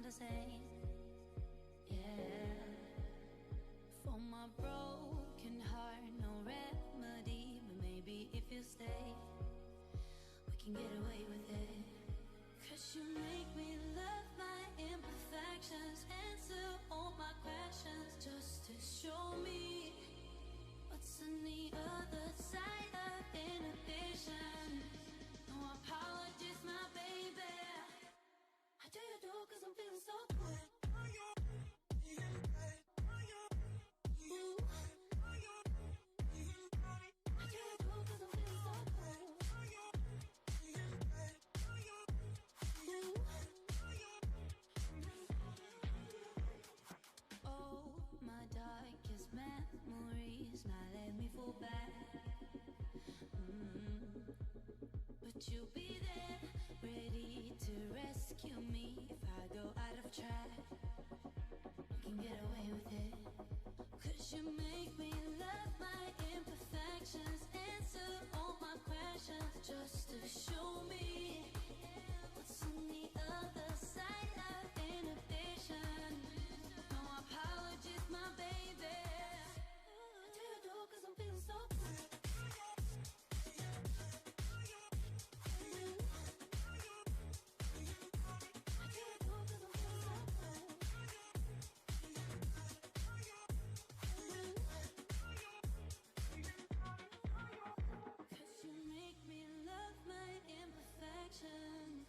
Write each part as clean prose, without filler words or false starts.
the same. Yeah. For my broken heart, no remedy. But maybe if you stay, we can get away with it. 'Cause you make me love my imperfections, answer all my questions, just to show me what's on the other side of inhibition. No apologies, my baby. How do you do? 'Cause I'm feeling so good. Memories now let me fall back. But you'll be there, ready to rescue me if I go out of track. We can get away with it. 'Cause you make me love my imperfections, answer all my questions, just to show me what's on the other side of inhibition. No apologies, my baby. Cause you make me love my imperfections.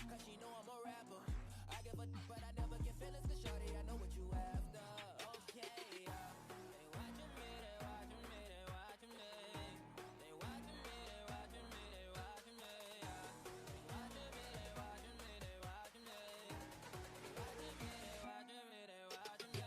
cause she know I'm a rapper. I give a but I never get feelings, cause shorty, I know what you after. Okay, they watching me, they watching me, they watching me. They watching me, they watching me, they watching me. They watching me, they watching me, they watching me. They watching me, they watching me, they watching me.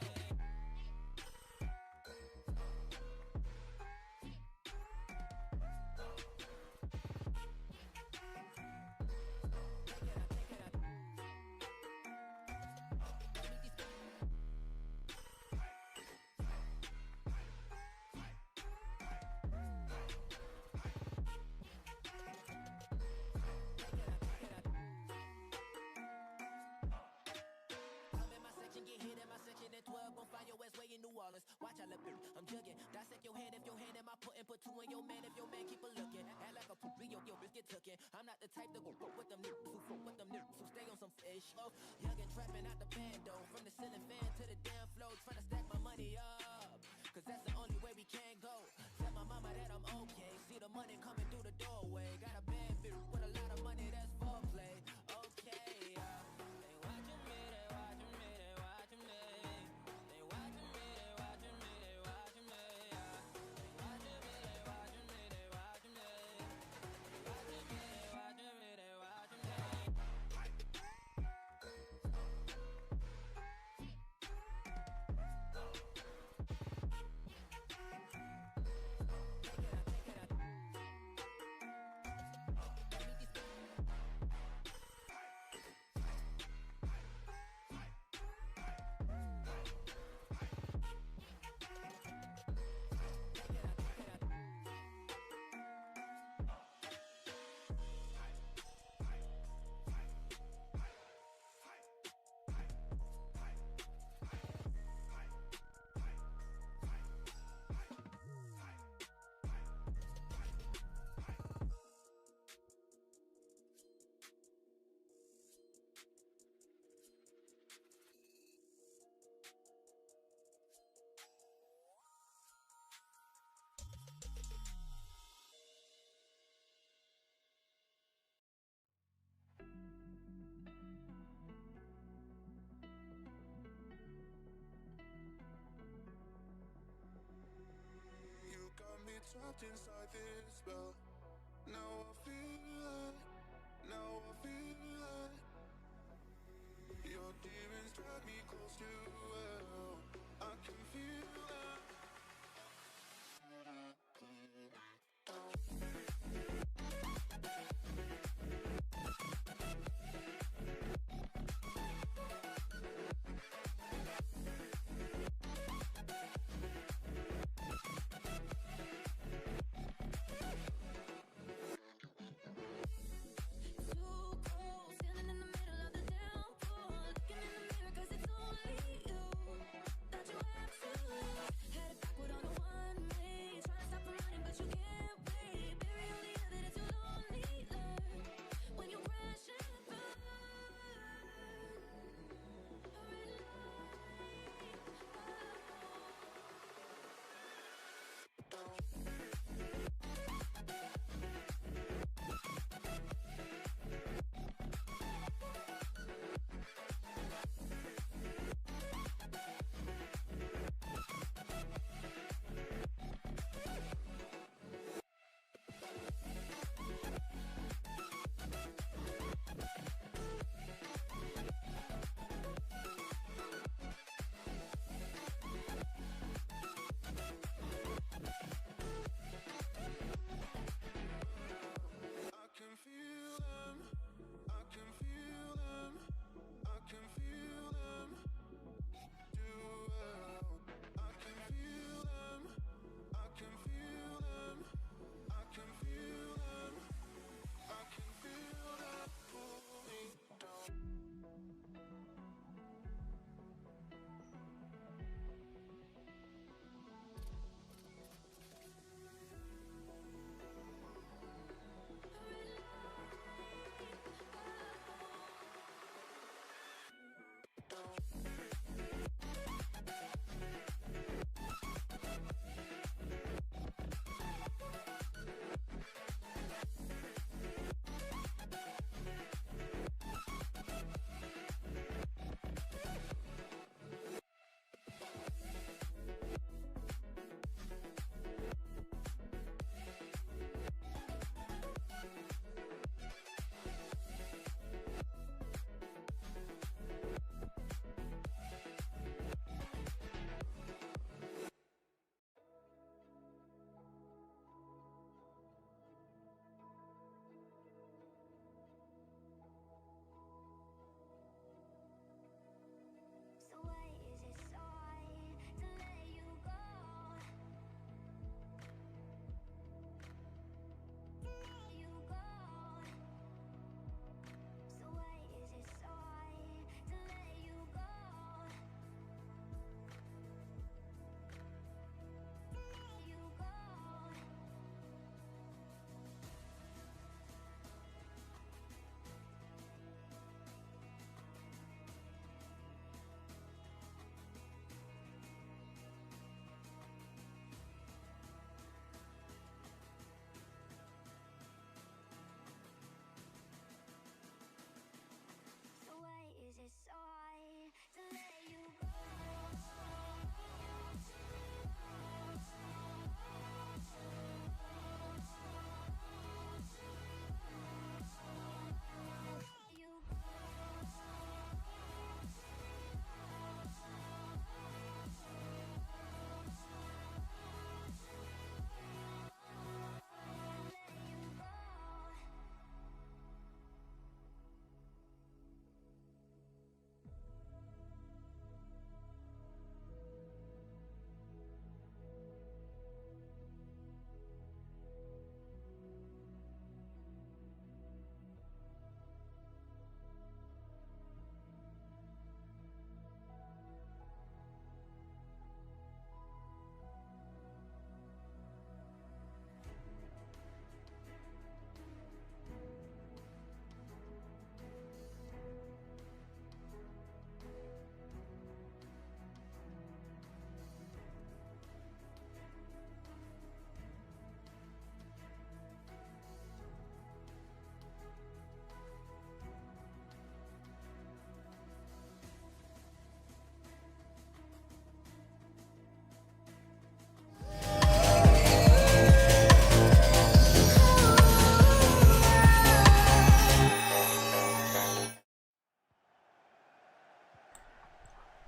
Get hit in my section at 12, gon' find your ass way in New Orleans. Watch I look, I'm jugging. Dissect your hand if your hand in my put and put two in your man if your man keep a looking. Act like a poop, your bitch get tookin'. I'm not the type to go fuck with them niggas who fuck with them niggas who stay on some fish. Oh, young and trapping out the bando. From the ceiling fan to the damn floor, tryna stack my money up. Cause that's the only way we can go. Tell my mama that I'm okay. See the money coming through the doorway. Got a bad bitch with a lot of money, that's foreplay. Okay, they watching me, they watching me, they watching me. They watching me, they watching me, they watching me. They watching me, they watching me, they watching me. They watching me, they watching me, they watching me. You got me trapped inside this spell. Now I feel it, now I feel it. Your demons drag me close to hell. I can feel it. Too cold, standing in the middle of the downpour, looking in the mirror 'cause it's only you.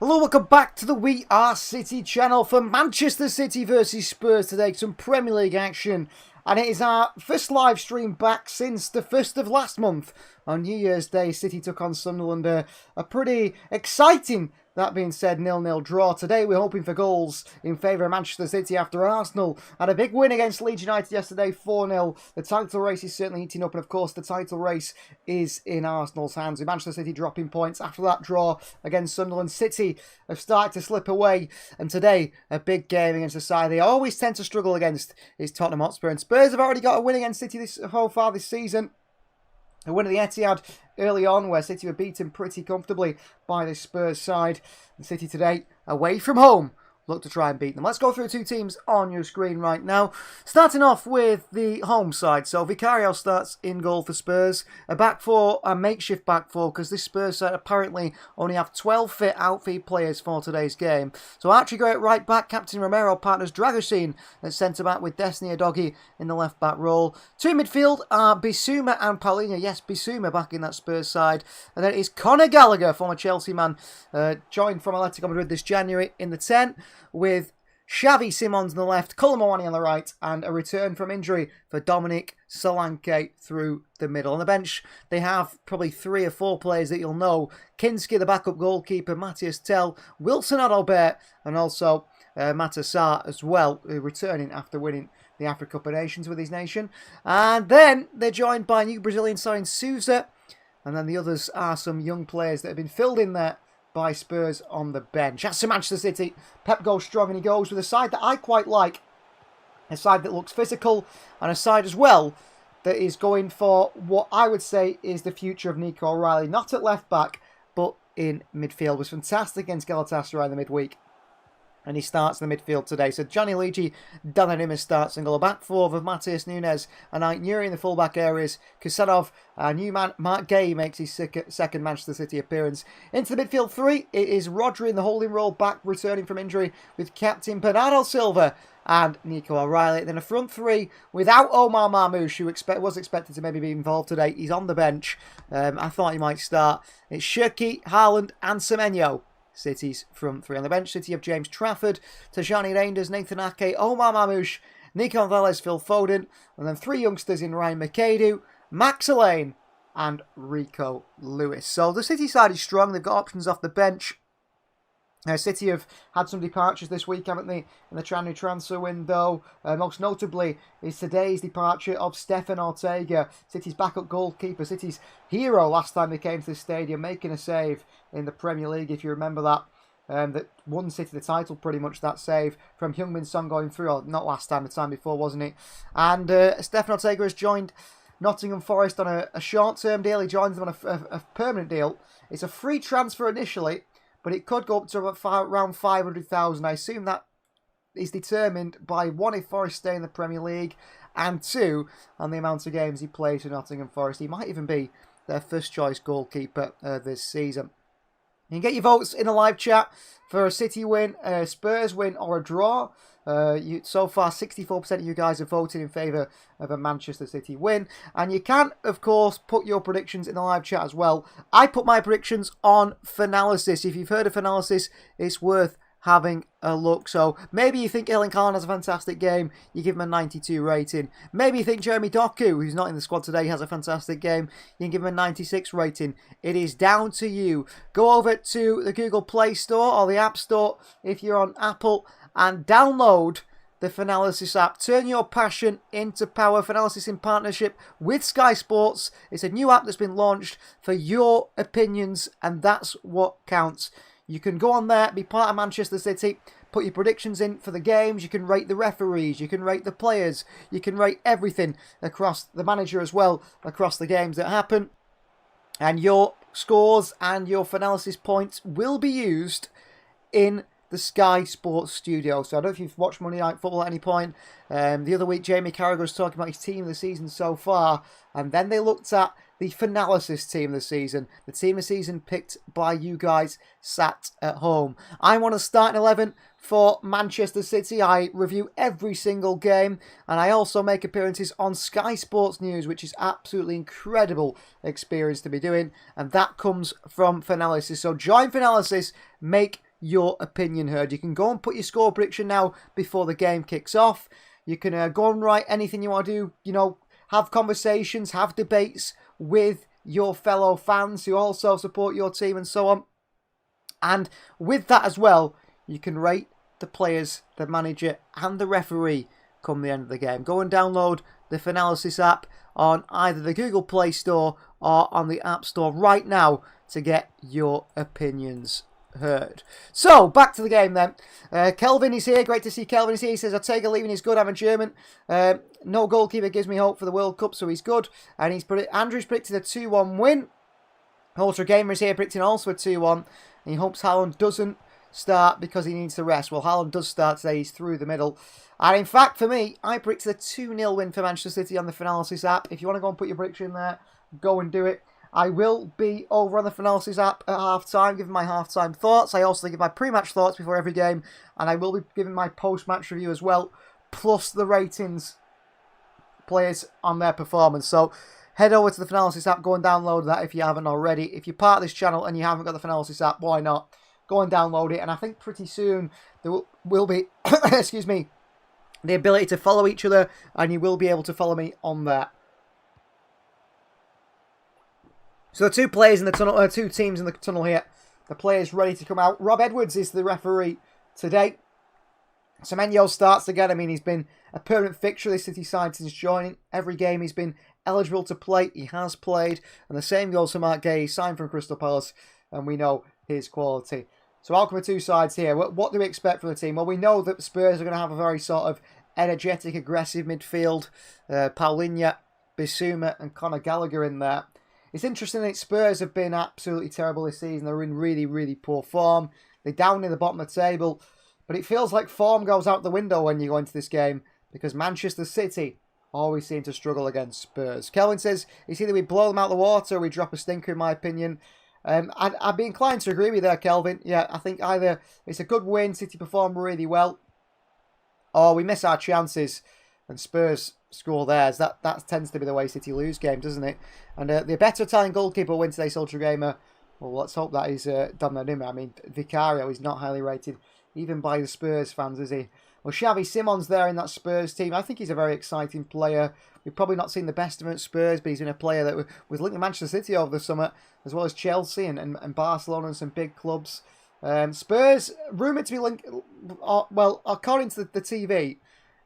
Hello, welcome back to the We Are City channel for Manchester City versus Spurs today. Some Premier League action, and it is our first live stream back since the 1st of last month. On New Year's Day, City took on Sunderland, a pretty exciting, that being said, 0-0 draw. Today we're hoping for goals in favour of Manchester City after Arsenal had a big win against Leeds United yesterday, 4-0. The title race is certainly heating up, and of course the title race is in Arsenal's hands, with Manchester City dropping points after that draw against Sunderland. City have started to slip away, and today a big game against a side they always tend to struggle against is Tottenham Hotspur, and Spurs have already got a win against City so far this season. A win at the Etihad early on, where City were beaten pretty comfortably by the Spurs side. And City today, away from home, look to try and beat them. Let's go through two teams on your screen right now. Starting off with the home side. So Vicario starts in goal for Spurs. A back four, a makeshift back four, because this Spurs side apparently only have 12 fit outfield players for today's game. So Archie Gray at right back, Captain Romero partners Dragoshin at centre back with Destiny Adogi in the left back role. Two midfield are Bissouma and Paulinho. Yes, Bissouma back in that Spurs side. And then it is Conor Gallagher, former Chelsea man, joined from Atletico Madrid this January in the 10, with Xavi Simons on the left, Kolo Muani on the right, and a return from injury for Dominic Solanke through the middle. On the bench, they have probably 3 or 4 players that you'll know. Kinski, the backup goalkeeper, Matthias Tell, Wilson Adalbert, and also Matassar as well, returning after winning the Africa Cup of Nations with his nation. And then they're joined by new Brazilian signing Sousa, and then the others are some young players that have been filled in there by Spurs on the bench. As to Manchester City, Pep goes strong, and he goes with a side that I quite like. A side that looks physical, and a side as well that is going for what I would say is the future of Nico O'Reilly. Not at left back, but in midfield. Was fantastic against Galatasaray in the midweek, and he starts in the midfield today. So Johnny Luigi, Donnarumma starts and goal. A back four of Matheus Nunes and Nuri in the fullback areas. Kusanov, new man Mark Gay makes his second Manchester City appearance. Into the midfield three, it is Rodri in the holding role, back returning from injury with captain Bernardo Silva and Nico O'Reilly. Then a front three without Omar Marmoush, who was expected to maybe be involved today. He's on the bench. I thought he might start. It's Shirky, Haaland and Semenyo. City's front three. On the bench, City have James Trafford, Tajani Reinders, Nathan Ake, Omar Mamouche, Nico Gonzalez, Phil Foden, and then 3 youngsters in Ryan McAdoo, Max Elaine, and Rico Lewis. So the City side is strong. They've got options off the bench. City have had some departures this week, haven't they, in the January transfer window. Most notably is today's departure of Stefan Ortega, City's backup goalkeeper, City's hero last time they came to the stadium, making a save in the Premier League, if you remember that. That won City the title, pretty much, that save from Heung-min Son going through. Or not last time, the time before, wasn't it? And Stefan Ortega has joined Nottingham Forest on a short-term deal. He joins them on a permanent deal. It's a free transfer initially, but it could go up to around 500,000. I assume that is determined by 1, if Forest stay in the Premier League, and 2, on the amount of games he plays for Nottingham Forest. He might even be their first choice goalkeeper this season. You can get your votes in the live chat for a City win, a Spurs win, or a draw. So far, 64% of you guys have voted in favour of a Manchester City win. And you can, of course, put your predictions in the live chat as well. I put my predictions on Finalysis. If you've heard of Finalysis, it's worth having a look. So maybe you think Erling Haaland has a fantastic game, you give him a 92 rating. Maybe you think Jeremy Doku, who's not in the squad today, has a fantastic game, you can give him a 96 rating. It is down to you. Go over to the Google Play Store or the App Store if you're on Apple, and download the Finalysis app. Turn your passion into power. Finalysis in partnership with Sky Sports. It's a new app that's been launched for your opinions, and that's what counts. You can go on there, be part of Manchester City, put your predictions in for the games, you can rate the referees, you can rate the players, you can rate everything across the manager as well, across the games that happen. And your scores and your Finalysis points will be used in the Sky Sports studio. So I don't know if you've watched Monday Night Football at any point. The other week, Jamie Carragher was talking about his team of the season so far, and then they looked at the Finalysis team of the season, the team of the season picked by you guys sat at home. I want to start in 11 for Manchester City. I review every single game, and I also make appearances on Sky Sports News, which is absolutely incredible experience to be doing, and that comes from Finalysis. So join Finalysis, make your opinion heard. You can go and put your score prediction now before the game kicks off. You can go and write anything you want to do, you know, have conversations, have debates with your fellow fans who also support your team and so on. And with that as well, you can rate the players, the manager and the referee come the end of the game. Go and download the Finalysis app on either the Google Play Store or on the App Store right now to get your opinions heard. So, back to the game then. Kelvin is here. Great to see Kelvin is here. He says, Ortega leaving is good. I'm a German. No goalkeeper gives me hope for the World Cup, so he's good. And Andrew's predicted a 2-1 win. Ultra Gamer is here predicting also a 2-1. And he hopes Haaland doesn't start because he needs to rest. Well, Haaland does start today. He's through the middle. And in fact, for me, I predicted a 2-0 win for Manchester City on the Finalysis app. If you want to go and put your prediction there, go and do it. I will be over on the Finalysis app at half-time, giving my half-time thoughts. I also give my pre-match thoughts before every game. And I will be giving my post-match review as well, plus the ratings players on their performance. So head over to the Finalysis app, go and download that if you haven't already. If you're part of this channel and you haven't got the Finalysis app, why not? Go and download it. And I think pretty soon there will be, excuse me, the ability to follow each other, and you will be able to follow me on there. So the two players in the tunnel, two teams in the tunnel here. The players ready to come out. Rob Edwards is the referee today. Semenyo starts again. I mean, he's been a permanent fixture of the City side since joining. Every game he's been eligible to play. He has played. And the same goes for Mark Gay. He signed from Crystal Palace, and we know his quality. So out come the two sides here. What do we expect from the team? Well, we know that Spurs are going to have a very sort of energetic, aggressive midfield. Paulinho, Bissouma and Conor Gallagher in there. It's interesting that Spurs have been absolutely terrible this season. They're in really, really poor form. They're down near the bottom of the table. But it feels like form goes out the window when you go into this game, because Manchester City always seem to struggle against Spurs. Kelvin says it's either we blow them out of the water or we drop a stinker, in my opinion. I'd be inclined to agree with you there, Kelvin. Yeah, I think either it's a good win, City perform really well, or we miss our chances and Spurs score theirs. That tends to be the way City lose games, doesn't it? And the better Italian goalkeeper will win today's Ultra Gamer. Well, let's hope that is Donnarumma. I mean, Vicario is not highly rated, even by the Spurs fans, is he? Well, Xavi Simon's there in that Spurs team. I think he's a very exciting player. We've probably not seen the best of him at Spurs, but he's been a player that was linked to Manchester City over the summer, as well as Chelsea and Barcelona and some big clubs. Spurs, rumoured to be linked, well, according to the TV,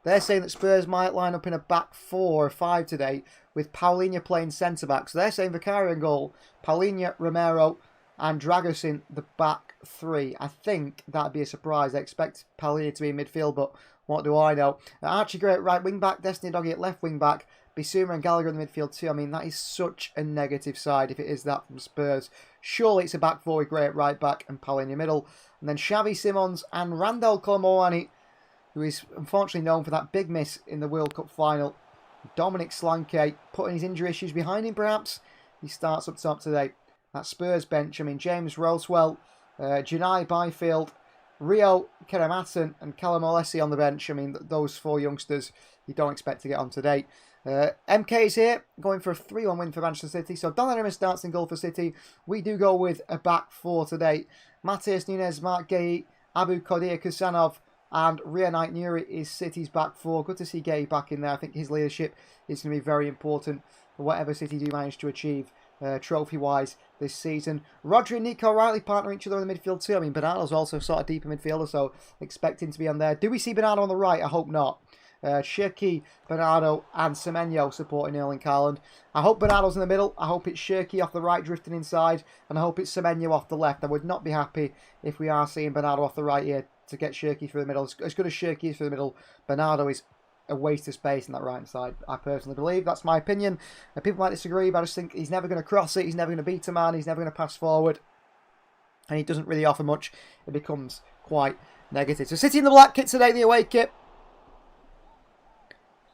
they're saying that Spurs might line up in a back 4 or 5 today, with Paulinho playing centre-back. So they're saying Vicario in goal, Paulinho, Romero and Dragusin the back 3. I think that'd be a surprise. I expect Paulinho to be in midfield, but what do I know? Archie Gray at right wing-back, Destiny Doggy at left wing-back, Bissouma and Gallagher in the midfield too. I mean, that is such a negative side if it is that from Spurs. Surely it's a back 4 with Gray at right back and Paulinho middle. And then Xavi Simons and Randall Colomboani, who is unfortunately known for that big miss in the World Cup final. Dominic Solanke putting his injury issues behind him, perhaps. He starts up top today. That Spurs bench, I mean, James Rosewell, Janai Byfield, Rio Keramatten and Callum Olesi on the bench. I mean, those 4 youngsters you don't expect to get on today. MK is here, going for a 3-1 win for Manchester City. So Donnarumma starts in goal for City. We do go with a back 4 today. Matheus Nunes, Mark Gay, Abu Qadir Kusanov, and Ria Knight Nuri is City's back 4. Good to see Gay back in there. I think his leadership is going to be very important for whatever City do manage to achieve trophy-wise this season. Rodri and Nico Riley partner each other in the midfield too. I mean, Bernardo's also sort of deeper midfielder, so expecting to be on there. Do we see Bernardo on the right? I hope not. Shirky, Bernardo and Semenyo supporting Erling Haaland. I hope Bernardo's in the middle. I hope it's Shirky off the right drifting inside, and I hope it's Semenyo off the left. I would not be happy if we are seeing Bernardo off the right here to get Shirky through the middle. As good as Shirky is through the middle, Bernardo is a waste of space on that right hand side, I personally believe. That's my opinion. People might disagree, but I just think he's never going to cross it, he's never going to beat a man, he's never going to pass forward, and he doesn't really offer much. It becomes quite negative. So City in the black kit today, the away kit,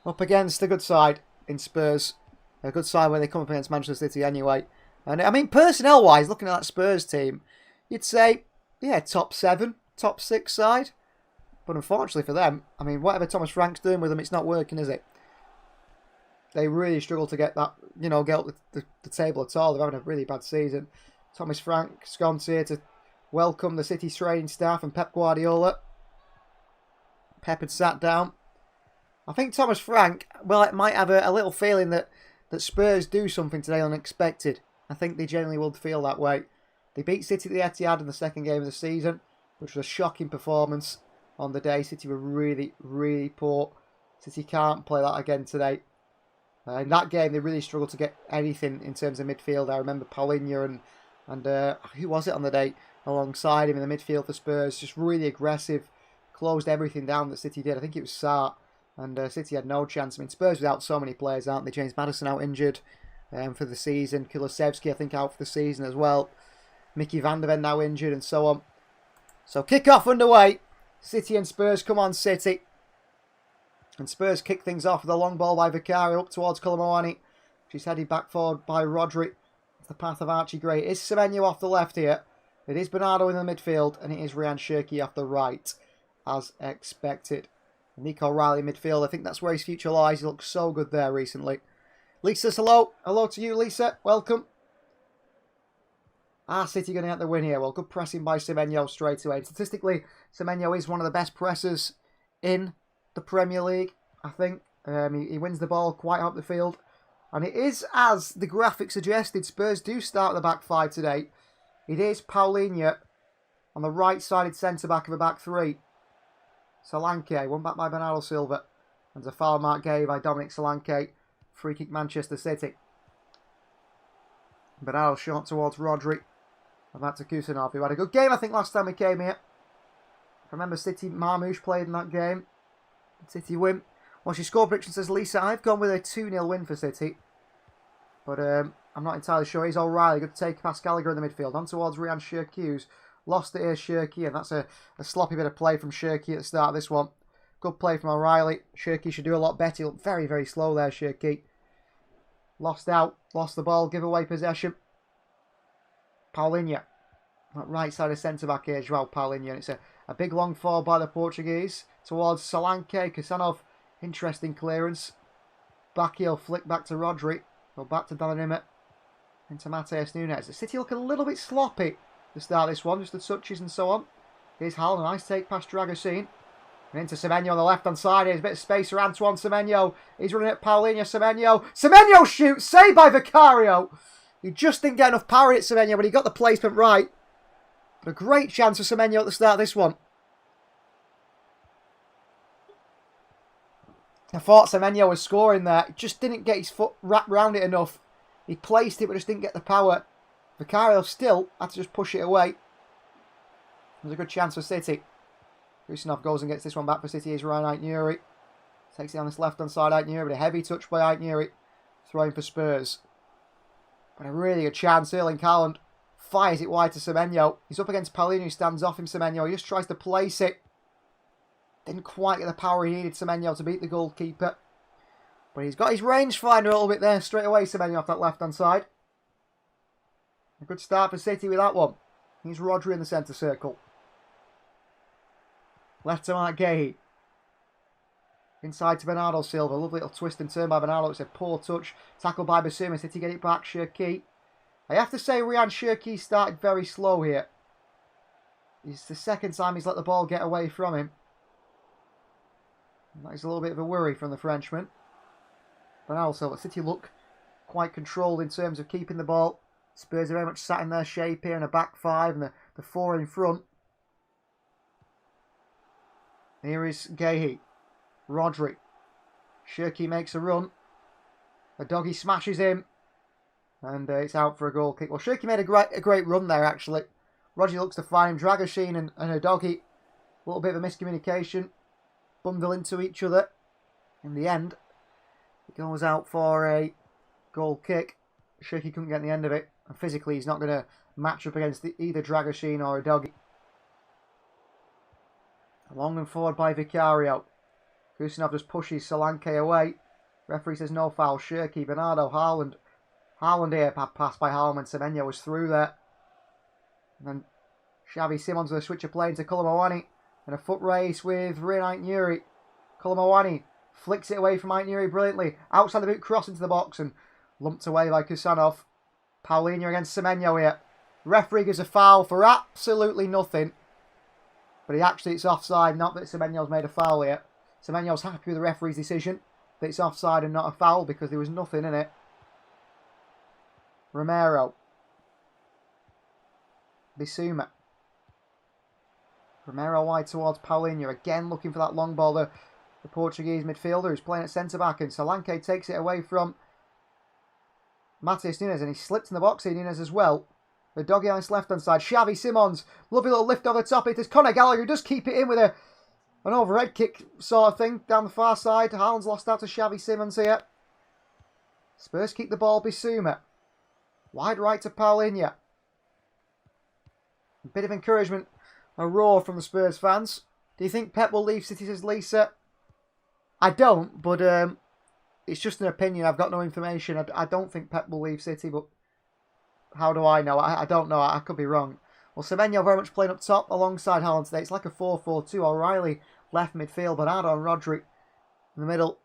up against a good side in Spurs. A good side when they come up against Manchester City anyway. And I mean, personnel-wise, looking at that Spurs team, you'd say, yeah, top 7, top 6 side. But unfortunately for them, I mean, whatever Thomas Frank's doing with them, it's not working, is it? They really struggle to get that, you know, get up the table at all. They're having a really bad season. Thomas Frank's gone here to welcome the City's training staff and Pep Guardiola. Pep had sat down. I think Thomas Frank, well, it might have a little feeling that Spurs do something today unexpected. I think they generally will feel that way. They beat City at the Etihad in the second game of the season, which was a shocking performance on the day. City were really, really poor. City can't play that again today. In that game, they really struggled to get anything in terms of midfield. I remember Paulinho and who was it on the day alongside him in the midfield for Spurs. Just really aggressive, closed everything down that City did. I think it was Sarr, and City had no chance. I mean, Spurs without so many players, aren't they? James Maddison out injured for the season. Kulusevski, I think, out for the season as well. Mickey van der Ven now injured and so on. So kick-off underway. City and Spurs, come on City. And Spurs kick things off with a long ball by Vicario up towards Colomboani. She's headed back forward by Rodri. It's the path of Archie Gray. It is Semenyo off the left here. It is Bernardo in the midfield. And it is Ryan Cherki off the right, as expected. Nico Riley midfield. I think that's where his future lies. He looks so good there recently. Lisa says hello. Hello to you, Lisa. Welcome. Are City going to get the win here? Well, good pressing by Semenyo straight away. Statistically, Semenyo is one of the best pressers in the Premier League, I think. He wins the ball quite up the field. And it is, as the graphic suggested, Spurs do start the back five today. It is Paulinho on the right-sided centre-back of a back three. Solanke, won back by Bernardo Silva. And a foul mark gave by Dominic Solanke. Free kick Manchester City. Bernardo shot towards Rodri. And back to Kusanov, who had a good game, I think, last time we came here. I remember City, Marmouche played in that game. City win. Well, she scored prediction, says Lisa. I've gone with a 2-0 win for City. But I'm not entirely sure. He's O'Reilly. Good to take past Gallagher in the midfield. On towards Ryan Cherki. Lost it here, Cherki. And that's a sloppy bit of play from Cherki at the start of this one. Good play from O'Reilly. Cherki should do a lot better. He looked very, very slow there, Cherki. Lost out. Lost the ball. Give away possession. Paulinho. That right side of centre-back here, Joao Paulinho. And it's a big long forward by the Portuguese. Towards Solanke. Kusanov. Interesting clearance. Back heel flick back to Rodri. Go back to Donnarumma. Into Mateus Nunes. The City look a little bit sloppy to start this one. Just the touches and so on. Here's Hal. A nice take past Dragosine. And into Semenyo on the left-hand side. Here's a bit of space for Antoine Semenyo. He's running at Paulinho. Semenyo. Semenyo shoots. Saved by Vicario. He just didn't get enough power at Semenyo, but he got the placement right. But a great chance for Semenyo at the start of this one. I thought Semenyo was scoring there. He just didn't get his foot wrapped around it enough. He placed it, but just didn't get the power. Vicario still had to just push it away. It was a good chance for City. Kusanov goes and gets this one back for City. Here's Ryan Aït-Nouri. Takes it on this left-hand side, Aït-Nouri, but a heavy touch by Aït-Nouri. Throwing for Spurs. But a really good chance. Erling Haaland fires it wide to Semenyo. He's up against Paulinho, who stands off him. Semenyo, he just tries to place it. Didn't quite get the power he needed, Semenyo, to beat the goalkeeper. But he's got his rangefinder a little bit there straight away, Semenyo, off that left-hand side. A good start for City with that one. He's Rodri in the centre circle. Left to Mark Gahey. Inside to Bernardo Silva. Lovely little twist and turn by Bernardo. It's a poor touch. Tackled by Basuma. City get it back. Cherki. I have to say Ryan Cherki started very slow here. It's the second time he's let the ball get away from him. And that is a little bit of a worry from the Frenchman. Bernardo Silva. City look quite controlled in terms of keeping the ball. Spurs are very much sat in their shape here in a back five and the four in front. Here is Gahey. Rodri. Cherki makes a run. The doggy smashes him. And it's out for a goal kick. Well, Cherki made a great run there, actually. Rodri looks to find him. Dragosine and a doggy. A little bit of a miscommunication. Bundle into each other. In the end, it goes out for a goal kick. Cherki couldn't get the end of it. And physically, he's not going to match up against either Dragosine or a doggy. Long and forward by Vicario. Kusanov just pushes Solanke away. Referee says no foul. Cherki, Bernardo, Haaland. Haaland here, passed by Haaland when Semenyo was through there. And then Xavi Simons with a switch of play into Colomboani. And a foot race with Ryan Aït-Nouri. Colomboani flicks it away from Aït-Nouri brilliantly. Outside the boot, cross into the box and lumped away by Kusanov. Paulinho against Semenyo here. Referee gives a foul for absolutely nothing. But it's offside, not that Semenyo's made a foul here. Semenyo's happy with the referee's decision that it's offside and not a foul because there was nothing in it. Romero. Bissouma. Romero wide towards Paulinho. Again looking for that long ball. The Portuguese midfielder who's playing at centre-back. And Solanke takes it away from Matheus Nunes. And he slips in the box here, Nunes as well. The doggy on his left-hand side. Xavi Simons. Lovely little lift over the top. It is Conor Gallagher who does keep it in with an overhead kick sort of thing down the far side. Haaland's lost out to Xavi Simons here. Spurs keep the ball. Bissouma. Wide right to Paulinho. A bit of encouragement. A roar from the Spurs fans. Do you think Pep will leave City, says Lisa? I don't, but it's just an opinion. I've got no information. I don't think Pep will leave City, but how do I know? I don't know. I could be wrong. Well, Semenyo very much playing up top alongside Haaland today. It's like a 4-4-2. O'Reilly left midfield, Bernardo and Rodri in the middle.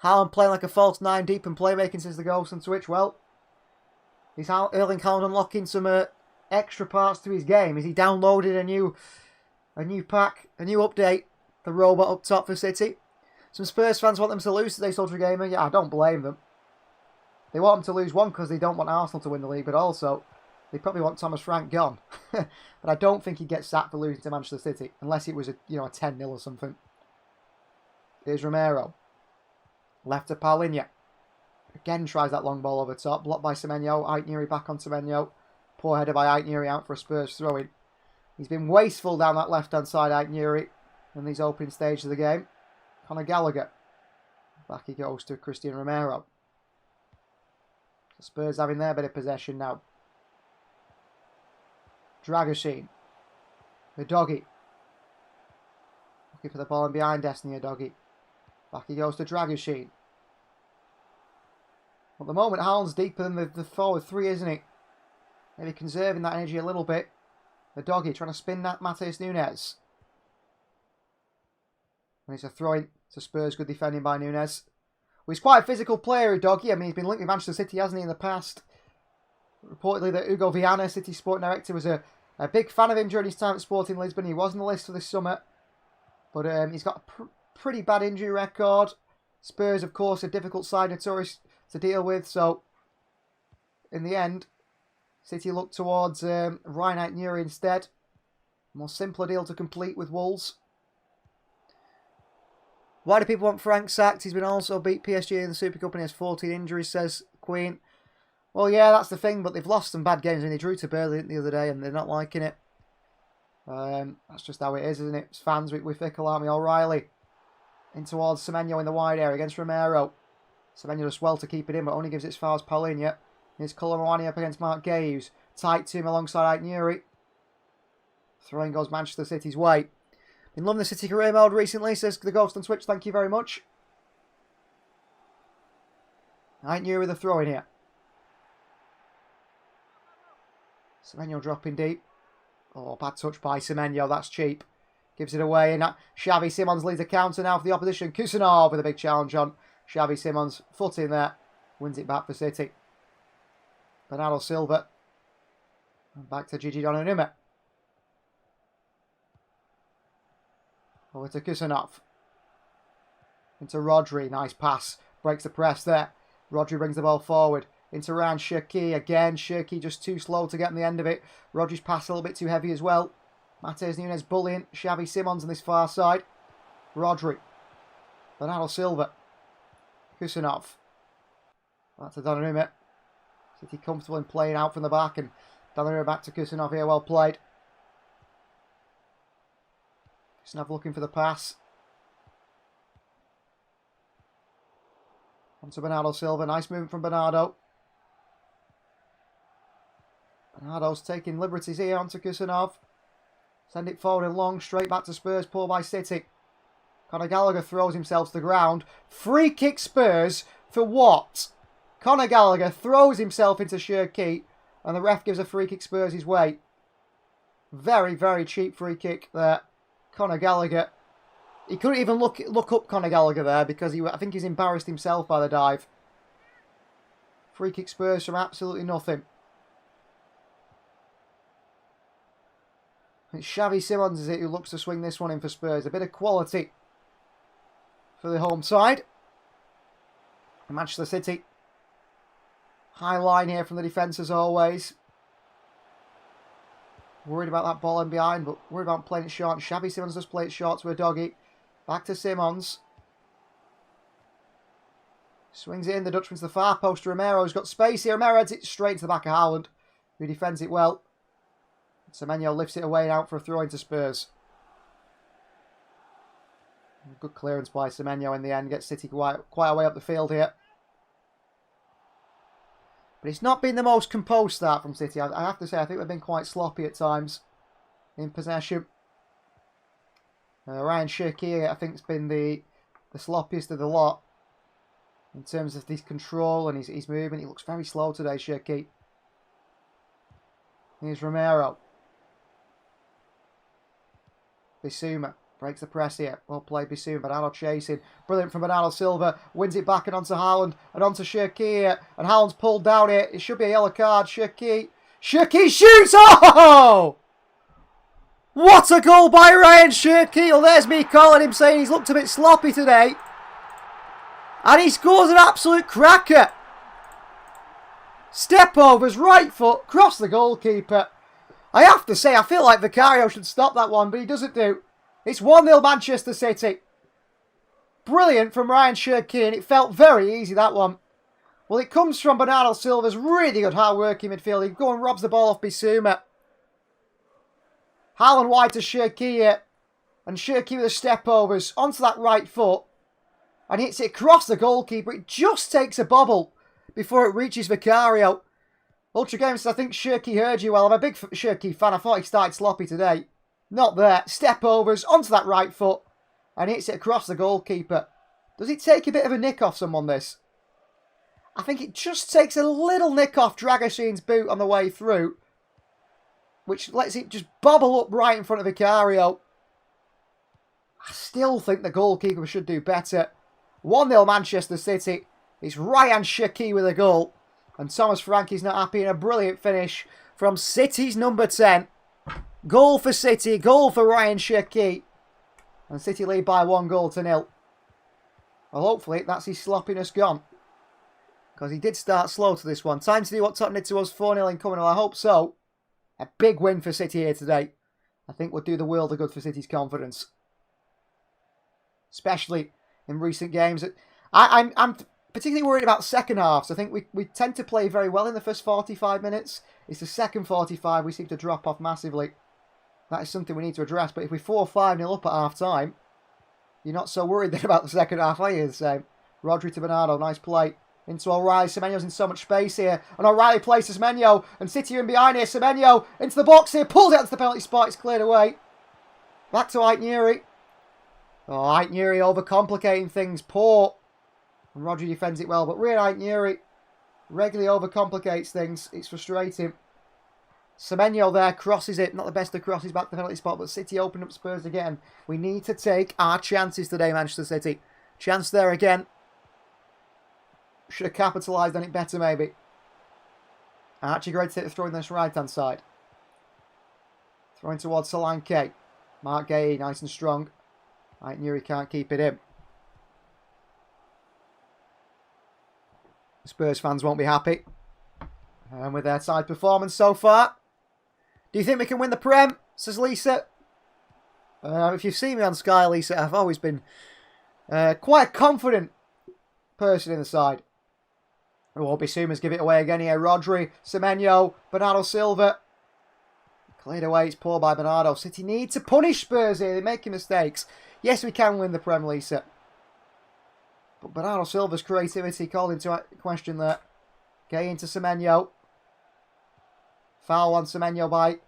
Haaland playing like a false 9 deep and playmaking since the goals on Twitch. Well, is Erling Haaland unlocking some extra parts to his game? Is he downloaded a new pack, a new update, the robot up top for City? Some Spurs fans want them to lose today, Soldier Gamer. Yeah, I don't blame them. They want them to lose, one, because they don't want Arsenal to win the league, but also they probably want Thomas Frank gone. But I don't think he gets sacked for losing to Manchester City, unless it was a 10-0 or something. Here's Romero. Left to Paulinho. Again tries that long ball over top. Blocked by Semenyo. Aït-Nouri back on Semenyo. Poor header by Aït-Nouri out for a Spurs throw-in. He's been wasteful down that left-hand side, Aït-Nouri, in these opening stages of the game. Conor Gallagher. Back he goes to Christian Romero. The Spurs having their bit of possession now. Dragoshin. The doggy. Looking for the ball in behind Destiny, a doggy. Back he goes to Dragoshin. At the moment, Haaland's deeper than the forward three, isn't he? Maybe conserving that energy a little bit. The doggy trying to spin that Matheus Nunes. And it's a throw-in to Spurs. Good defending by Nunes. Well, he's quite a physical player, doggy. I mean, he's been linked with Manchester City, hasn't he, in the past? Reportedly that Hugo Viana, City Sport Director, was a big fan of him during his time at Sporting Lisbon. He was on the list for this summer. But he's got a pretty bad injury record. Spurs, of course, a difficult side notorious to deal with. So, in the end, City look towards Ryan Aït-Nouri instead. A more simpler deal to complete with Wolves. Why do people want Frank sacked? He's been also beat PSG in the Super Cup and he has 14 injuries, says Queen. Well, yeah, that's the thing, but they've lost some bad games. I mean, they drew to Burnley the other day and they're not liking it. That's just how it is, isn't it? It's fans, we're fickle, aren't we? O'Reilly in towards Semenyo in the wide area against Romero. Semenyo does well to keep it in, but only gives it as far as Paulinho. Here's Colomwani up against Mark Gay, who's tight to him alongside Aït-Nouri. Throwing goes Manchester City's way. Been loving the City career mode recently, says the Ghost on Twitch. Thank you very much. Aït-Nouri with a throw in here. Semenyo dropping deep. Oh, bad touch by Semenyo. That's cheap. Gives it away. And Xavi Simons leads a counter now for the opposition. Kusanov with a big challenge on Xavi Simons. Foot in there. Wins it back for City. Bernardo Silva. And back to Gigi Donnarumma. Over to Kusanov. Into Rodri. Nice pass. Breaks the press there. Rodri brings the ball forward. Into Ryan Cherki again. Cherki just too slow to get on the end of it. Rodri's pass a little bit too heavy as well. Matheus Nunes bullying Xavi Simons on this far side. Rodri. Bernardo Silva. Kusanov. Back to Donnarumma. City comfortable in playing out from the back. And Donnarumma back to Kusanov here. Well played. Kusanov looking for the pass. On to Bernardo Silva. Nice movement from Bernardo. Bernardo's taking liberties here onto Kusanov. Send it forward and long. Straight back to Spurs. Pulled by City. Conor Gallagher throws himself to the ground. Free kick Spurs for what? Conor Gallagher throws himself into Cherki. And the ref gives a free kick Spurs his way. Very, very cheap free kick there. Conor Gallagher. He couldn't even look up Conor Gallagher there because I think he's embarrassed himself by the dive. Free kick Spurs from absolutely nothing. It's Xavi Simons, is it, who looks to swing this one in for Spurs. A bit of quality for the home side. Manchester City. High line here from the defence as always. Worried about that ball in behind, but worried about playing it short. Xavi Simons does play it short to a doggy. Back to Simons. Swings it in, the Dutchman to the far post. Romero's got space here. Romero heads it straight to the back of Haaland, who defends it well. Semenyo lifts it away and out for a throw into Spurs. Good clearance by Semenyo in the end. Gets City quite a way up the field here. But it's not been the most composed start from City. I have to say, I think they've been quite sloppy at times in possession. Ryan Cherki, I think, has been the sloppiest of the lot in terms of his control and his movement. He looks very slow today, Cherki. Here's Romero. Bissouma breaks the press here. Well played, Bissouma. Bernardo chasing. Brilliant from Bernardo Silva. Wins it back and onto Haaland. And onto Cherki here. And Haaland's pulled down here. It should be a yellow card. Cherki shoots! Oh! What a goal by Ryan Cherki. Well, there's me calling him, saying he's looked a bit sloppy today. And he scores an absolute cracker. Step overs, right foot, cross the goalkeeper. I have to say, I feel like Vicario should stop that one, but he doesn't do. It's 1-0 Manchester City. Brilliant from Ryan Cherki, and it felt very easy, that one. Well, it comes from Bernardo Silva's really good hard-working midfield. He goes and robs the ball off Bissouma. Haaland wide to Cherki here. And Cherki with the step-overs onto that right foot. And hits it across the goalkeeper. It just takes a bobble before it reaches Vicario. Ultra Games says, I think Cherki heard you well. I'm a big Cherki fan. I thought he started sloppy today. Not there. Step overs onto that right foot. And hits it across the goalkeeper. Does it take a bit of a nick off someone, this? I think it just takes a little nick off Dragusin's boot on the way through. Which lets it just bobble up right in front of Vicario. I still think the goalkeeper should do better. 1-0 Manchester City. It's Ryan Cherki with a goal. And Thomas Frankie's not happy in a brilliant finish from City's number 10. Goal for City, goal for Ryan Cherki. And City lead by 1-0. Well, hopefully that's his sloppiness gone. Because he did start slow to this one. Time to do what Tottenham did to us, 4-0 incoming. Well, I hope so. A big win for City here today. I think would do the world of good for City's confidence. Especially in recent games. I'm particularly worried about second halves. I think we tend to play very well in the first 45 minutes. It's the second 45 we seem to drop off massively. That is something we need to address. But if we're 4-5-0 up at half-time, you're not so worried then about the second half, are you? The same. Rodri to Bernardo, nice play. Into O'Reilly. Semenyo's in so much space here. And O'Reilly plays to Semenyo. And City are in behind here. Semenyo into the box here. Pulls it out to the penalty spot. It's cleared away. Back to Aït-Nouri. Oh, Aït-Nouri overcomplicating things. Poor. And Rodri defends it well. But really, Aït-Nouri regularly overcomplicates things. It's frustrating. Semenyo there crosses it. Not the best of crosses back to the penalty spot. But City opened up Spurs again. We need to take our chances today, Manchester City. Chance there again. Should have capitalised on it better, maybe. Archie great to take the throw in this right-hand side. Throwing towards Solanke. Mark Gay, nice and strong. Aït-Nouri can't keep it in. Spurs fans won't be happy. And with their side performance so far. Do you think we can win the Prem? Says Lisa. If you've seen me on Sky, Lisa, I've always been quite a confident person in the side. Oh, Bissouma's give it away again here. Rodri, Semenyo, Bernardo Silva. Cleared away, it's poor by Bernardo. City need to punish Spurs here, they're making mistakes. Yes, we can win the Prem, Lisa. But Bernardo Silva's creativity called into question there. Gay into Semenyo. Foul on Semenyo by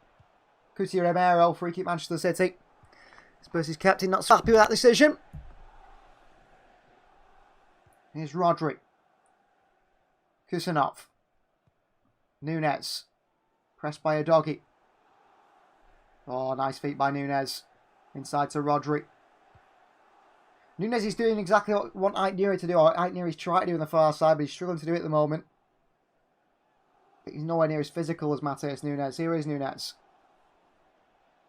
Cuti Romero. Free kick Manchester City. Spurs' captain not so happy with that decision. Here's Rodri. Kusanov. Nunez. Pressed by a doggy. Oh, nice feet by Nunez. Inside to Rodri. Nunez is doing exactly what we want Aït-Nouri to do. Or Aït-Nouri's trying to do on the far side, but he's struggling to do it at the moment. But he's nowhere near as physical as Matheus Nunes. Here is Nunez.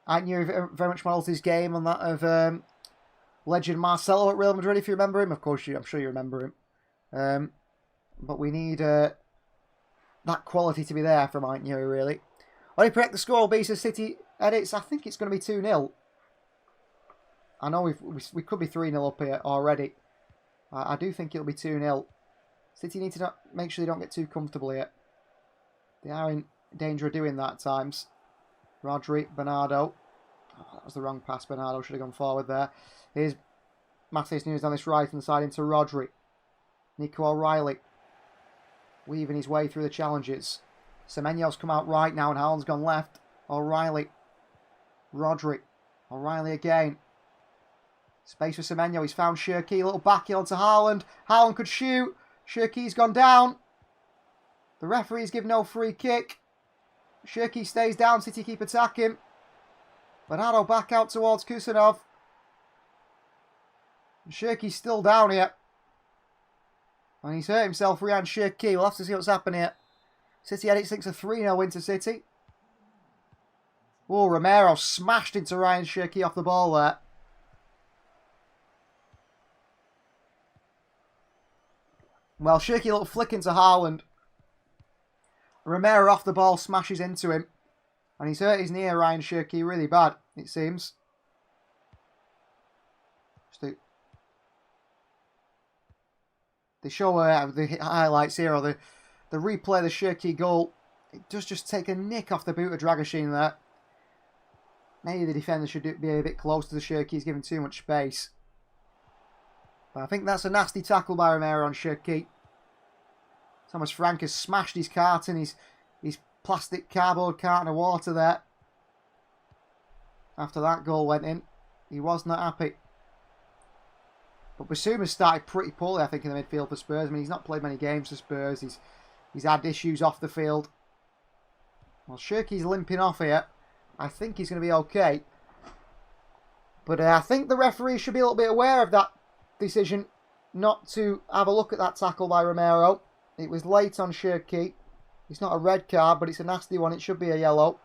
I knew very much models his game on that of legend Marcelo at Real Madrid, if you remember him. Of course, I'm sure you remember him. But we need that quality to be there from Ant Newey, really. Only predict the score will be, so City edits. I think it's going to be 2-0. I know we could be 3-0 up here already. I do think it'll be 2-0. City need to make sure they don't get too comfortable here. They are in danger of doing that at times. Rodri, Bernardo. Oh, that was the wrong pass. Bernardo should have gone forward there. Here's Matheus Nunes down this right-hand side into Rodri. Nico O'Reilly. Weaving his way through the challenges. Semenyo's come out right now and Haaland's gone left. O'Reilly. Rodri. O'Reilly again. Space for Semenyo. He's found Cherki. A little back heel to Haaland. Haaland could shoot. Cherki's gone down. The referee's given no free kick. Cherki stays down. City keep attacking. Bernardo back out towards Kusanov. Cherki's still down here. And he's hurt himself, Ryan Cherki. We'll have to see what's happening here. City edits thinks a 3-0 win to City. Oh, Romero smashed into Ryan Cherki off the ball there. Well, Cherki a little flick into Haaland. Romero off the ball smashes into him. And he's hurt his knee, Ryan Cherki, really bad, it seems. They show the highlights here, or the replay of the Cherki goal. It does just take a nick off the boot of Dragoshin there. Maybe the defender should be a bit close to the Cherki. He's given too much space. But I think that's a nasty tackle by Romero on Cherki. Thomas Frank has smashed his carton, his plastic cardboard carton of water there. After that goal went in, he was not happy. But Basuma started pretty poorly, I think, in the midfield for Spurs. I mean, he's not played many games for Spurs. He's had issues off the field. Well, Cherki's limping off here. I think he's going to be okay. But I think the referee should be a little bit aware of that decision not to have a look at that tackle by Romero. It was late on Cherki. It's not a red card, but it's a nasty one. It should be a yellow.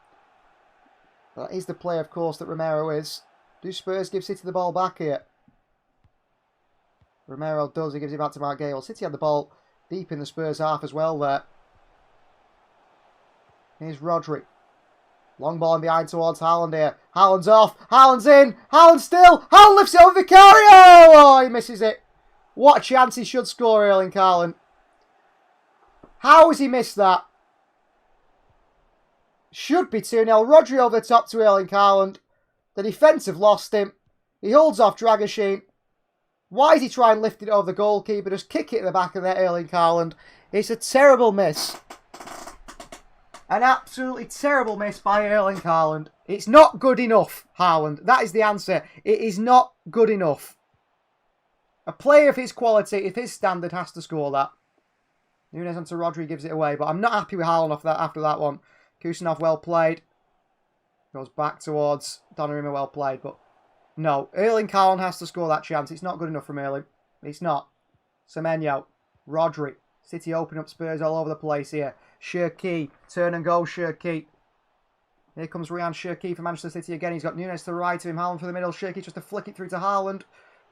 That is the play, of course, that Romero is. Do Spurs give City the ball back here? Romero does. He gives it back to Mark Gale. City had the ball deep in the Spurs half as well there. Here's Rodri. Long ball in behind towards Haaland here. Haaland's off. Haaland's in. Haaland still. Haaland lifts it over Vicario. Oh, he misses it. What a chance he should score, Erling Haaland. How has he missed that? Should be 2-0. Rodri over the top to Erling Haaland. The defence have lost him. He holds off Dragoshin. Why is he trying to lift it over the goalkeeper? Just kick it in the back of there, Erling Haaland. It's a terrible miss. An absolutely terrible miss by Erling Haaland. It's not good enough, Haaland. That is the answer. It is not good enough. A player of his quality, if his standard, has to score that. Nunes onto Rodri, gives it away. But I'm not happy with Haaland after that one. Kusanov, well played. Goes back towards Donnarumma, well played. But no, Erling Haaland has to score that chance. It's not good enough from Erling. It's not. Semenyo, Rodri. City open up Spurs all over the place here. Cherki, turn and go Cherki. Here comes Ryan Cherki for Manchester City again. He's got Nunes to the right of him. Haaland for the middle. Cherki just to flick it through to Haaland.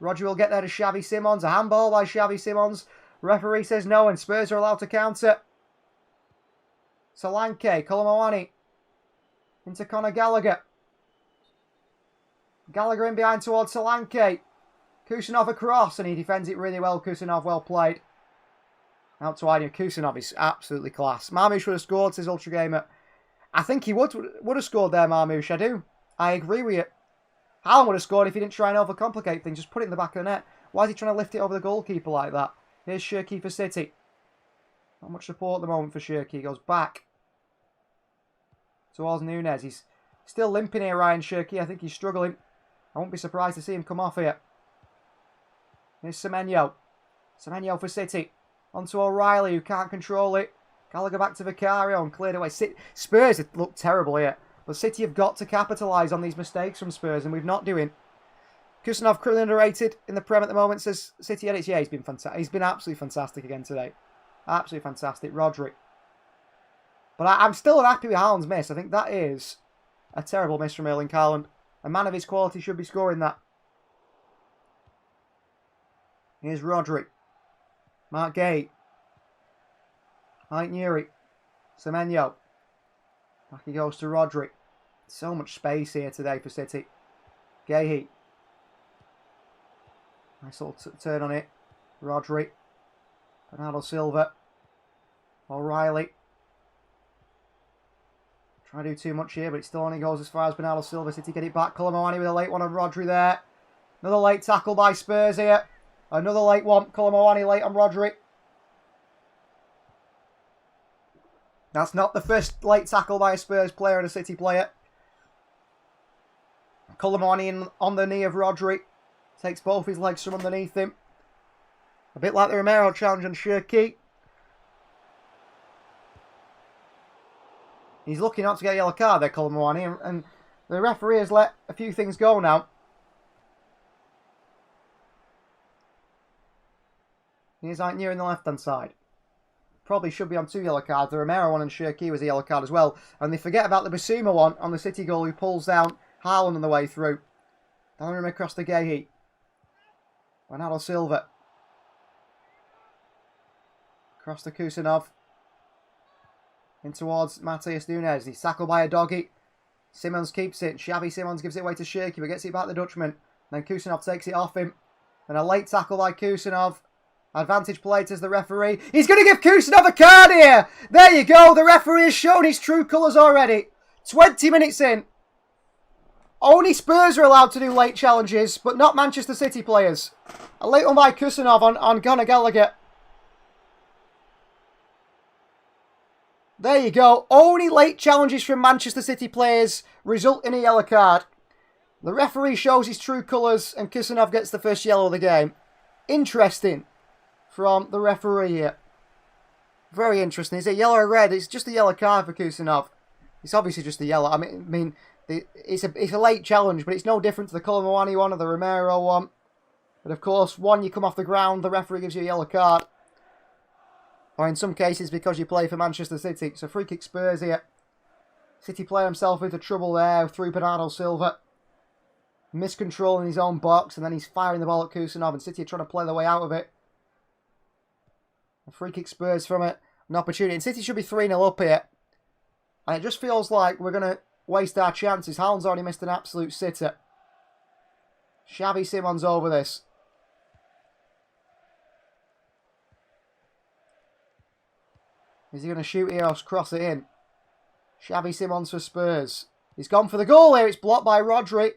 Rodri will get there to Xavi Simons. A handball by Xavi Simons. Referee says no and Spurs are allowed to counter. Solanke, Colomwani. Into Conor Gallagher. Gallagher in behind towards Solanke. Kusanov across and he defends it really well. Kusanov well played. Out to Aydin. Kusanov is absolutely class. Marmoush would have scored, says Ultra Gamer. I think he would have scored there, Marmoush. I do. I agree with you. Haaland would have scored if he didn't try and overcomplicate things. Just put it in the back of the net. Why is he trying to lift it over the goalkeeper like that? Here's Cherki for City. Not much support at the moment for Cherki. He goes back towards Nunes. He's still limping here, Ryan Cherki. I think he's struggling. I won't be surprised to see him come off here. Here's Semenyo. Semenyo for City. Onto O'Reilly, who can't control it. Gallagher back to Vicario and cleared away. Spurs look terrible here. But City have got to capitalise on these mistakes from Spurs, and we've not doing. Kusanov, criminally underrated in the Prem at the moment, says City edits. Yeah, he's been fantastic. He's been absolutely fantastic again today. Absolutely fantastic. Rodri. But I'm still unhappy with Haaland's miss. I think that is A terrible miss from Erling Haaland. A man of his quality should be scoring that. Here's Rodri. Mark Gay. Mike Nuri. Semenyo. Back he goes to Rodri. So much space here today for City. Gay. Nice little turn on it. Rodri. Bernardo Silva. O'Reilly. Trying to do too much here, but it still only goes as far as Bernardo Silva. City get it back. Colomboani with a late one on Rodri there. Another late tackle by Spurs here. Another late one. Colomboani late on Rodri. That's not the first late tackle by a Spurs player and a City player. Colomboani on the knee of Rodri. Takes both his legs from underneath him. A bit like the Romero challenge on Shirky. He's lucky not to get a yellow card there, Colomboani, and the referee has let a few things go now. Here's near in the left-hand side. Probably should be on 2 yellow cards. The Romero one and Shirky was a yellow card as well. And they forget about the Basuma one on the City goal who pulls down Haaland on the way through. Donnarumma across to Gay. Bernardo Silva. Across to Kusanov. In towards Matheus Nunes. He's tackled by a doggy. Simons keeps it. Xavi Simons gives it away to Shirky, but gets it back the Dutchman. Then Kusanov takes it off him. And a late tackle by Kusanov. Advantage played as the referee. He's going to give Kusanov a card here. There you go. The referee has shown his true colours already. 20 minutes in. Only Spurs are allowed to do late challenges, but not Manchester City players. A late one by Kusanov on Conor Gallagher. There you go. Only late challenges from Manchester City players result in a yellow card. The referee shows his true colours and Kusanov gets the first yellow of the game. Interesting from the referee here. Very interesting. Is it yellow or red? It's just a yellow card for Kusanov. It's obviously just a yellow. I mean, it's a late challenge, but it's no different to the Colomboani one or the Romero one. But of course, one you come off the ground, the referee gives you a yellow card. Or in some cases, because you play for Manchester City. So free kick Spurs here. City player himself into trouble there through Bernardo Silva. Miscontrolling his own box, and then he's firing the ball at Kusanov, and City are trying to play their way out of it. A free kick Spurs from it. An opportunity. And City should be 3-0 up here. And it just feels like we're going to waste our chances. Haaland's already missed an absolute sitter. Xavi Simons over this. Is he going to shoot here or cross it in? Xavi Simons for Spurs. He's gone for the goal here. It's blocked by Rodri.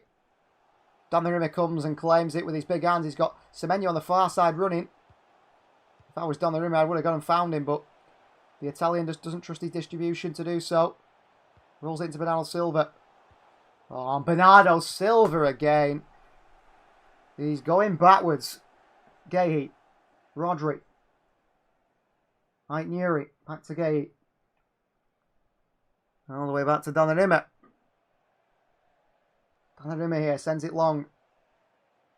Donnarumma comes and claims it with his big hands. He's got Semenyo on the far side running. If I was Donnarumma, I would have gone and found him, but the Italian just doesn't trust his distribution to do so. Rolls it into Bernardo Silva. Oh, and Bernardo Silva again. He's going backwards. Gay. Rodri. Mike Nuri. Back to Gay. All the way back to Donnarumma. Donnarumma here sends it long.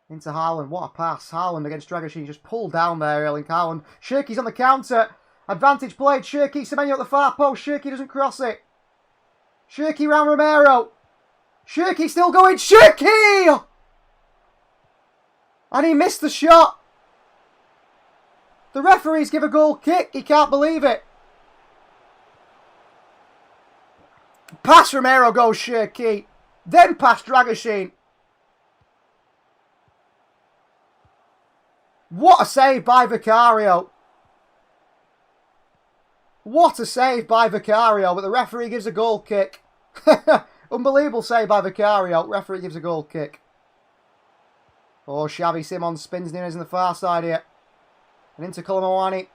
Into Haaland. What a pass. Haaland against Dragoshin. Just pulled down there, Erling Haaland. Shirky's on the counter. Advantage played. Shirky. Semenyo at the far post. Shirky doesn't cross it. Shirky round Romero. Shirky still going. Shirky! And he missed the shot. The referees give a goal kick. He can't believe it. Pass Romero goes Shirky. Then pass Dragoshin. What a save by Vicario. What a save by Vicario. But the referee gives a goal kick. Unbelievable save by Vicario. Referee gives a goal kick. Oh, Xavi Simons spins Nunes in the far side here. And into Colomboani.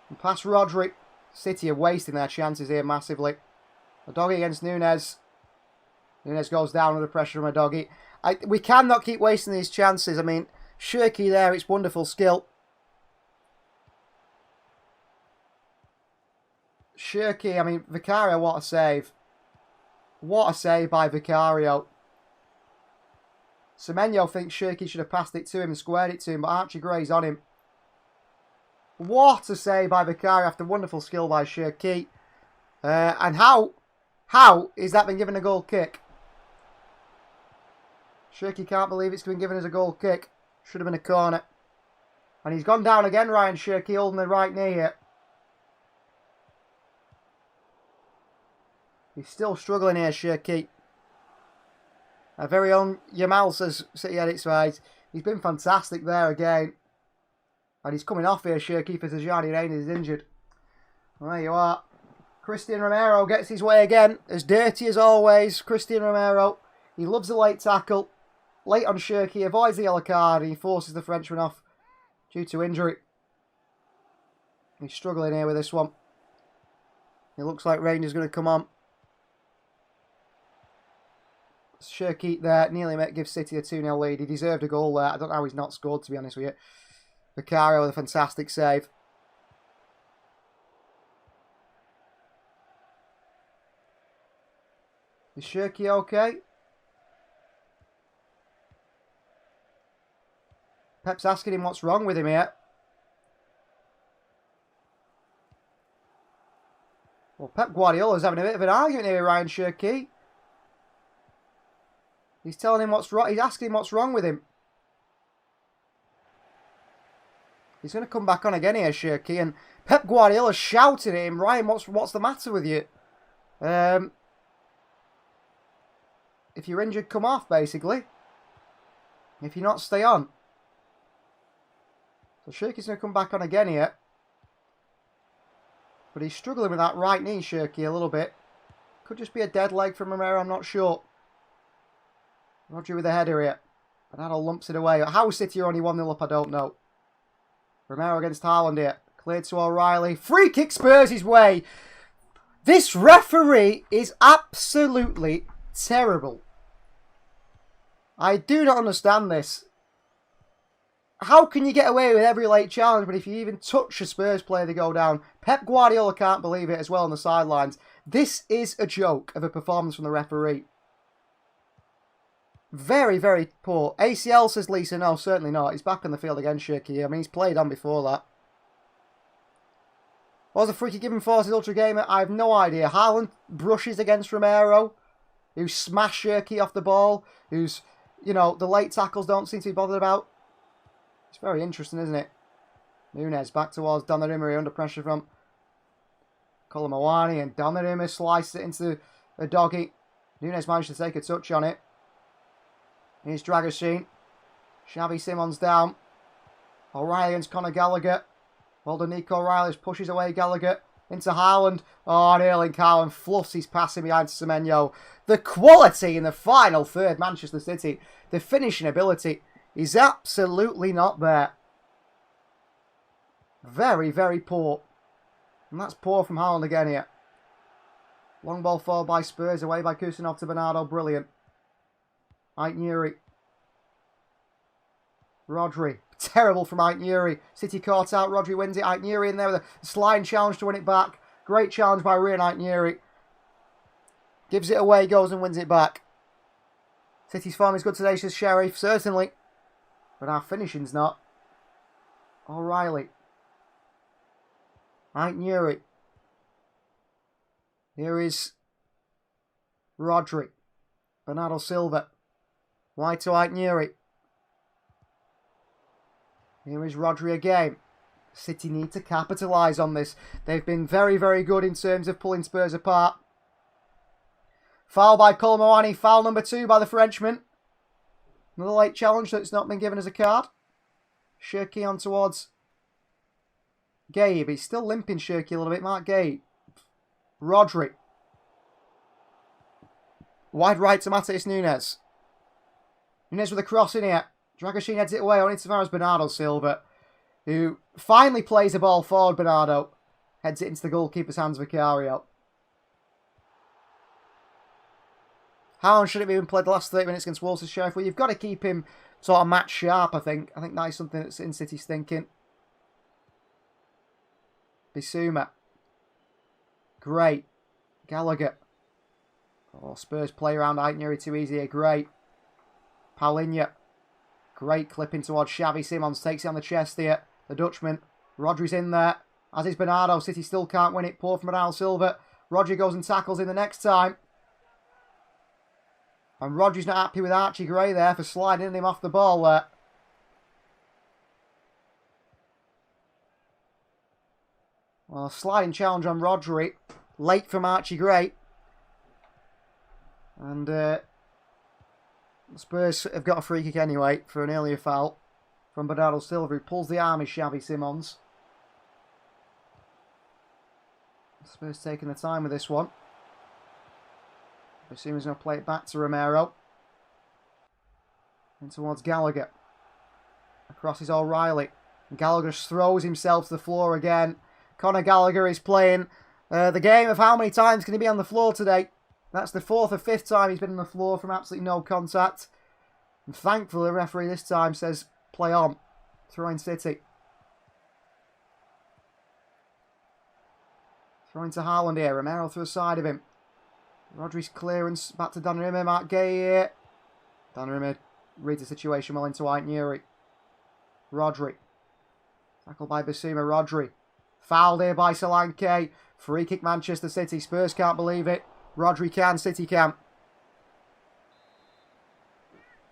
And past Rodri. City are wasting their chances here massively. A doggy against Nunes. Nunes goes down under pressure from a doggy. We cannot keep wasting these chances. I mean, Shirky there, it's wonderful skill. Shirky, I mean, Vicario, what a save. What a save by Vicario. Semenyo thinks Shirky should have passed it to him and squared it to him, but Archie Gray's on him. What a save by Vicario after wonderful skill by Shirky. And how is that been given a goal kick? Shirky can't believe it's been given as a goal kick. Should have been a corner. And he's gone down again, Ryan Shirky, holding the right knee here. He's still struggling here, Shirky. Our very own Yamal says City Edits wise. He's been fantastic there again. And he's coming off here, Shirky, for Tajani Reina is injured. Well, there you are. Christian Romero gets his way again. As dirty as always, Christian Romero. He loves a late tackle. Late on Shirky, avoids the yellow card, and he forces the Frenchman off due to injury. He's struggling here with this one. It looks like Rangers going to come on. Shirky there, nearly gives City a 2-0 lead. He deserved a goal there. I don't know how he's not scored, to be honest with you. Vicario with a fantastic save. Is Shirky okay? Pep's asking him what's wrong with him here. Well, Pep Guardiola's having a bit of an argument here with Ryan Shirky. He's telling him what's wrong. He's asking him what's wrong with him. He's going to come back on again here, Shirky, and Pep Guardiola's shouting at him, Ryan, what's the matter with you? If you're injured, come off, basically. If you're not, stay on. So Shirky's going to come back on again here. But he's struggling with that right knee, Shirky, a little bit. Could just be a dead leg from Romero, I'm not sure. Rodri with the header here. Bernardo lumps it away. How City are only 1-0 up, I don't know. Romero against Haaland here. Cleared to O'Reilly. Free kick Spurs his way. This referee is absolutely terrible. I do not understand this. How can you get away with every late challenge, but if you even touch a Spurs player, they go down? Pep Guardiola can't believe it as well on the sidelines. This is a joke of a performance from the referee. Very, very poor. ACL, says Lisa. No, certainly not. He's back on the field again, Shirky. I mean, he's played on before that. What was the free kick given for his Ultra Gamer? I have no idea. Haaland brushes against Romero, who smashed Shirky off the ball, who's, you know, the late tackles don't seem to be bothered about. It's very interesting, isn't it? Nunes back towards Donnarumma under pressure from Colomawani, and Donnarumma sliced it into a doggy. Nunes managed to take a touch on it. Here's Dragoshin. Xavi Simons down. O'Reilly against Conor Gallagher. Well done, Nico O'Reilly pushes away Gallagher into Haaland. Oh, and Erling Haaland fluffs his passing behind Semenyo. The quality in the final third, Manchester City, the finishing ability is absolutely not there. Very, very poor. And that's poor from Haaland again here. Long ball forward by Spurs, away by Kusanov to Bernardo. Brilliant. Ait-Nouri. Rodri. Terrible from Ait-Nouri. City caught out. Rodri wins it. Ait-Nouri in there with a sliding challenge to win it back. Great challenge by Rian Ait-Nouri. Gives it away, goes and wins it back. City's form is good today, says Sheriff. Certainly. But our finishing's not. O'Reilly. Ait-Nouri. Here is Rodri. Bernardo Silva. Wide to Ait-Nouri. Here is Rodri again. City need to capitalise on this. They've been very, very good in terms of pulling Spurs apart. Foul by Colomawani. Foul number 2 by the Frenchman. Another late challenge that's not been given as a card. Shirky on towards Gabe. He's still limping, Shirky, a little bit. Mark Gabe. Rodri. Wide right to Matheus Nunes. Nunes with a cross in here. Dragoshin heads it away. On into Tavares. Bernardo Silva, who finally plays the ball forward. Bernardo heads it into the goalkeeper's hands, Vicario. How should it be played the last 30 minutes against Wolves' Sheriff? Well, you've got to keep him sort of match sharp, I think. I think that is something that's in City's thinking. Bissouma. Great. Gallagher. Oh, Spurs play around Ait-Nouri too easy here. Great. Paulinho. Great clipping towards Xavi Simons. Takes it on the chest here. The Dutchman. Rodri's in there. As is Bernardo. City still can't win it. Poor from Bernardo Silva. Rodri goes and tackles in the next time. And Rodri's not happy with Archie Gray there for sliding him off the ball there. Well, sliding challenge on Rodri. Late from Archie Gray. And Spurs have got a free kick anyway for an earlier foul from Bernardo Silva, who pulls the arm is Xavi Simons. Spurs taking the time with this one. Bassuma's going to play it back to Romero. In towards Gallagher. Across is O'Reilly. Gallagher just throws himself to the floor again. Conor Gallagher is playing the game of how many times can he be on the floor today. That's the 4th or 5th time he's been on the floor from absolutely no contact. And thankfully the referee this time says play on. Throwing City. Throwing to Haaland here. Romero through the side of him. Rodri's clearance back to Donnarumma. Mark Gay here. Donnarumma reads the situation well into Aït-Nouri. Rodri. Tackled by Bissouma. Rodri. Fouled here by Solanke. Free kick Manchester City. Spurs can't believe it. Rodri can. City can.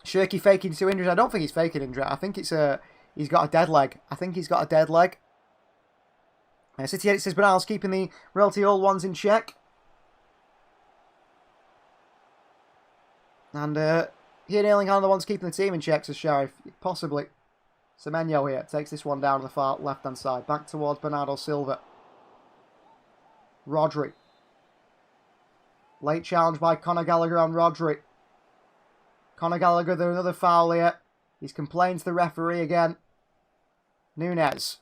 Shirky faking 2 injuries. I don't think he's faking injury. I think it's he's got a dead leg. I think he's got a dead leg. City edit says Bernal's keeping the relatively old ones in check. And here Erling Haaland the one's keeping the team in check, says Sheriff. Possibly. Semenyo here takes this one down to the far left-hand side. Back towards Bernardo Silva. Rodri. Late challenge by Conor Gallagher on Rodri. Conor Gallagher, there's another foul here. He's complained to the referee again. Nunez.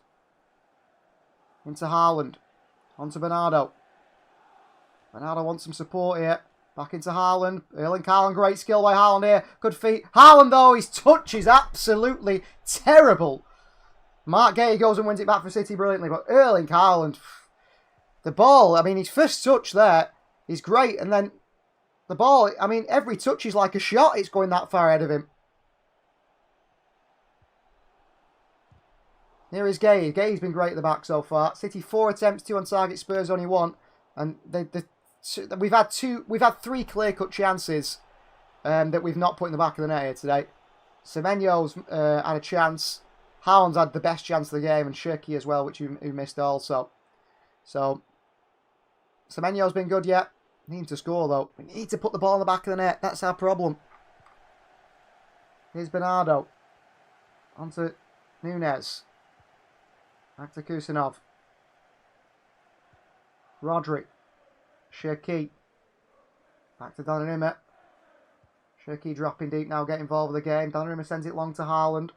Into Haaland. On to Bernardo. Bernardo wants some support here. Back into Haaland. Erling Haaland, great skill by Haaland here. Good feet. Haaland, though, his touch is absolutely terrible. Mark Gay goes and wins it back for City brilliantly. But Erling Haaland, the ball, I mean, his first touch there is great. And then the ball, I mean, every touch is like a shot. It's going that far ahead of him. Here is Gay. Gay's been great at the back so far. City 4 attempts, 2 on target. Spurs only 1. And we've had 3 clear-cut chances that we've not put in the back of the net here today. Semenyo's had a chance. Haaland's had the best chance of the game, and Shirky as well, which he missed also. So Semenyo's been good yet. Need to score though. We need to put the ball in the back of the net. That's our problem. Here's Bernardo. Onto Nunez. Back to Kusanov. Rodri. Shirky. Back to Donnarumma. Shirky dropping deep now, getting involved with the game. Donnarumma sends it long to Haaland.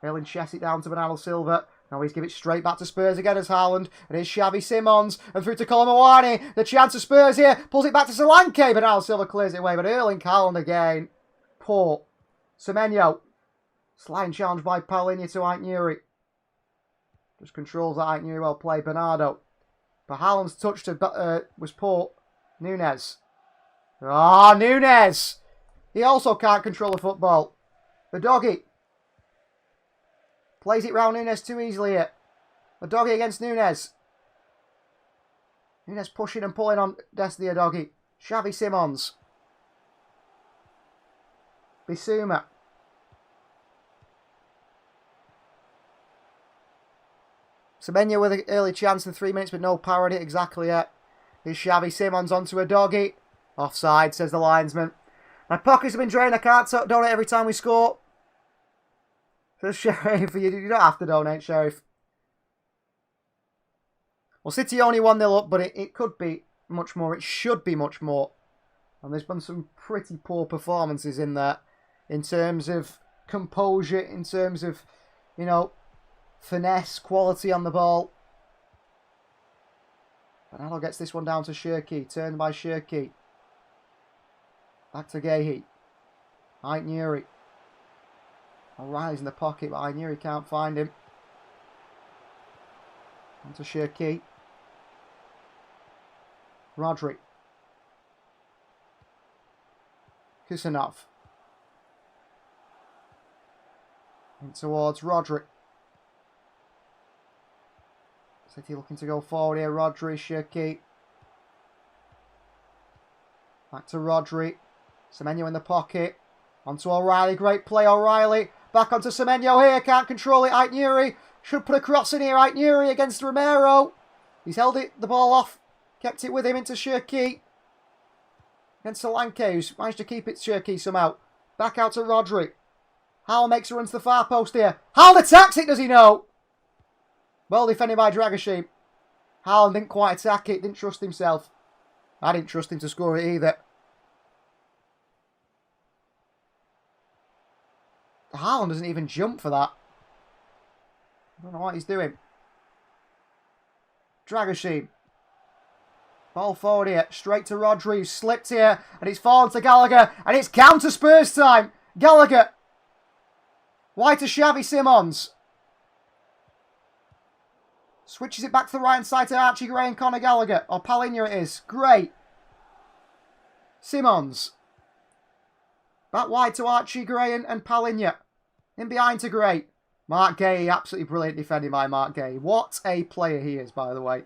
Haaland chests it down to Bernardo Silva. Now he's give it straight back to Spurs again as Haaland. And here's Xavi Simons. And through to Colomawani. The chance of Spurs here. Pulls it back to Solanke. Bernardo Silva clears it away. But Erling Haaland again. Poor. Semenyo. Sliding challenge by Paulinho to Aït-Nouri. Just controls that Aït-Nouri well played. Bernardo. But Haaland's touch was poor. Nunez. Ah, Nunez. He also can't control the football. The doggy. Plays it round Nunez too easily here. The doggy against Nunez. Nunez pushing and pulling on Destiny Doggy. Xavi Simons. Bissouma. Semenyo with an early chance in 3 minutes, but no power at it exactly yet. Here's Xavi Simons onto a doggy. Offside, says the linesman. My pockets have been drained. I can't donate every time we score. Says Sheriff, you don't have to donate, Sheriff. Well, City only 1-0 up, but it could be much more. It should be much more. And there's been some pretty poor performances in there. In terms of composure, in terms of, you know, finesse, quality on the ball. Bernardo gets this one down to Shirky. Turned by Shirky. Back to Gehi. Aït-Nouri. O'Reilly's in the pocket, but Aït-Nouri can't find him. On to Shirky. Rodri. Kusanov. In towards Rodri. City looking to go forward here. Rodri, Shirky. Back to Rodri. Semenyo in the pocket. Onto O'Reilly. Great play, O'Reilly. Back onto Semenyo here. Can't control it. Aitnuri should put a cross in here. Aitnuri against Romero. He's held the ball off. Kept it with him into Shirky. Against Solanke, who's managed to keep it Shirky somehow. Back out to Rodri. Howell makes a run to the far post here. Howell attacks it, does he know? Well defended by Dragosheep. Howell didn't quite attack it. Didn't trust himself. I didn't trust him to score it either. Haaland doesn't even jump for that. I don't know what he's doing. Dragosheep. Ball forward here. Straight to Rodri, who's slipped here. And it's fallen to Gallagher. And it's counter Spurs time. Gallagher. Wide to Xavi Simons. Switches it back to the right hand side to Archie Gray and Conor Gallagher. Or Palinha it is. Great. Simons. Back wide to Archie Gray and Palinha. In behind to Gray. Mark Gay, absolutely brilliant defending by Mark Gay. What a player he is, by the way.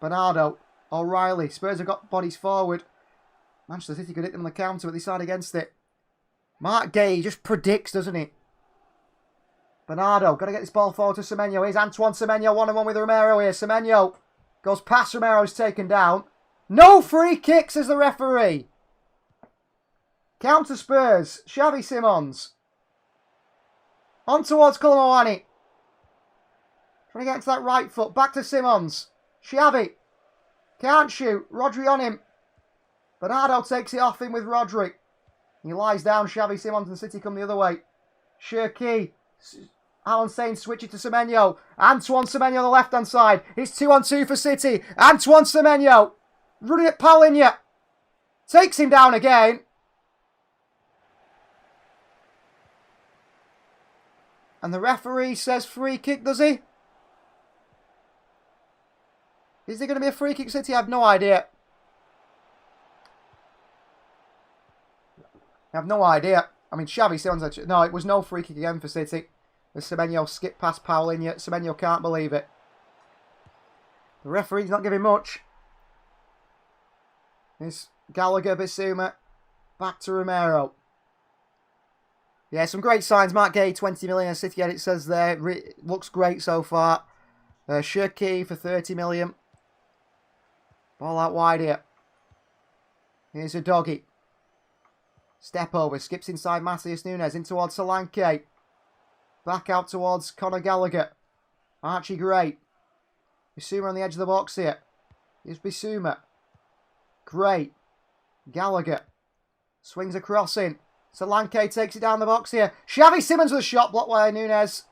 Bernardo. O'Reilly. Spurs have got bodies forward. Manchester City could hit them on the counter, but they side against it. Mark Gay just predicts, doesn't he? Bernardo. Got to get this ball forward to Semenyo. Here's Antoine Semenyo. 1-on-1 with Romero here. Semenyo goes past Romero. Is taken down. No free kick, says the referee. Counter Spurs. Xavi Simons. On towards Colomwani. Trying to get into that right foot. Back to Simons. Xavi. Can't shoot. Rodri on him. Bernardo takes it off him with Rodri. He lies down. Xavi Simons and City come the other way. Shirky. Alan saying switch it to Semenyo. Antoine Semenyo on the left-hand side. It's 2-on-2 for City. Antoine Semenyo. Running at Palinha. Takes him down again. And the referee says free kick, does he? Is there going to be a free kick, City? I have no idea. I have no idea. I mean, Xavi Simons... No, it was no free kick again for City. The Semenyo skipped past Palinha. Semenyo can't believe it. The referee's not giving much. It's Gallagher, Bissouma. Back to Romero. Yeah, some great signs. Mark Gay, 20 million. City Edit says there. Looks great so far. Shirky for 30 million. Ball out wide here. Here's a doggy. Step over. Skips inside Matthias Nunes. In towards Solanke. Back out towards Conor Gallagher. Archie Gray. Bissouma on the edge of the box here. Here's Bissouma. Gray. Gallagher. Swings across in. Solanke takes it down the box here. Xavi Simons with a shot blocked by Nunes.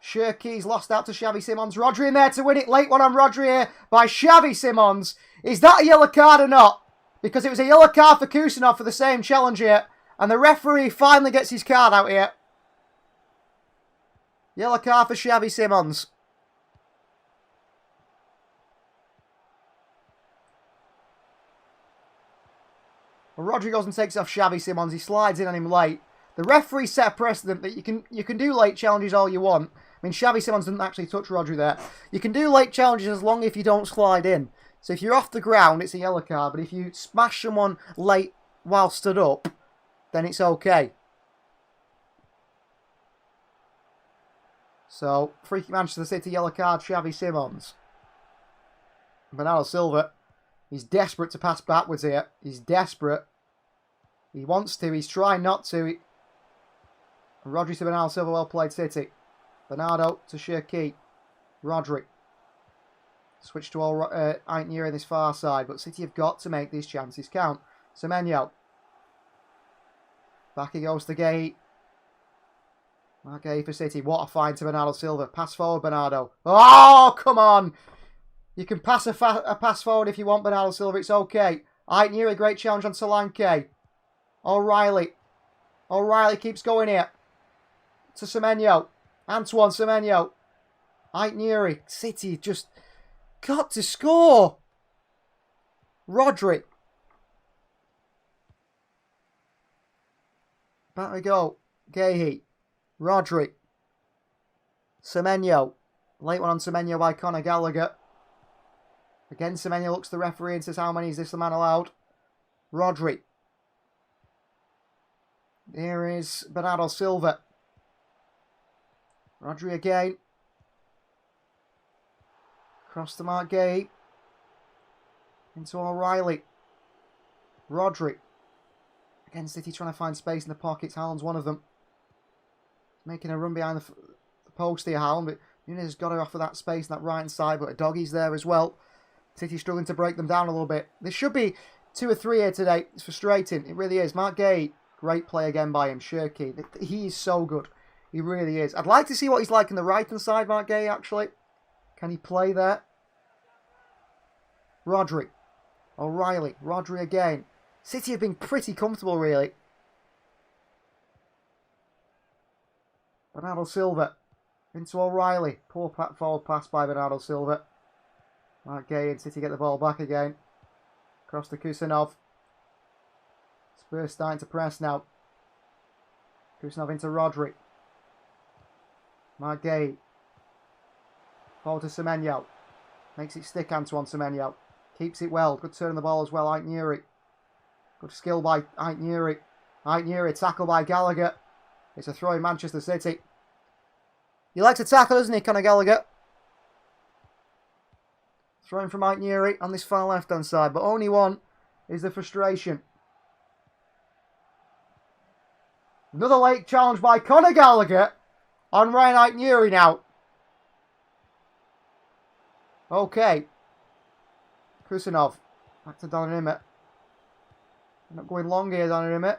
Shirky's lost out to Xavi Simons. Rodri in there to win it. Late one on Rodri here by Xavi Simons. Is that a yellow card or not? Because it was a yellow card for Kusanov for the same challenge here. And the referee finally gets his card out here. Yellow card for Xavi Simons. Well, Rodri goes and takes off Xavi Simons. He slides in on him late. The referee set a precedent that you can do late challenges all you want. I mean, Xavi Simons didn't actually touch Rodri there. You can do late challenges as long as you don't slide in. So if you're off the ground, it's a yellow card. But if you smash someone late while stood up, then it's okay. So, freaky Manchester City yellow card, Xavi Simons. Bernardo Silva. He's desperate to pass backwards here. He's desperate. He wants to. He's trying not to. Rodri to Bernardo Silva. Well played, City. Bernardo to Shirky. Rodri. Switch to Aitnuri in this far side. But City have got to make these chances count. Semenyo. Back he goes to Gay. Okay, for City. What a find to Bernardo Silva. Pass forward, Bernardo. Oh, come on. You can pass a pass forward if you want, Bernardo Silva. It's okay. Aitnuri, a great challenge on Solanke. O'Reilly. O'Reilly keeps going here. To Semenyo. Antoine Semenyo. Aitnuri. City just got to score. Rodri. Back we go. Gahey. Rodri. Semenyo. Late one on Semenyo by Conor Gallagher. Again, Semenyo looks to the referee and says, how many is this the man allowed? Rodri. Here is Bernardo Silva. Rodri again. Cross to Mark Gay. Into O'Reilly. Rodri. Again, City trying to find space in the pockets. Haaland's one of them. Making a run behind the post here, Haaland. But Nunes has got to offer that space on that right-hand side. But a doggy's there as well. City struggling to break them down a little bit. There should be 2 or 3 here today. It's frustrating. It really is. Mark Gay. Great play again by him. Shirky. He is so good. He really is. I'd like to see what he's like on the right-hand side, Mark Gay, actually. Can he play there? Rodri. O'Reilly. Rodri again. City have been pretty comfortable, really. Bernardo Silva. Into O'Reilly. Poor forward pass by Bernardo Silva. Mark Gay and City get the ball back again. Across to Kusanov. Spurs starting to press now. Kusanov into Rodri. Mark Gay. Forward to Semenyo. Makes it stick, Antoine Semenyo. Keeps it well. Good turn on the ball as well, Aitnuri. Good skill by Aitnuri. Aitnuri, tackle by Gallagher. It's a throw in Manchester City. He likes to tackle, doesn't he, Conor Gallagher? Throwing from Aitnuri on this far left-hand side. But only one is the frustration. Another late challenge by Conor Gallagher on Ryan Aitnuri now. Okay. Kusanov. Back to Donnarumma. Not going long here, Donnarumma.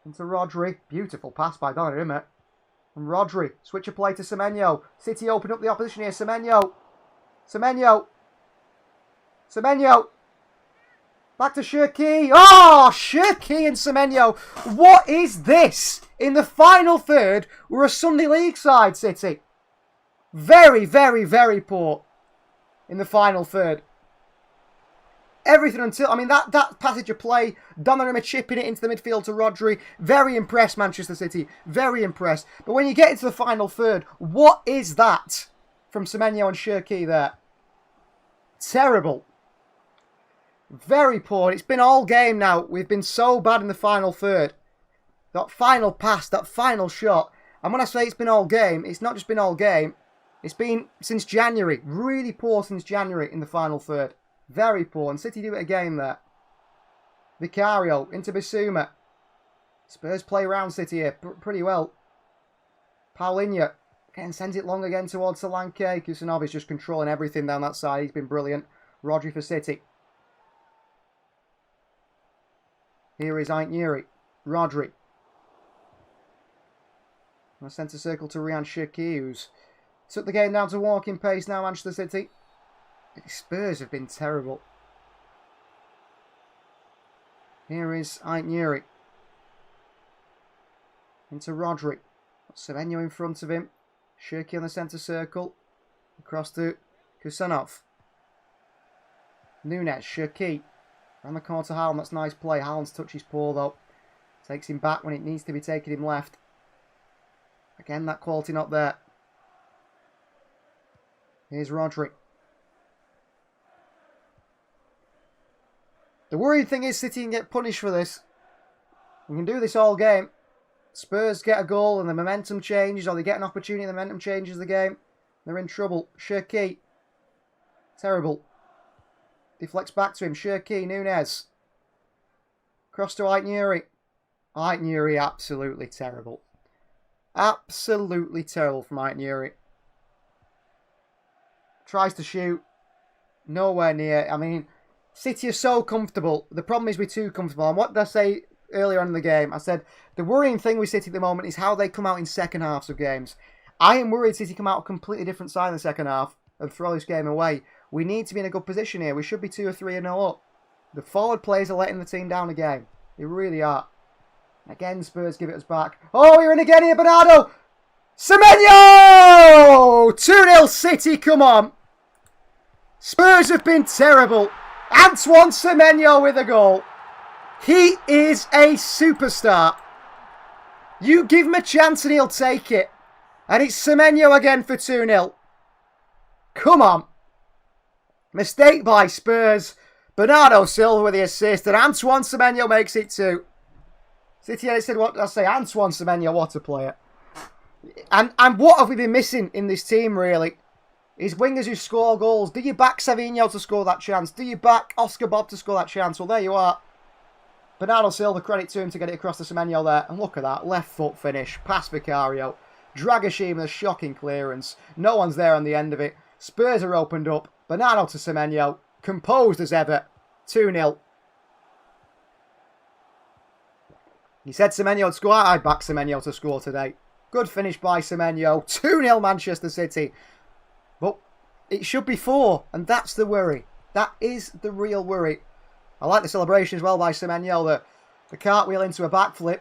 Into Rodri. Beautiful pass by Donnarumma. And Rodri. Switch of play to Semenyo. City open up the opposition here. Semenyo. Semenyo. Semenyo. Back to Shirky. Oh, Shirky and Semenyo. What is this? In the final third, we're a Sunday League side, City. Very, very, very poor in the final third. Everything until, I mean, that passage of play, Donnarumma chipping it into the midfield to Rodri. Very impressed, Manchester City. Very impressed. But when you get into the final third, what is that from Semenyo and Shirky there? Terrible. Very poor. It's been all game now. We've been so bad in the final third. That final pass, that final shot. And when I say it's been all game, it's not just been all game. It's been since January. Really poor since January in the final third. Very poor. And City do it again there. Vicario into Bissouma. Spurs play around City here pretty well. Paulinho. Again, sends it long again towards Solanke. Kusanov is just controlling everything down that side. He's been brilliant. Rodri for City. Here is Aitnuri. Rodri. On the centre circle to Ryan Shirky, who's took the game down to walking pace now, Manchester City. Spurs have been terrible. Here is Aitnuri. Into Rodri. Semenyo in front of him. Shirky on the centre circle. Across to Kusanov. Nunes. Shirky. Around the corner to Haaland. That's nice play. Haaland's touch is poor though. Takes him back when it needs to be taking him left. Again, that quality not there. Here's Rodri. The worrying thing is City can get punished for this. We can do this all game. Spurs get a goal and the momentum changes, or they get an opportunity and the momentum changes the game. They're in trouble. Shirky. Terrible. Deflects back to him. Shirky. Nunes. Cross to Aitnuri. Aitnuri absolutely terrible. Absolutely terrible from Aitnuri. Tries to shoot. Nowhere near. I mean, City are so comfortable. The problem is we're too comfortable. And what did I say earlier on in the game? I said the worrying thing with City at the moment is how they come out in second halves of games. I am worried City come out a completely different side in the second half and throw this game away. We need to be in a good position here. We should be 2 or 3-0 up. The forward players are letting the team down again. They really are. Again, Spurs give it us back. Oh, we're in again here, Bernardo! Semenyo! 2-0 City, come on. Spurs have been terrible. Antoine Semenyo with a goal. He is a superstar. You give him a chance and he'll take it. And it's Semenyo again for 2-0. Come on. Mistake by Spurs. Bernardo Silva with the assist. And Antoine Semenyo makes it 2. City Edit said, what did I say? Antoine Semenyo, what a player. And what have we been missing in this team, really? Is wingers who score goals. Do you back Savinho to score that chance? Do you back Oscar Bob to score that chance? Well, there you are. Bernardo Silva, credit to him to get it across to Semenyo there. And look at that. Left foot finish. Pass Vicario. Dragashima, a shocking clearance. No one's there on the end of it. Spurs are opened up. Bernardo to Semenyo. Composed as ever. 2-0. He said Semenyo would score. I back Semenyo to score today. Good finish by Semenyo. 2-0 Manchester City. But it should be 4. And that's the worry. That is the real worry. I like the celebration as well by Semenyo. The cartwheel into a backflip.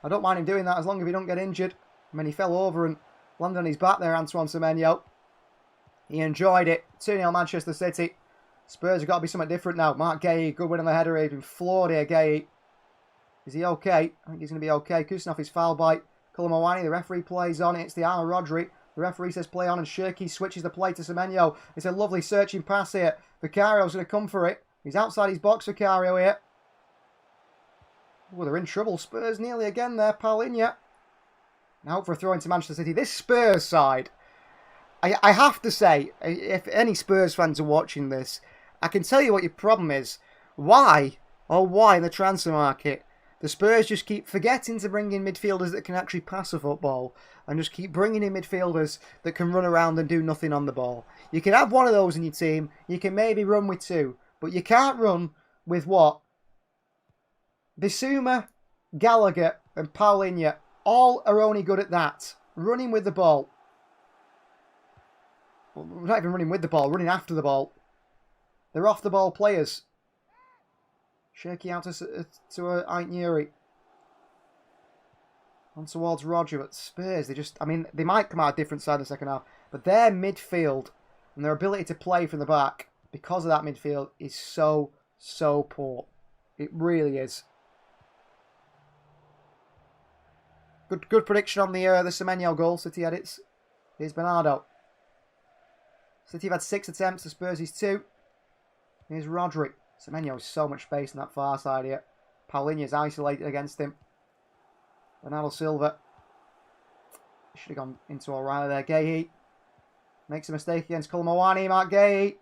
I don't mind him doing that as long as he don't get injured. I mean, he fell over and landed on his back there, Antoine Semenyo. He enjoyed it. 2-0 Manchester City. Spurs have got to be something different now. Mark Gay, good win on the header. He's been floored here, Gay. Is he okay? I think he's going to be okay. Kusanov is foul by Kulomowani. The referee plays on. It's the arm of Rodri. The referee says play on and Shirky switches the play to Semenyo. It's a lovely searching pass here. Vicario's going to come for it. He's outside his box, Vicario here. Oh, they're in trouble. Spurs nearly again there. Paulinho. Now for a throw into Manchester City. This Spurs side, I have to say, if any Spurs fans are watching this, I can tell you what your problem is. Why in the transfer market, the Spurs just keep forgetting to bring in midfielders that can actually pass a football and just keep bringing in midfielders that can run around and do nothing on the ball. You can have one of those in your team. You can maybe run with 2. But you can't run with what? Bissouma, Gallagher and Paulinho all are only good at that. Running with the ball. Well, not even running with the ball, running after the ball. They're off the ball players. Shaky out to Aitnuri. On towards Roger, but Spurs, they might come out a different side in the second half, but their midfield and their ability to play from the back, because of that midfield, is so poor. It really is. Good prediction on the Semenyo goal, City edits. Here's Bernardo. City have had 6 attempts, the Spurs is 2. Here's Rodri. Semenyo has so much space on that far side here. Paulinho is isolated against him. Bernardo Silva. Should have gone into O'Reilly there. Gay makes a mistake against Kulomowani. Mark Gay.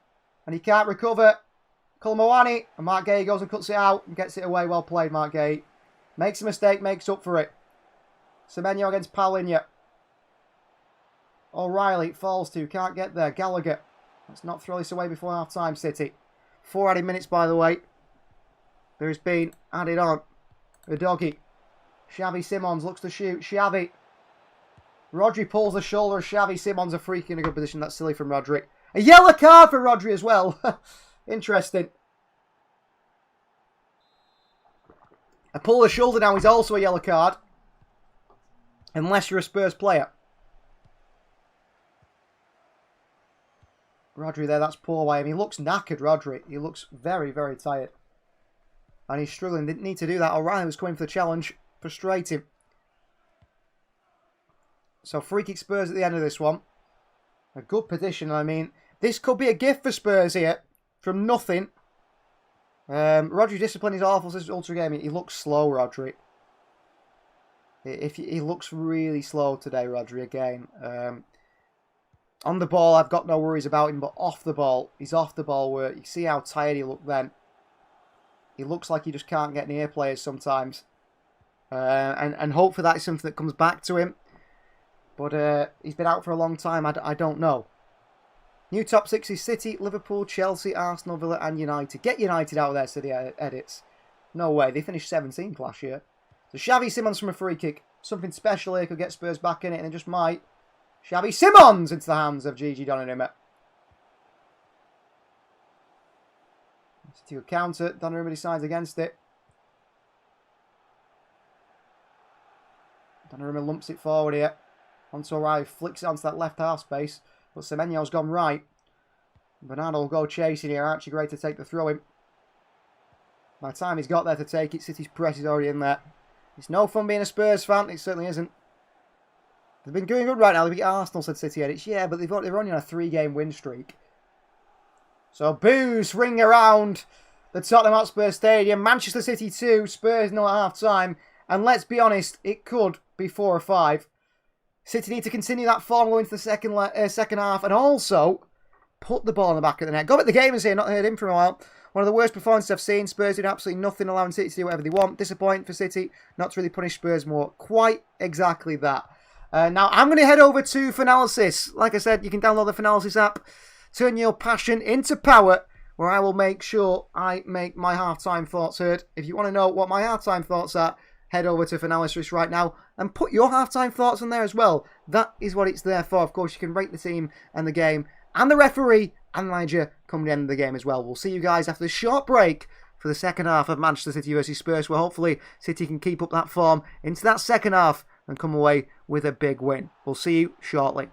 And he can't recover. Kulomowani. And Mark Gay goes and cuts it out and gets it away. Well played, Mark Gay. Makes a mistake, makes up for it. Semenyo against Paulinho. O'Reilly falls to. Can't get there. Gallagher. Let's not throw this away before half time, City. 4 added minutes, by the way. There has been added on. A doggy. Xavi Simons looks to shoot. Xavi. Rodri pulls the shoulder of Xavi Simons. A freak in a good position. That's silly from Rodri. A yellow card for Rodri as well. Interesting. A pull the shoulder now is also a yellow card. Unless you're a Spurs player. Rodri there, that's poor by him. He looks knackered, Rodri. He looks very, very tired. And he's struggling. Didn't need to do that. O'Reilly was coming for the challenge. Frustrating. So free kick Spurs at the end of this one. A good position. I mean, this could be a gift for Spurs here. From nothing. Rodri discipline is awful since Ultra Game. He looks slow, Rodri. He looks really slow today, Rodri, again. On the ball, I've got no worries about him, but off the ball, he's off the ball work. You see how tired he looked then. He looks like he just can't get near players sometimes. And hopefully that is something that comes back to him. But he's been out for a long time, I don't know. New top 6 is City, Liverpool, Chelsea, Arsenal, Villa and United. Get United out of there, City edits. No way, they finished 17th last year. So Xavi Simons from a free kick. Something special here could get Spurs back in it, and it just might. Xavi Simons into the hands of Gigi Donnarumma. City will counter. Donnarumma decides against it. Donnarumma lumps it forward here. Onto O'Reilly, flicks it onto that left half space. But Semenyo's gone right. Bernardo will go chasing here. Archie Gray to take the throw in. By the time he's got there to take it, City's press is already in there. It's no fun being a Spurs fan. It certainly isn't. They've been going good right now. They beat Arsenal, said City edits. Yeah, but they're only on a 3-game win streak. So boos ring around the Tottenham Hotspur Stadium. Manchester City 2, Spurs 0 at half-time. And let's be honest, it could be 4 or 5. City need to continue that form going into the second half and also put the ball in the back of the net. Go at the gamers here, not heard him for a while. One of the worst performances I've seen. Spurs did absolutely nothing, allowing City to do whatever they want. Disappointing for City not to really punish Spurs more. Quite exactly that. Now, I'm going to head over to Finalysis. Like I said, you can download the Finalysis app. Turn your passion into power, where I will make sure I make my halftime thoughts heard. If you want to know what my halftime thoughts are, head over to Finalysis right now and put your halftime thoughts on there as well. That is what it's there for. Of course, you can rate the team and the game and the referee and the manager coming to the end of the game as well. We'll see you guys after this short break for the second half of Manchester City versus Spurs, where hopefully City can keep up that form into that second half and come away with a big win. We'll see you shortly.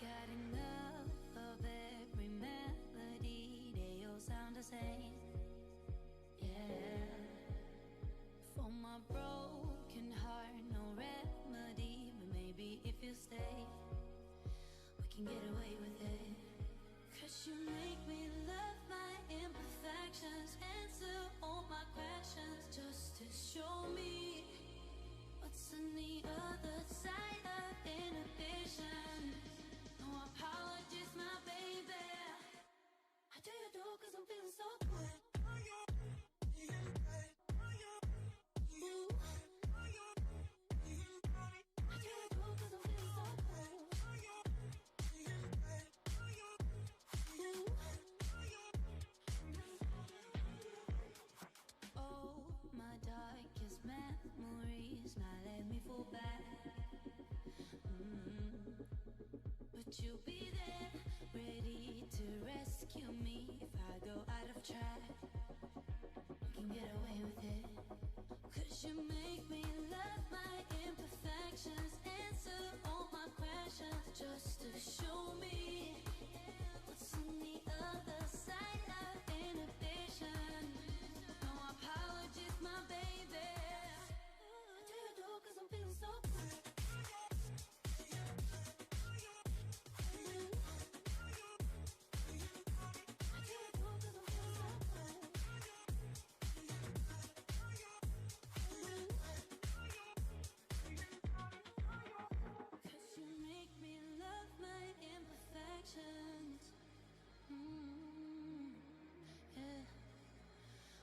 Got enough of every melody, they all sound the same. Yeah, for my broken heart, no remedy, but maybe if you stay, we can get away with it. 'Cause you make me love my imperfections, answer all my questions, just to show me what's on the other side of inhibition. No apologies, my baby. I do you do 'cause I'm feeling so good. Ooh. I do you do 'cause I'm feeling so good. Ooh. Oh, my darkest memories now let me fall back. But you'll be there, ready need to rescue me if I go out of track. You can get away with it. 'Cause you make me love my imperfections, answer all my questions, just to show me what's on the other side of inhibition. No apologies, my baby. I do you do 'cause I'm feeling so good.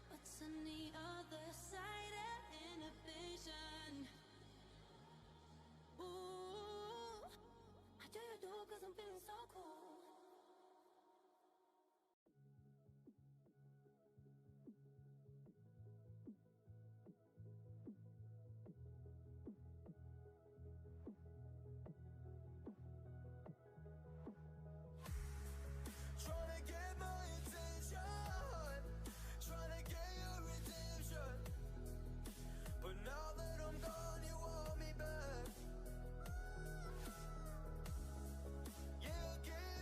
What's on the other side of inhibition? Ooh, I do you do 'cause I'm feeling so cool. Tryna get my attention, tryna get your redemption. But now that I'm gone, you want me back. Yeah, again.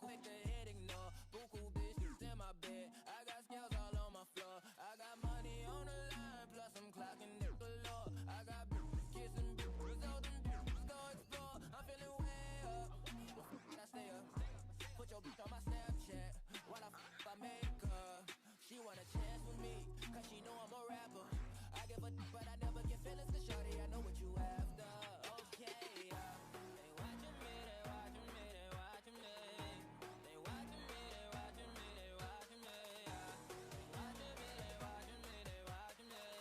quick to hit ignore. Buku bitches in my bed. I got scales all on my floor. I got money on the line, plus I'm clocking it galore. I got bitches kissing bitches, all them bitches go explore. I'm feeling way up. I stay up. Put your bitch on my Snapchat while I make her. She want a chance with me, cause she know I'm a rapper. I give a but I never get feelings, cause shawty, I know what you after. Okay, they watching me, they watching me, they watching me. They watching me, they watching me, they watching me. They watching me, they watching me, they watching me. They watching me, they watching me, they watching me.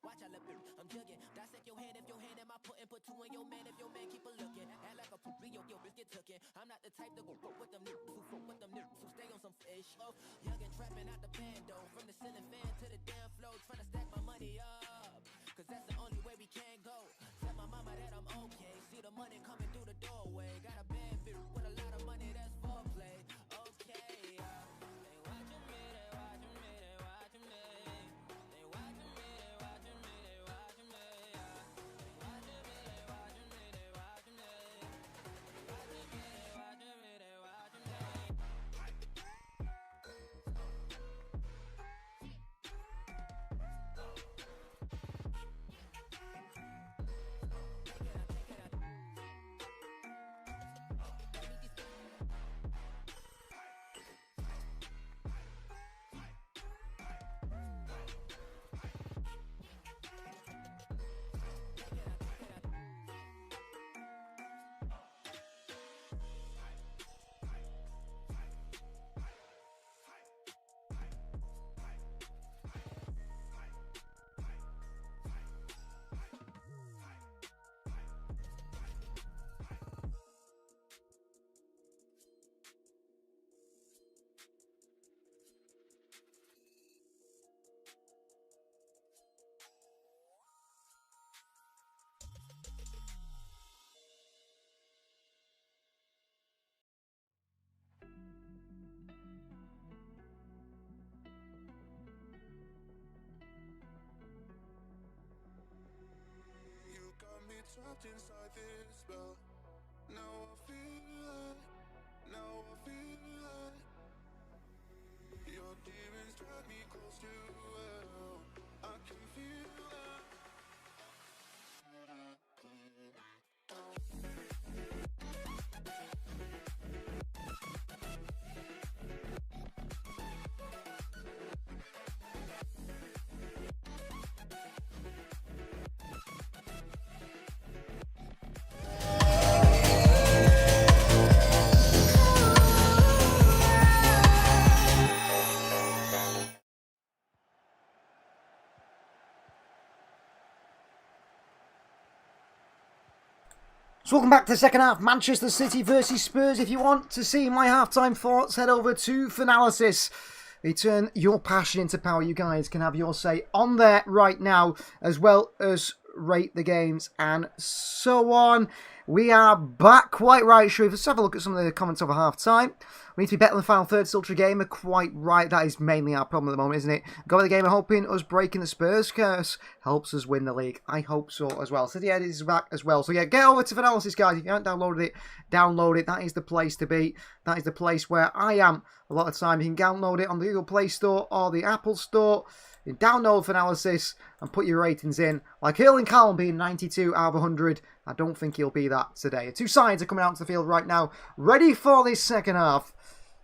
Watch I look, I'm jugging. Dissect your hand if your hand in my putting. Put two in your man if your man keep a looking. Act like a poopy, your bitch get tookin'. I'm not the type to go fuck with them niggas who fuck with them niggas who stay on some fish. Oh, young and trapping out the bando. From the ceiling fan to the damn floor. Trying to stack my money up, cause that's the only way we can go. Tell my mama that I'm okay. See the money coming through the doorway. Got a bad bitch with a lot of money, that's foreplay. Okay, they watching me, they watching me, they watching me. They watching me, they watching me, they watching me. They watching me, they watching me, they watching me. They watching me, they watching me, they watching me. Trapped inside this spell. Now I feel like, now I feel like your demons drag me close to hell. I can feel that. So welcome back to the second half, Manchester City versus Spurs. If you want to see my halftime thoughts, head over to Finalysis. They turn your passion into power. You guys can have your say on there right now, as well as rate the games and so on. We are back, quite right, Sharif. Let's have a look at some of the comments over half-time. We need to be better than the final third, Sultry Gamer. Quite right, that is mainly our problem at the moment, isn't it? Go with the game, hoping us breaking the Spurs curse helps us win the league. I hope so as well. City Edit is back as well. So yeah, get over to Finalysis, guys. If you haven't downloaded it, download it. That is the place to be. That is the place where I am a lot of time. You can download it on the Google Play Store or the Apple Store. You download Finalysis and put your ratings in. Like Erling Haaland being 92 out of 100. I don't think he'll be that today. Two sides are coming out to the field right now, ready for this second half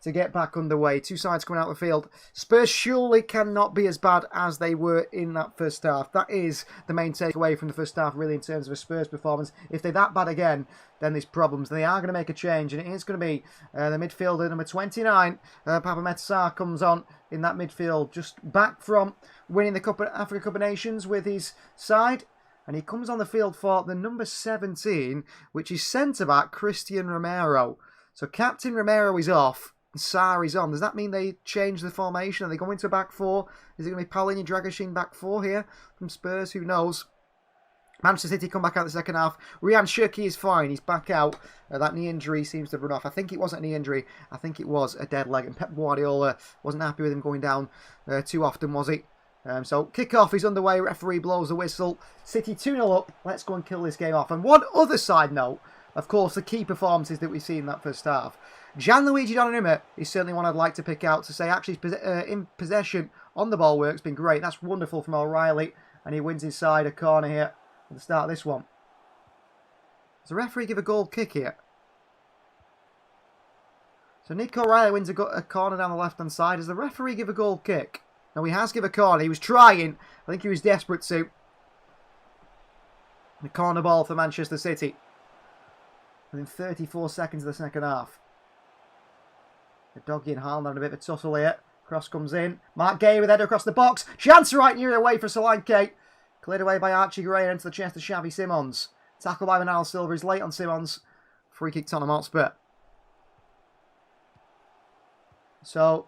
to get back underway. Two sides coming out of the field. Spurs surely cannot be as bad as they were in that first half. That is the main takeaway from the first half, really, in terms of a Spurs performance. If they're that bad again, then there's problems. They are going to make a change, and it is going to be the midfielder, number 29. Papa Metsar comes on in that midfield, just back from winning the Africa Cup of Nations with his side. And he comes on the field for the number 17, which is centre-back Christian Romero. So Captain Romero is off. Sarri's on. Does that mean they change the formation? Are they going to back four? Is it going to be Paulinho Dragoshin back four here from Spurs? Who knows? Manchester City come back out the second half. Ryan Shirky is fine. He's back out. That knee injury seems to have run off. I think it wasn't a knee injury. I think it was a dead leg. And Pep Guardiola wasn't happy with him going down too often, was he? So kick-off is underway. Referee blows the whistle. City 2-0 up. Let's go and kill this game off. And one other side note, of course, the key performances that we've seen in that first half. Gianluigi Donnarumma is certainly one I'd like to pick out to say actually in possession on the ball work's been great. That's wonderful from O'Reilly. And he wins inside a corner here at the start of this one. Does the referee give a goal kick here? So Nick O'Reilly wins a corner down the left-hand side. Does the referee give a goal kick? No, he has given a corner. He was trying. I think he was desperate to. The corner ball for Manchester City. Within 34 seconds of the second half. The Doggy and Haaland having a bit of a tussle here. Cross comes in. Mark Gay with header across the box. Chance right near away for Solanke. Cleared away by Archie Gray and into the chest of Xavi Simons. Tackle by Bernardo Silva is late on Simons. Free kick Tottenham Hotspur. So,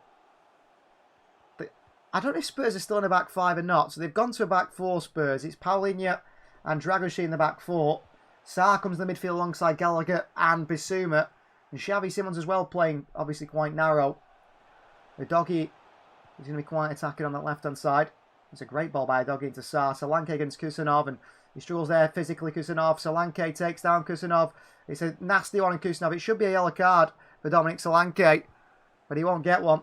I don't know if Spurs are still in a back five or not. So they've gone to a back four, Spurs. It's Paulinho and Dragoshin in the back four. Sarr comes in the midfield alongside Gallagher and Bissouma. And Xavi Simons as well playing obviously quite narrow. The Doggy is going to be quite attacking on that left-hand side. It's a great ball by a Doggy into Sarr. Solanke against Kusanov, and he struggles there physically, Kusanov. Solanke takes down Kusanov. It's a nasty one in Kusanov. It should be a yellow card for Dominic Solanke, but he won't get one.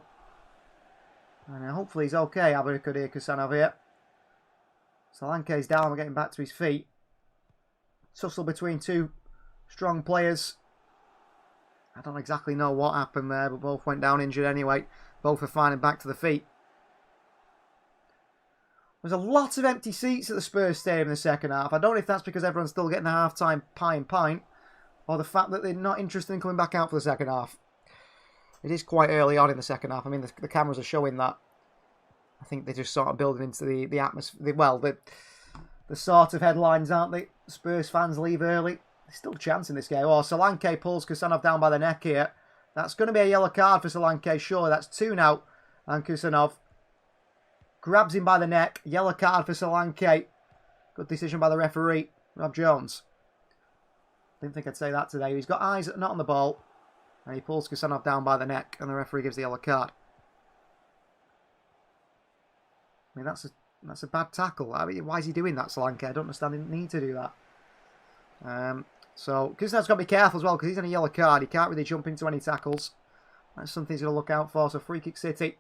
And hopefully he's okay. Abdulkadir Kusanov here. Solanke's down, we're getting back to his feet. Tussle between two strong players. I don't exactly know what happened there, but both went down injured anyway. Both are fine and back to the feet. There's a lot of empty seats at the Spurs Stadium in the second half. I don't know if that's because everyone's still getting a half-time pie and pint, or the fact that they're not interested in coming back out for the second half. It is quite early on in the second half. I mean, the cameras are showing that. I think they're just sort of building into the atmosphere. Well, the sort of headlines, aren't they? Spurs fans leave early. There's still a chance in this game. Oh, Solanke pulls Kusanov down by the neck here. That's going to be a yellow card for Solanke, surely. That's 2 now. And Kusanov grabs him by the neck. Yellow card for Solanke. Good decision by the referee, Rob Jones. Didn't think I'd say that today. He's got eyes not on the ball. And he pulls Kusanov down by the neck. And the referee gives the yellow card. I mean, that's a bad tackle. I mean, why is he doing that, Solanke? I don't understand. He didn't need to do that. So, Kusanov's got to be careful as well because he's on a yellow card. He can't really jump into any tackles. That's something he's going to look out for. So, free kick City.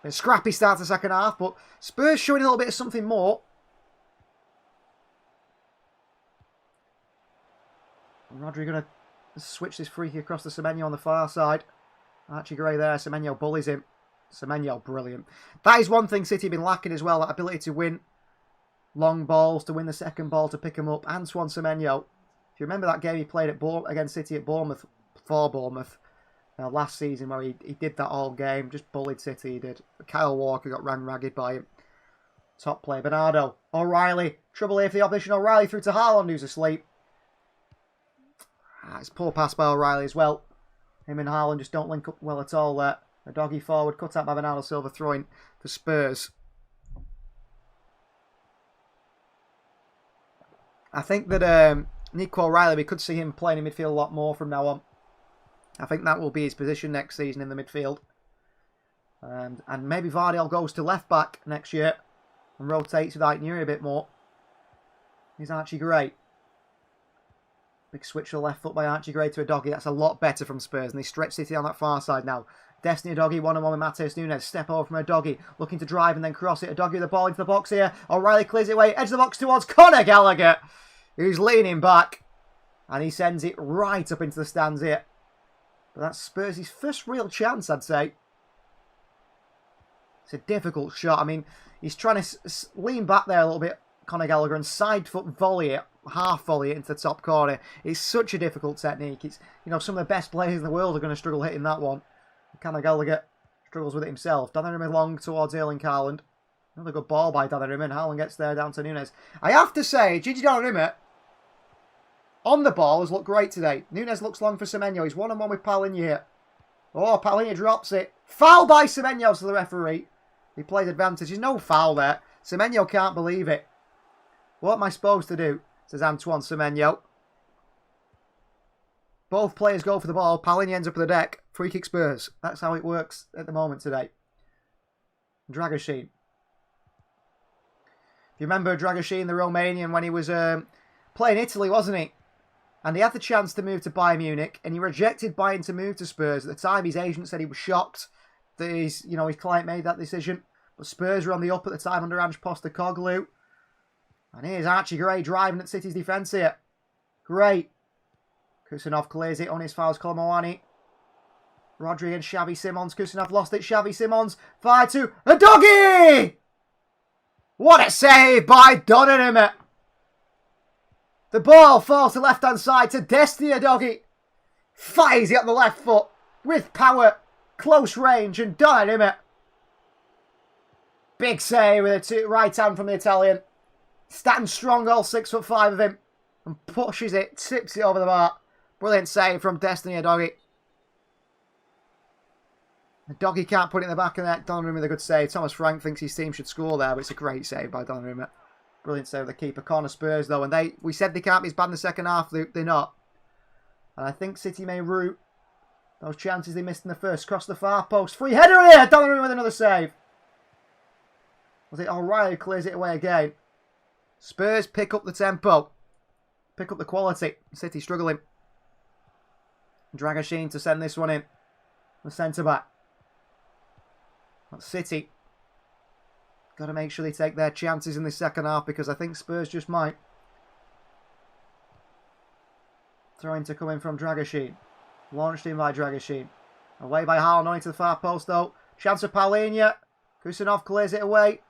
A scrappy start to the second half, but Spurs showing a little bit of something more. And Rodri going to switch this free kick across to Semenyo on the far side. Archie Gray there. Semenyo bullies him. Semenyo, brilliant. That is one thing City have been lacking as well, that ability to win long balls, to win the second ball, to pick them up. Antoine Semenyo, if you remember that game he played against City at Bournemouth, for Bournemouth, last season, where he did that all game, just bullied City, he did. Kyle Walker got ran ragged by him. Top player, Bernardo. O'Reilly, trouble here for the opposition. O'Reilly through to Haaland, who's asleep. It's poor pass by O'Reilly as well. Him and Haaland just don't link up well at all there. A Doggy forward, cut out by Bernardo Silva, throwing to Spurs. I think that Nico O'Reilly, we could see him playing in midfield a lot more from now on. I think that will be his position next season in the midfield. And maybe Vardiel goes to left back next year and rotates with Aït-Nouri a bit more. He's Archie Gray. Big switch to the left foot by Archie Gray to a Doggy. That's a lot better from Spurs. And they stretch City on that far side now. Destiny a Doggy, 1-on-1 with Matheus Nunes. Step over from a Doggy. Looking to drive and then cross it. A Doggy with the ball into the box here. O'Reilly clears it away. Edge of the box towards Conor Gallagher, who's leaning back. And he sends it right up into the stands here. But that's Spurs' first real chance, I'd say. It's a difficult shot. I mean, he's trying to lean back there a little bit, Conor Gallagher, and side foot volley it, half volley it into the top corner. It's such a difficult technique. It's, you know, some of the best players in the world are going to struggle hitting that one. Conor Gallagher struggles with it himself. Donnarumma long towards Erling Haaland. Another good ball by Donnarumma, and Haaland gets there down to Nunes. I have to say, Gigi Donnarumma, on the ball, has looked great today. Nunes looks long for Semenyo. He's 1-on-1 with Paulinho here. Oh, Paulinho drops it. Foul by Semenyo to the referee. He played advantage. There's no foul there. Semenyo can't believe it. What am I supposed to do? Says Antoine Semenyo. Both players go for the ball. Paulinho ends up on the deck. Free kick Spurs. That's how it works at the moment today. Dragoshin. If you remember Dragoshin, the Romanian, when he was playing Italy, wasn't he? And he had the chance to move to Bayern Munich, and he rejected Bayern to move to Spurs. At the time, his agent said he was shocked that his client made that decision. But Spurs were on the up at the time under Ange Postecoglou. And here's Archie Gray driving at City's defence here. Great. Kusanov clears it on his fouls. Colomwani. Rodri and Xavi Simons. Kusanov lost it. Xavi Simons. Fire to a doggy! What a save by Donnarumma. The ball falls to left-hand side to Destiny Doggy. Fires it on the left foot with power, close range, and Donnarumma. Big save with a right hand from the Italian. Standing strong, all 6'5" of him, and pushes it, tips it over the bar. Brilliant save from Destiny Doggy. The Doggy can't put it in the back of the net. Donnarumma with a good save. Thomas Frank thinks his team should score there, but it's a great save by Donnarumma. Brilliant save of the keeper. Corner Spurs, though. And we said they can't be as bad in the second half. They're not. And I think City may root those chances they missed in the first. Cross the far post. Free header here. Donnarumma with another save. Was it O'Reilly who clears it away again? Spurs pick up the tempo. Pick up the quality. City struggling. Dragoshin to send this one in. The centre-back. That's City. Got to make sure they take their chances in the second half because I think Spurs just might. Throwing to come in from Dragoshin. Launched in by Dragoshin. Away by Haaland, on into the far post though. Chance for Paulinho. Kusanov clears it away.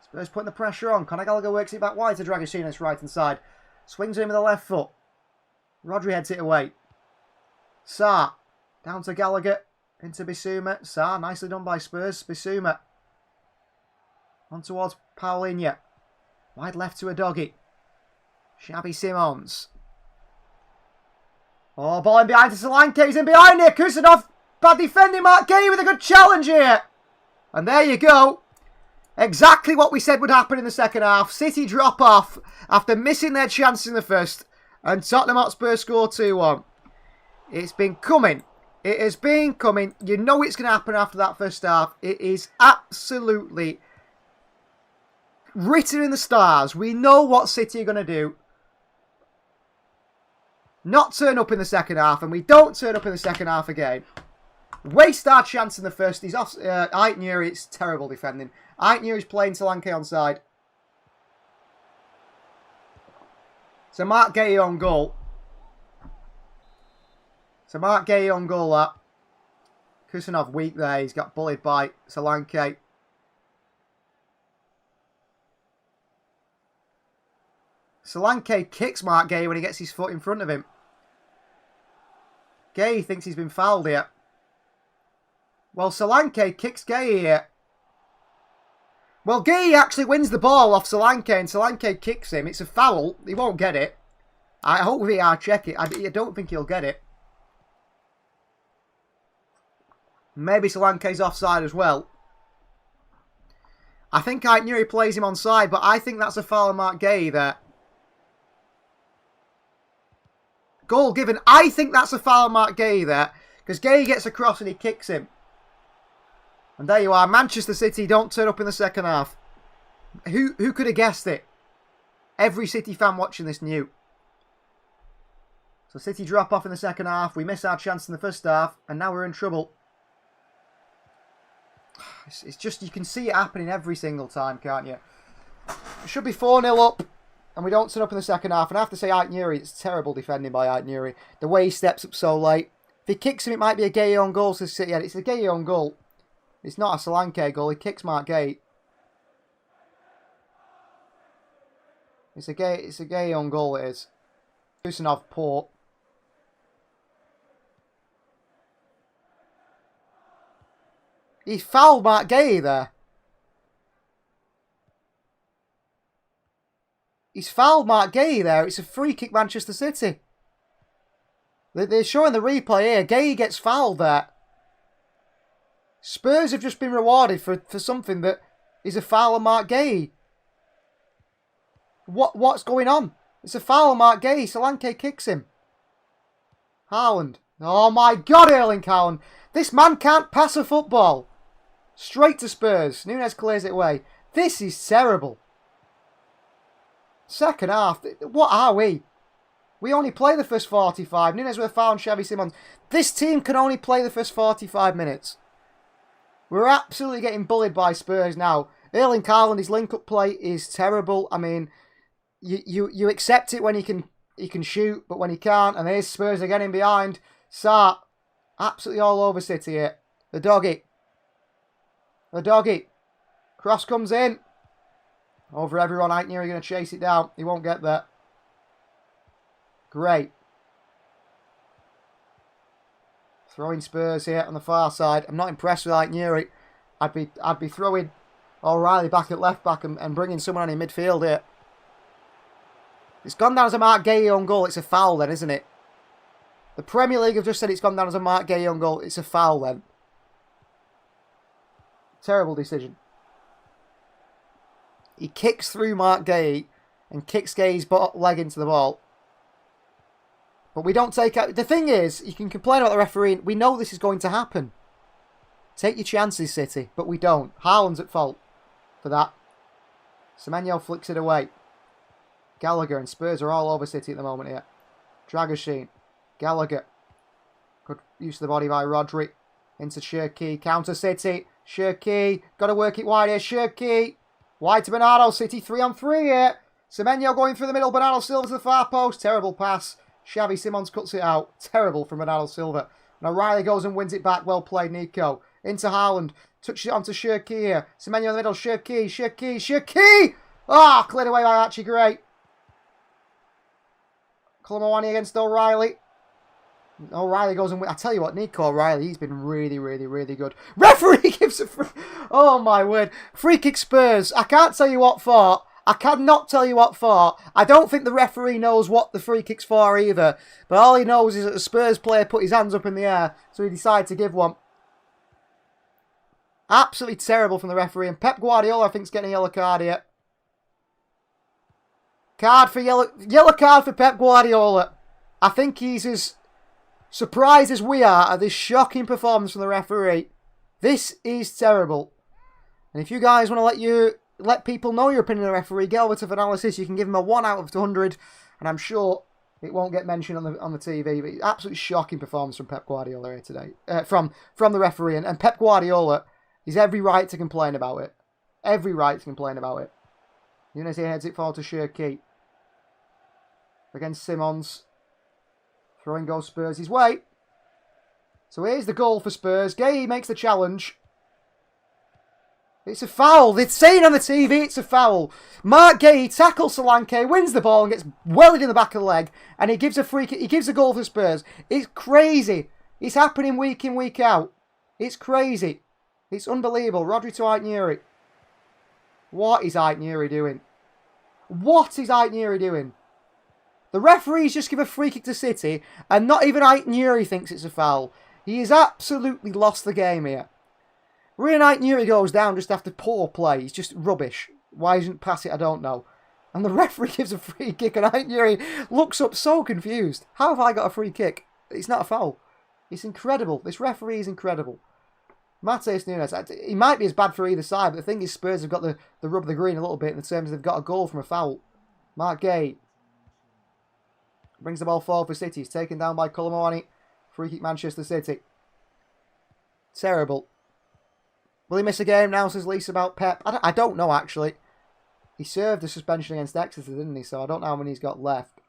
Spurs putting the pressure on. Conor Gallagher works it back wide to Dragoshin on his right hand side. Swings in with the left foot. Rodri heads it away. Sarr. Down to Gallagher. Into Bissouma. Sarr, nicely done by Spurs. Bissouma. On towards Paulinho. Wide left to a doggy. Xavi Simons. Oh, ball in behind to Solanke. He's in behind here. Kusanov. Bad defending. Mark Gay with a good challenge here. And there you go. Exactly what we said would happen in the second half. City drop off after missing their chance in the first. And Tottenham Hotspur score 2-1. It's been coming. It has been coming. You know it's going to happen after that first half. It is absolutely written in the stars. We know what City are going to do. Not turn up in the second half, and we don't turn up in the second half again. Waste our chance in the first. He's off. Ait Nuri, it's terrible defending. Ait Nuri's playing Solanke onside. So Mark Gay on goal. That. Kusanov weak there. He's got bullied by Solanke. Solanke kicks Mark Gay when he gets his foot in front of him. Gay thinks he's been fouled here. Well, Solanke kicks Gay here. Well, Gay actually wins the ball off Solanke and Solanke kicks him. It's a foul. He won't get it. I hope VR check it. I don't think he'll get it. Maybe Solanke's offside as well. I think I knew he plays him onside, but I think that's a foul on Mark Gay there. Goal given. I think that's a foul on Mark Gay there. Because Gay gets across and he kicks him. And there you are. Manchester City don't turn up in the second half. Who could have guessed it? Every City fan watching this knew. So City drop off in the second half. We miss our chance in the first half. And now we're in trouble. It's just, you can see it happening every single time, can't you? It should be 4-0 up. And we don't turn up in the second half. And I have to say, Ait Nuri, it's terrible defending by Ait Nuri. The way he steps up so late. If he kicks him, it might be a Gay on goal to City. It's a Gay on goal. It's not a Solanke goal. He kicks Mark Gay. It's a Gay on goal, it is. Kusanov poor. He fouled Mark Gay there. He's fouled Mark Gay there. It's a free kick, Manchester City. They're showing the replay here. Gay gets fouled there. Spurs have just been rewarded for something that is a foul on Mark Gay. What's going on? It's a foul on Mark Gay. Solanke kicks him. Haaland. Oh my God, Erling Haaland. This man can't pass a football. Straight to Spurs. Núñez clears it away. This is terrible. Second half. What are we? We only play the first 45. Núñez with a foul on Xavi Simons. This team can only play the first 45 minutes. We're absolutely getting bullied by Spurs now. Erling Haaland, his link-up play is terrible. I mean, you accept it when he can shoot, but when he can't, and here's Spurs are getting behind. Sarr, absolutely all over City here. The doggy. Cross comes in. Over everyone, Aitner going to chase it down. He won't get there. Great. Throwing Spurs here on the far side. I'm not impressed with Aitner. I'd be throwing O'Reilly back at left back and bringing someone on in midfield here. It's gone down as a Mark Gay own goal. It's a foul then, isn't it? The Premier League have just said it's gone down as a Mark Gay own goal. It's a foul then. Terrible decision. He kicks through Mark Gay and kicks Gay's leg into the ball. But we don't take out... The thing is, you can complain about the refereeing. We know this is going to happen. Take your chances, City. But we don't. Haaland's at fault for that. Semenyo flicks it away. Gallagher and Spurs are all over City at the moment here. Dragoshin. Gallagher. Good use of the body by Rodri. Into Cherki. Counter City. Cherki. Got to work it wide here. Cherki. Wide to Bernardo. City 3-on-3 here. Semenyo going through the middle. Bernardo Silva to the far post. Terrible pass. Xavi Simons cuts it out. Terrible from Bernardo Silva. And O'Reilly goes and wins it back. Well played, Nico. Into Haaland. Touches it onto Cherki here. Semenyo in the middle. Cherki. Ah, cleared away by Archie Gray. Colomwani against O'Reilly. O'Reilly goes and wins. I tell you what, Nico O'Reilly, he's been really, really, really good. Referee gives a oh my word. Free kick Spurs. I can't tell you what for. I cannot tell you what for. I don't think the referee knows what the free kick's for either. But all he knows is that the Spurs player put his hands up in the air, so he decided to give one. Absolutely terrible from the referee. And Pep Guardiola, I think, is getting a yellow card here. Yellow card for Pep Guardiola. I think he's as surprised as we are at this shocking performance from the referee. This is terrible. And if you guys want to let people know your opinion of the referee, get over to analysis. You can give him a 1 out of 100, and I'm sure it won't get mentioned on the TV. But absolutely shocking performance from Pep Guardiola here today, from the referee. And Pep Guardiola, he's every right to complain about it. Every right to complain about it. Núñez heads it forward to Cherki. Against Simons. Throwing goes Spurs his way. So here's the goal for Spurs. Gay makes the challenge. It's a foul. They're saying on the TV it's a foul. Mark Gay tackles Solanke, wins the ball and gets welded in the back of the leg. And he gives a free kick. He gives a goal for Spurs. It's crazy. It's happening week in, week out. It's crazy. It's unbelievable. Rodri to Aitner. What is Aitner doing? What is Aitner doing? The referees just give a free kick to City, and not even Aitner thinks it's a foul. He has absolutely lost the game here. Ryan Aitner goes down just after poor play. He's just rubbish. Why he didn't pass it, I don't know. And the referee gives a free kick, and Aitner looks up so confused. How have I got a free kick? It's not a foul. It's incredible. This referee is incredible. Matheus Núñez, he might be as bad for either side, but the thing is Spurs have got the rub of the green a little bit in the terms of they've got a goal from a foul. Mark Gay brings the ball forward for City. He's taken down by Colomwani. Free kick Manchester City. Terrible. Will he miss a game now, says Lisa about Pep? I don't know, actually. He served a suspension against Exeter, didn't he? So I don't know how many he's got left.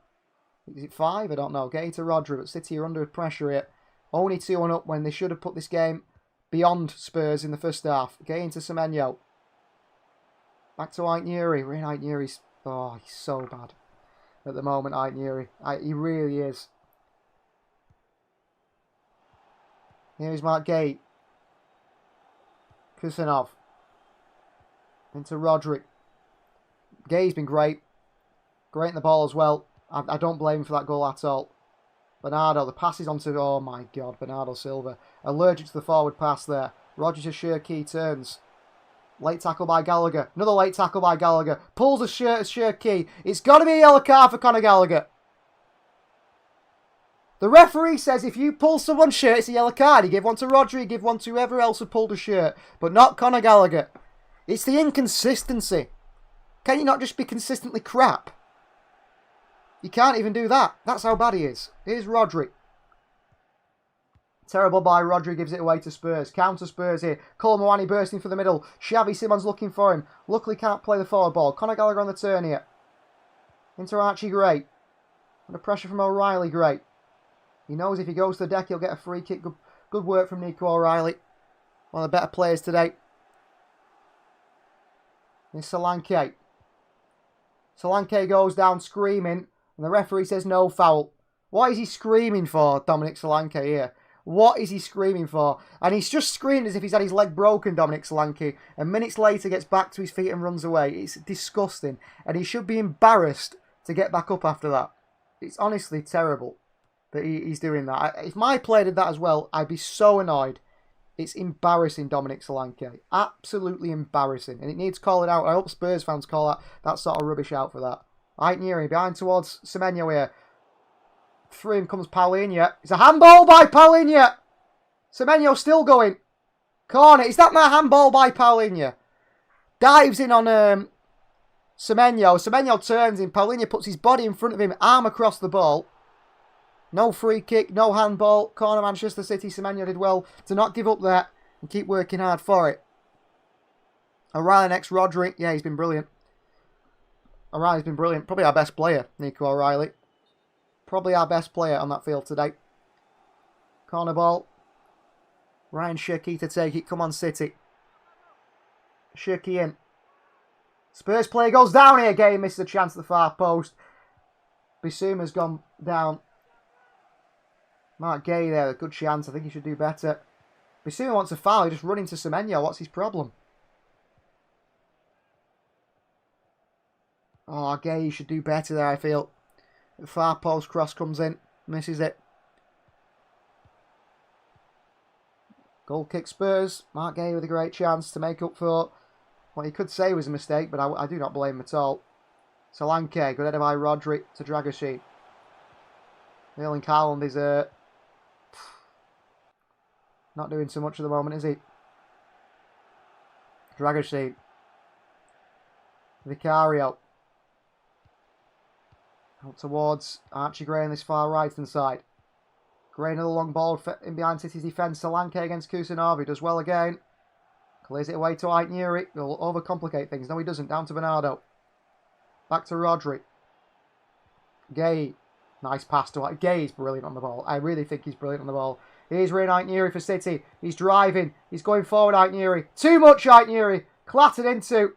Is it 5? I don't know. Getting to Rodri, but City are under pressure here. Only 2-1 up when they should have put this game beyond Spurs in the first half. Getting to Semenyo. Back to Aitner. Aitner's... Oh, he's so bad at the moment, Aitner. He really is. Here's Mark Gay. Kusanov. Into Rodri. Gay's been great. Great in the ball as well. I don't blame him for that goal at all. Bernardo, the pass is onto... Oh my God, Bernardo Silva. Allergic to the forward pass there. Rodgers to Shirky turns. Late tackle by Gallagher. Another late tackle by Gallagher. Pulls a shirt as Shirky. It's got to be a yellow card for Conor Gallagher. The referee says if you pull someone's shirt, it's a yellow card. He gave one to Rodri, he gave one to whoever else had pulled a shirt. But not Conor Gallagher. It's the inconsistency. Can you not just be consistently crap? You can't even do that. That's how bad he is. Here's Rodri. Terrible by Rodri, gives it away to Spurs. Counter Spurs here. Colomwani bursting for the middle. Xavi Simons looking for him. Luckily can't play the forward ball. Conor Gallagher on the turn here. Into Archie Gray. Under pressure from O'Reilly Gray. He knows if he goes to the deck, he'll get a free kick. Good work from Nico O'Reilly. One of the better players today. Here's Solanke. Solanke goes down screaming, and the referee says no foul. What is he screaming for, Dominic Solanke here? What is he screaming for? And he's just screaming as if he's had his leg broken, Dominic Solanke. And minutes later gets back to his feet and runs away. It's disgusting. And he should be embarrassed to get back up after that. It's honestly terrible that he's doing that. If my player did that as well, I'd be so annoyed. It's embarrassing, Dominic Solanke. Absolutely embarrassing. And it needs calling out. I hope Spurs fans call that sort of rubbish out for that. Aitneri behind towards Semenyo here. Through him comes Paulinho. It's a handball by Paulinho. Semenyo still going. Corner. Is that my handball by Paulinho? Dives in on Semenyo. Semenyo turns in. Paulinho puts his body in front of him. Arm across the ball. No free kick. No handball. Corner Manchester City. Semenyo did well to not give up there and keep working hard for it. O'Reilly next. Rodri. Yeah, he's been brilliant. O'Reilly's been brilliant. Probably our best player, Nico O'Reilly. Probably our best player on that field today. Corner ball. Ryan Shirky to take it. Come on, City. Shirky in. Spurs player goes down here again. Misses a chance at the far post. Bissouma's gone down. Mark Gay there. A good chance. I think he should do better. Bissouma wants a foul. He just run into Semenyo. What's his problem? Oh, Gay should do better there, I feel. The far post cross comes in. Misses it. Goal kick Spurs. Mark Gay with a great chance to make up for what he could say was a mistake, but I do not blame him at all. Solanke, good header by Rodri to Dragoshin. Erling Haaland is not doing so much at the moment, is he? Dragoshin. Vicario. Out towards Archie Gray on this far right hand side. Gray another long ball in behind City's defence. Solanke against Kusanov. Does well again. Clears it away to Aitneri. He'll overcomplicate things. No, he doesn't. Down to Bernardo. Back to Rodri. Gay. Nice pass to Gay. Is brilliant on the ball. I really think he's brilliant on the ball. Here's Ryan Aitneri for City. He's driving. He's going forward, Aitneri. Too much, Aitneri. Clattered into.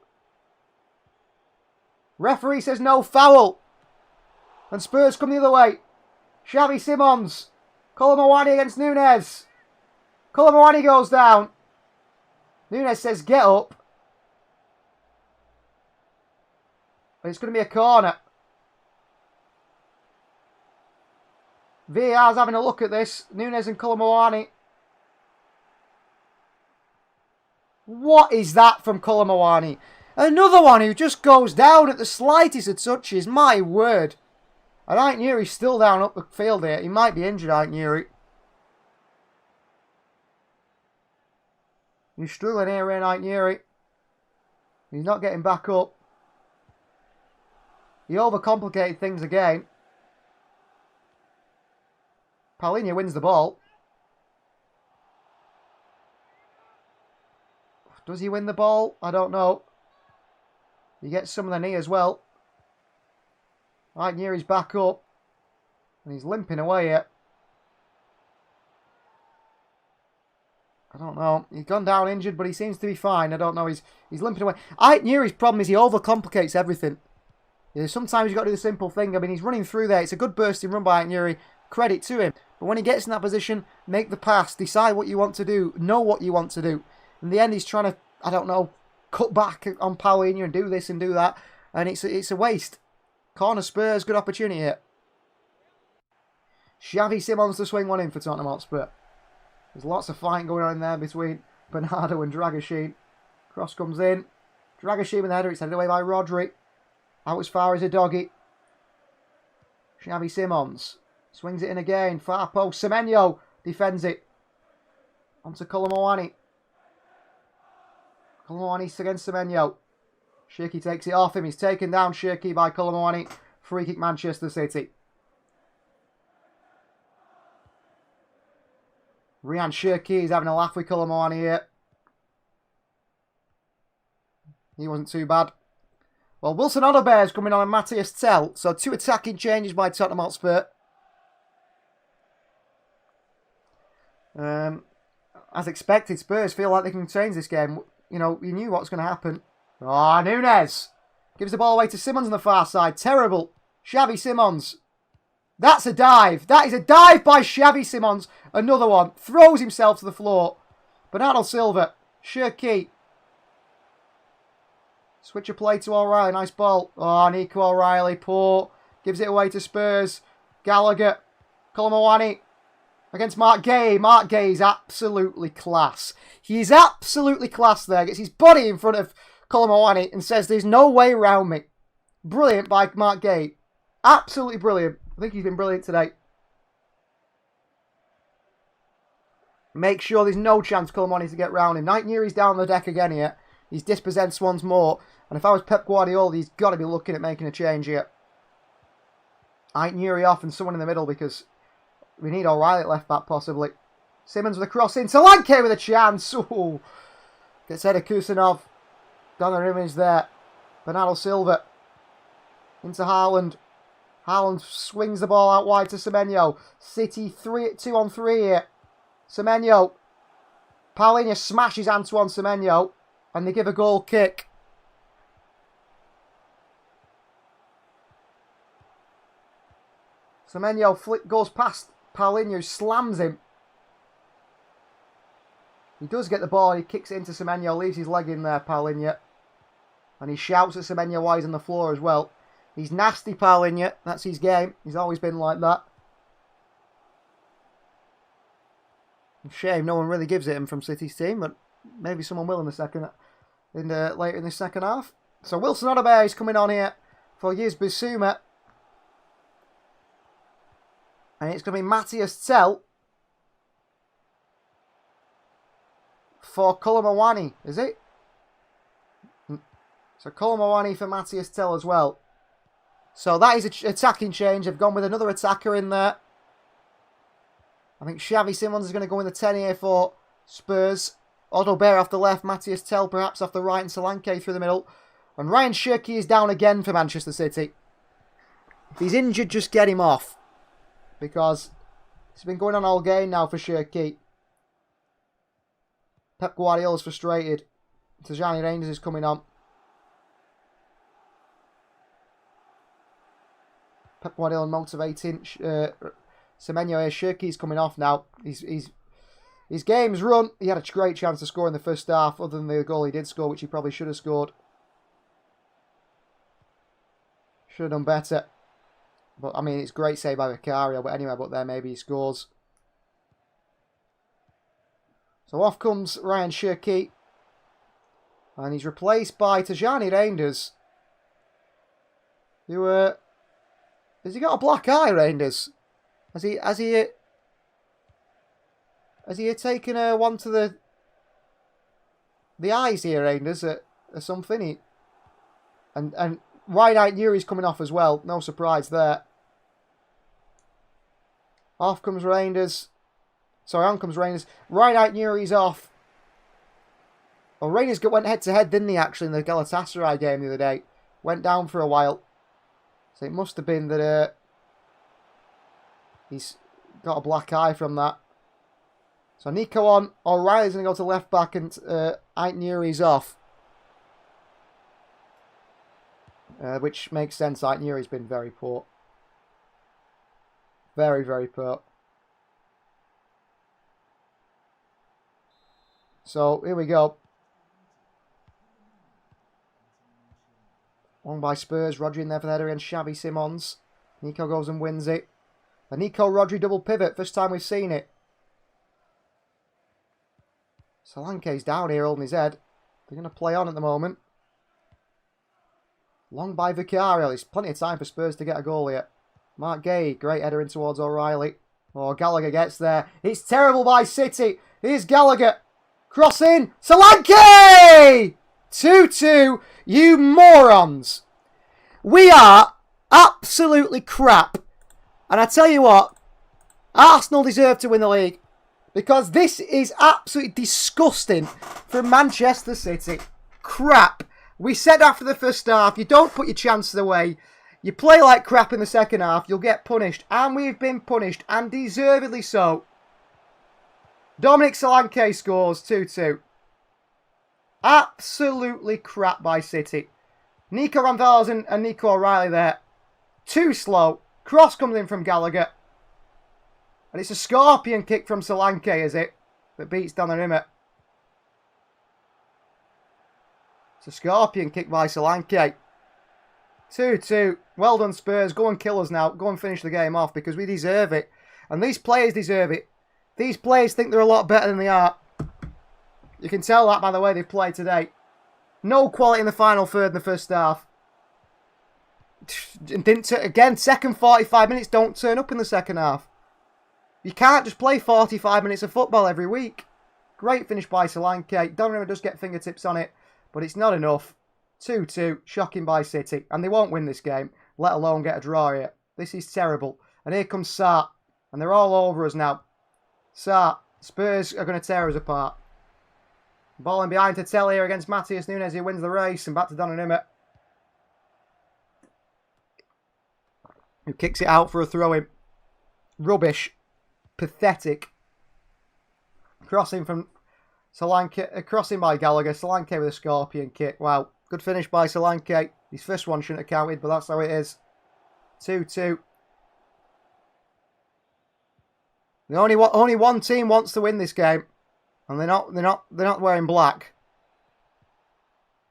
Referee says no foul. And Spurs come the other way. Xavi Simons. Colomwani against Nunes. Colomwani goes down. Nunes says get up. But it's going to be a corner. VAR's having a look at this. Nunes and Colomwani. What is that from Colomwani? Another one who just goes down at the slightest of touches. My word. And Aitneri's still down up the field here. He might be injured, Aitneri. He's struggling here, Aitneri. He's not getting back up. He overcomplicated things again. Paulinho wins the ball. Does he win the ball? I don't know. He gets some of the knee as well. Aitneri's back up. And he's limping away here. I don't know. He's gone down injured, but he seems to be fine. I don't know. He's limping away. Aitneri's problem is he overcomplicates everything. Sometimes you've got to do the simple thing. I mean, he's running through there. It's a good bursting run by Aitneri. Credit to him. But when he gets in that position, make the pass. Decide what you want to do. Know what you want to do. In the end, he's trying to, I don't know, cut back on Paulinho and do this and do that. And it's a waste. Corner Spurs, good opportunity here. Xavi Simons to swing one in for Tottenham Hotspur. There's lots of fighting going on in there between Bernardo and Dragoshin. Cross comes in. Dragoshin with the header. It's headed away by Rodri. Out as far as a doggy. Xavi Simons swings it in again. Far post. Semenyo defends it. Onto Colomwani. Colomwani against Semenyo. Shirky takes it off him. He's taken down Shirky by Colomwani. Free kick Manchester City. Ryan Shirky is having a laugh with Colomwani here. He wasn't too bad. Well, Wilson Odobert is coming on and Matthias Tell. So 2 attacking changes by Tottenham Hotspur. As expected, Spurs feel like they can change this game. You know, you knew what's going to happen. Oh, Nunez gives the ball away to Simons on the far side. Terrible. Xavi Simons. That's a dive. That is a dive by Xavi Simons. Another one. Throws himself to the floor. Bernardo Silva. Shirky. Switch of play to O'Reilly. Nice ball. Oh, Nico O'Reilly. Poor. Gives it away to Spurs. Gallagher. Colomwani. Against Mark Gay. Mark Gay is absolutely class. He is absolutely class there. Gets his body in front of Colomwani and says there's no way around me. Brilliant by Mark Gay. Absolutely brilliant. I think he's been brilliant today. Make sure there's no chance Colomwani to get round him. Night Nuri's down the deck again here. He's dispossessed once more. And if I was Pep Guardiola, he's got to be looking at making a change here. Night Nuri off and someone in the middle because we need O'Reilly at left back possibly. Simons with a cross in. Solanke with a chance. Ooh. Gets head of Kusanov. Donnarumma is there. Bernardo Silva. Into Haaland. Haaland swings the ball out wide to Semenyo. City 2 on 3 here. Semenyo. Paulinho smashes Antoine Semenyo. And they give a goal kick. Semenyo goes past Paulinho, slams him. He does get the ball, he kicks it into Semenyo, leaves his leg in there, Paulinho. And he shouts at Semenyo while he's on the floor as well. He's nasty, Paulinho. That's his game. He's always been like that. Shame no one really gives it him from City's team, but maybe someone will in the second, later in the second half. So Wilson Odobert is coming on here for Yiz Bissouma. And it's going to be Matthias Tell for Colomwani, is it? So Colomwani for Matthias Tell as well. So that is an attacking change. They've gone with another attacker in there. I think Xavi Simons is going to go in the 10 here for Spurs. Odobert off the left, Matthias Tell perhaps off the right, and Solanke through the middle. And Ryan Shirky is down again for Manchester City. If he's injured, just get him off. Because it's been going on all game now for Shirky. Pep Guardiola's frustrated. Tajani Reinders is coming on. Pep Guardiola motivating. Semenyo here. Shirky's coming off now. His game's run. He had a great chance to score in the first half, other than the goal he did score, which he probably should have scored. Should have done better. But, I mean, it's a great save by Vicario. But anyway, but there maybe he scores. So off comes Ryan Shirky. And he's replaced by Tajani Reinders. Who, has he got a black eye, Reinders? Has he taken one to the eyes here, Reinders, or something? And Ryan Nuri's coming off as well. No surprise there. Off comes Reinders. Sorry, on comes Reinders. Ryan Nuri's off. Well, Reinders went head-to-head, didn't he, actually, in the Galatasaray game the other day. Went down for a while. So it must have been that he's got a black eye from that. So Nico on. O'Reilly's going to go to left back and Ait Nuri's off. Which makes sense. Ait Nuri's been very poor. Very, very poor. So here we go. Long by Spurs. Rodri in there for the header against Xavi Simons. Nico goes and wins it. A Nico Rodri double pivot. First time we've seen it. Solanke's down here holding his head. They're going to play on at the moment. Long by Vicario. There's plenty of time for Spurs to get a goal here. Mark Gay. Great header in towards O'Reilly. Oh, Gallagher gets there. It's terrible by City. Here's Gallagher. Cross in. Solanke! 2-2. You morons. We are absolutely crap. And I tell you what, Arsenal deserve to win the league. Because this is absolutely disgusting from Manchester City. Crap. We said after the first half, you don't put your chances away. You play like crap in the second half, you'll get punished. And we've been punished, and deservedly so. Dominic Solanke scores 2-2. Absolutely crap by City. Nico Ramvels and Nico O'Reilly there. Too slow. Cross comes in from Gallagher. And it's a scorpion kick from Solanke, is it? That beats Donnarumma. It's a scorpion kick by Solanke. 2-2. Well done, Spurs. Go and kill us now. Go and finish the game off because we deserve it. And these players deserve it. These players think they're a lot better than they are. You can tell that by the way they've played today. No quality in the final third in the first half. And again, second 45 minutes don't turn up in the second half. You can't just play 45 minutes of football every week. Great finish by Solanke. Donnarumma does get fingertips on it, but it's not enough. 2-2, shocking by City. And they won't win this game, let alone get a draw here. This is terrible. And here comes Sarr. And they're all over us now. Sarr, Spurs are going to tear us apart. Ball in behind to Tell here against Matheus Nunes, who wins the race. And back to Donnarumma, who kicks it out for a throw-in. Rubbish. Pathetic. Crossing from Solanke. Crossing by Gallagher. Solanke with a scorpion kick. Wow. Good finish by Solanke. His first one shouldn't have counted, but that's how it is. 2-2. Only one team wants to win this game. And they're not wearing black.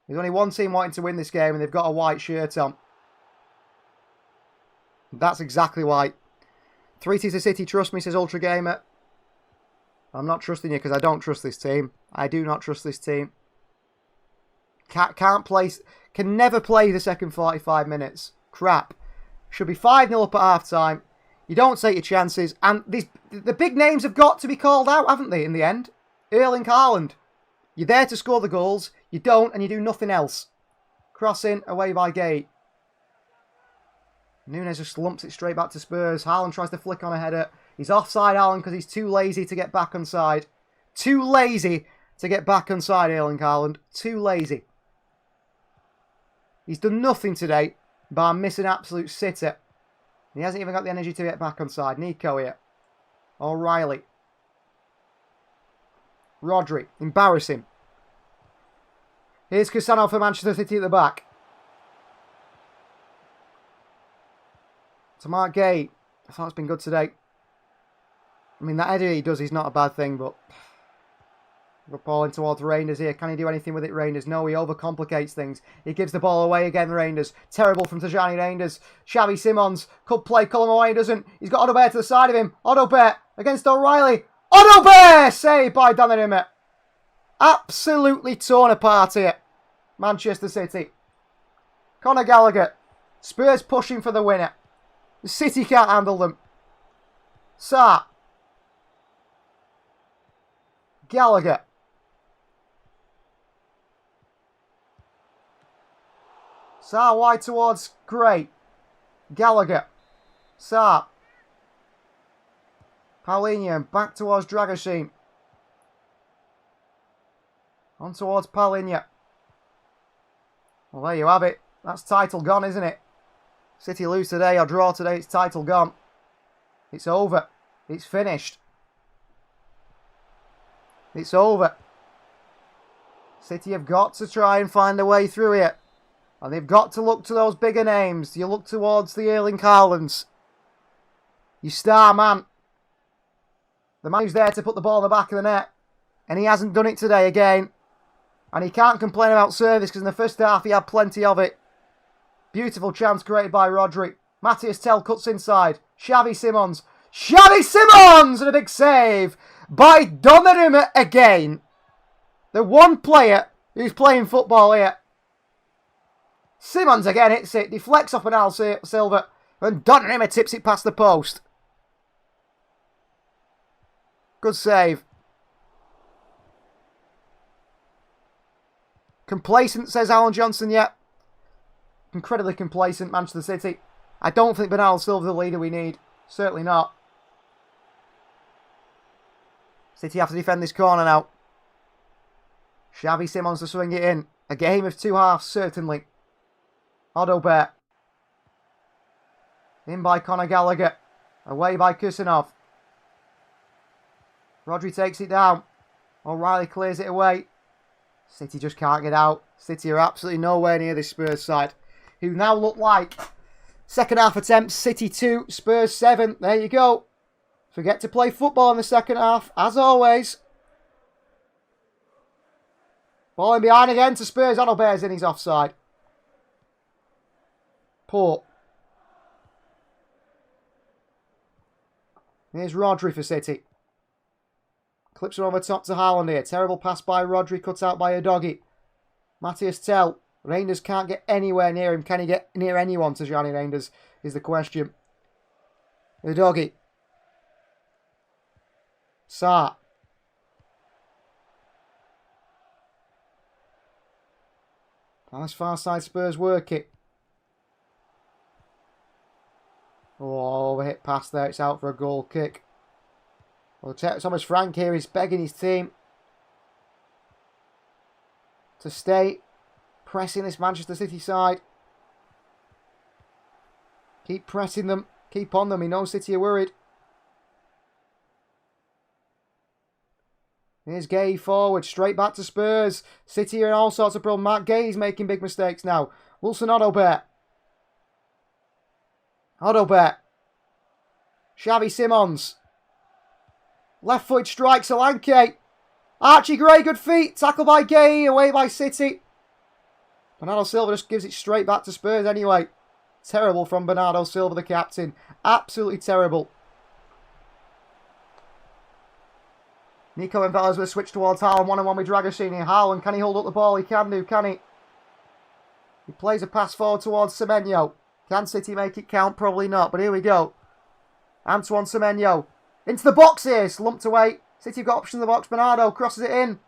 There's only one team wanting to win this game, and they've got a white shirt on. That's exactly why. 3-2 to City, trust me, says Ultra Gamer. I'm not trusting you because I don't trust this team. I do not trust this team. Can never play the second 45 minutes. Crap. Should be 5-0 up at half time. You don't take your chances. And the big names have got to be called out, haven't they, in the end? Erling Haaland. You're there to score the goals. You don't, and you do nothing else. Crossing away by Gay. Nunes just lumps it straight back to Spurs. Haaland tries to flick on a header. He's offside, Haaland, because he's too lazy to get back onside. Too lazy to get back onside, Erling Haaland. Too lazy. He's done nothing today by missing absolute sitter. He hasn't even got the energy to get back onside. Nico here. O'Reilly. Rodri. Embarrassing. Here's Cassano for Manchester City at the back. To Mark Gay. I thought it's been good today. I mean, that header he does is not a bad thing, but we're balling towards Reinders here. Can he do anything with it, Reinders? No, he overcomplicates things. He gives the ball away again, Reinders. Terrible from Tajani Reinders. Xavi Simons could play, call him away, he doesn't. He's got Odobert to the side of him. Odobert against O'Reilly. Odobert! Saved by Donnarumma. Absolutely torn apart here. Manchester City. Conor Gallagher. Spurs pushing for the winner. The City can't handle them. Sarr. Gallagher. Sarr wide towards Gray. Gallagher. Sarr. Paulinho back towards Dragoshin. On towards Paulinho. Well, there you have it. That's title gone, isn't it? City lose today or draw today, it's title gone. It's over. It's finished. It's over. City have got to try and find a way through here. And they've got to look to those bigger names. You look towards the Erling Haalands. You star man. The man who's there to put the ball in the back of the net. And he hasn't done it today again. And he can't complain about service because in the first half he had plenty of it. Beautiful chance created by Rodri. Matthias Tell cuts inside. Xavi Simons. Xavi Simons! And a big save by Donnarumma again. The one player who's playing football here. Simons again hits it. Deflects off Bernardo Silva. And Donnarumma tips it past the post. Good save. Complacent, says Alan Johnson, yeah. Incredibly complacent, Manchester City. I don't think Bernardo Silva's the leader we need. Certainly not. City have to defend this corner now. Xavi Simons to swing it in. A game of two halves, certainly. Odobert. In by Conor Gallagher. Away by Kusanov. Rodri takes it down. O'Reilly clears it away. City just can't get out. City are absolutely nowhere near this Spurs side, who now look like second half attempts. City 2, Spurs 7. There you go. Forget to play football in the second half, as always. Ball in behind again to Spurs. Odobert's in, he's offside. Poor. Here's Rodri for City. Clips are over top to Haaland here. Terrible pass by Rodri, cut out by Udogie. Matthias Tell. Reinders can't get anywhere near him. Can he get near anyone to Gianni Reinders is the question. Udogie. Sarr. Nice far side Spurs work it. Oh, overhit pass there. It's out for a goal kick. Well, Thomas Frank here is begging his team to stay pressing this Manchester City side. Keep pressing them. Keep on them. He knows City are worried. Here's Gay forward. Straight back to Spurs. City are in all sorts of problems. Matt Gay's making big mistakes now. Wilson Odobert. Odobert. Xavi Simons. Left foot strike, Solanke. Archie Gray, good feet. Tackle by Gay, away by City. Bernardo Silva just gives it straight back to Spurs anyway. Terrible from Bernardo Silva, the captain. Absolutely terrible. Nico Envelas will switch towards Haaland. 1-on-1 with Dragosini. Haaland, can he hold up the ball? He can do, can he? He plays a pass forward towards Semenyo. Can City make it count? Probably not, but here we go. Antoine Semenyo. Into the box here, slumped away. City have got options in the box. Bernardo crosses it in.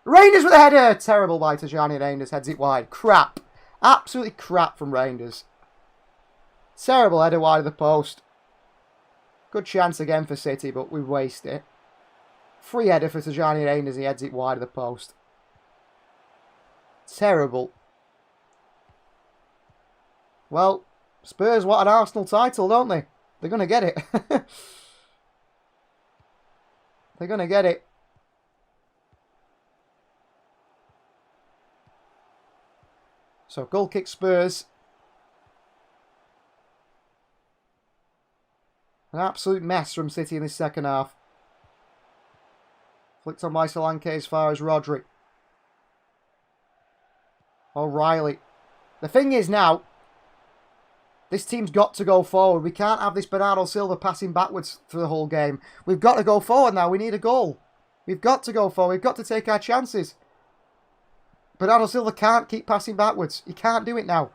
Reinders with a header. Terrible by Tajani Reinders. Heads it wide. Crap. Absolutely crap from Reinders. Terrible header wide of the post. Good chance again for City, but we waste it. Free header for Tajani Reinders. He heads it wide of the post. Terrible. Well, Spurs want an Arsenal title, don't they? They're going to get it. They're going to get it. So, goal kick Spurs. An absolute mess from City in this second half. Flicked on by Solanke as far as Rodri. O'Reilly. The thing is now, this team's got to go forward. We can't have this Bernardo Silva passing backwards for the whole game. We've got to go forward now. We need a goal. We've got to go forward. We've got to take our chances. Bernardo Silva can't keep passing backwards. He can't do it now.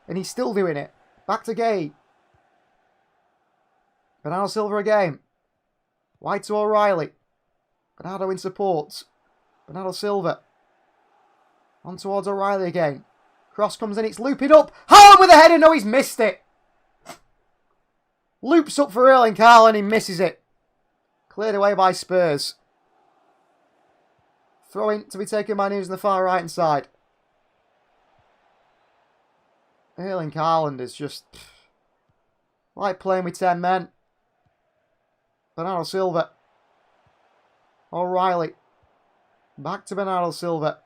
And he's still doing it. Back to Gay. Bernardo Silva again. Wide to O'Reilly. Bernardo in support. Bernardo Silva. On towards O'Reilly again. Cross comes in, it's looping up. Haaland with a header, no, he's missed it. Loops up for Erling Haaland, he misses it. Cleared away by Spurs. Throw in to be taken by News on the far right hand side. Erling Haaland is just like playing with 10 men. Bernardo Silva. O'Reilly. Back to Bernardo Silva.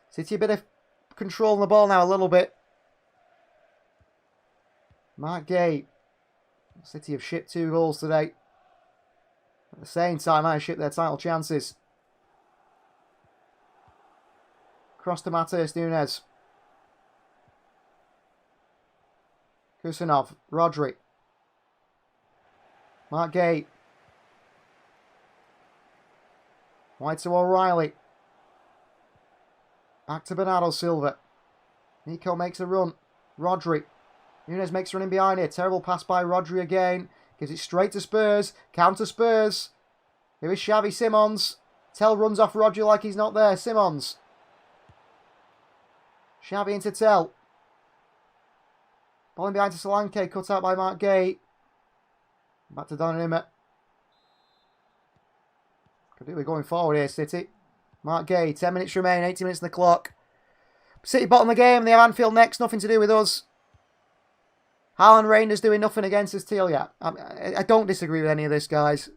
City a bit of controlling the ball now a little bit. Mark Gay. City have shipped 2 goals today. At the same time, I shipped their title chances. Cross to Matheus Nunes. Kusanov. Rodri. Mark Gay. Wide to O'Reilly. Back to Bernardo Silva. Nico makes a run. Rodri. Nunes makes a run in behind here. Terrible pass by Rodri again. Gives it straight to Spurs. Counter Spurs. Here is Xavi Simons. Tell runs off Rodri like he's not there. Simons. Xavi into Tell. Ball in behind to Solanke. Cut out by Mark Gay. Back to Donnarumma. Could do with going forward here, City. Mark Gay. 10 minutes remain. 80 minutes on the clock. City bottom of the game. They have Anfield next. Nothing to do with us. Haaland Rangers doing nothing against us till yet. I don't disagree with any of this, guys.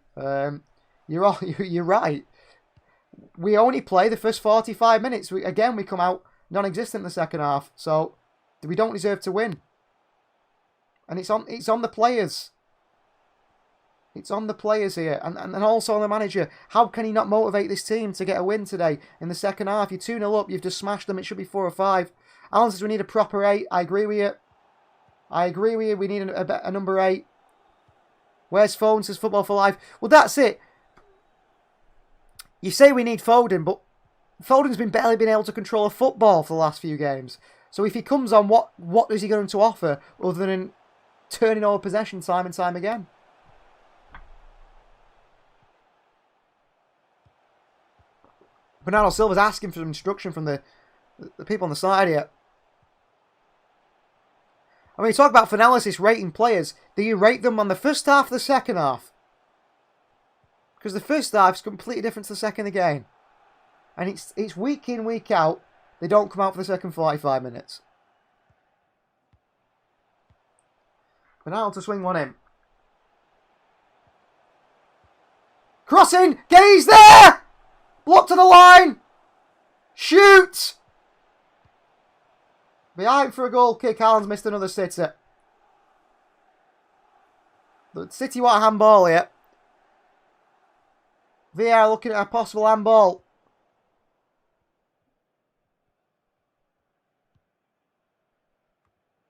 You're right. We only play the first 45 minutes. We come out non-existent in the second half. So we don't deserve to win. And it's on the players. It's on the players here. And also on the manager. How can he not motivate this team to get a win today in the second half? You're 2-0 up. You've just smashed them. It should be 4 or 5. Alan says we need a proper 8. I agree with you. We need a number 8. Where's Foden? Says Football for Life. Well, that's it. You say we need Foden, but Foden's barely been able to control a football for the last few games. So if he comes on, what is he going to offer other than turning over possession time and time again? Bernardo Silva's asking for some instruction from the people on the side here. I mean, you talk about analysis rating players. Do you rate them on the first half or the second half? Because the first half is completely different to the second again. And it's week in, week out. They don't come out for the second 45 minutes. Bernardo to swing one in. Crossing! Gay's there! Blocked to the line! Shoot! Behind for a goal kick. Haaland's missed another sitter. The City want a handball here. VAR looking at a possible handball.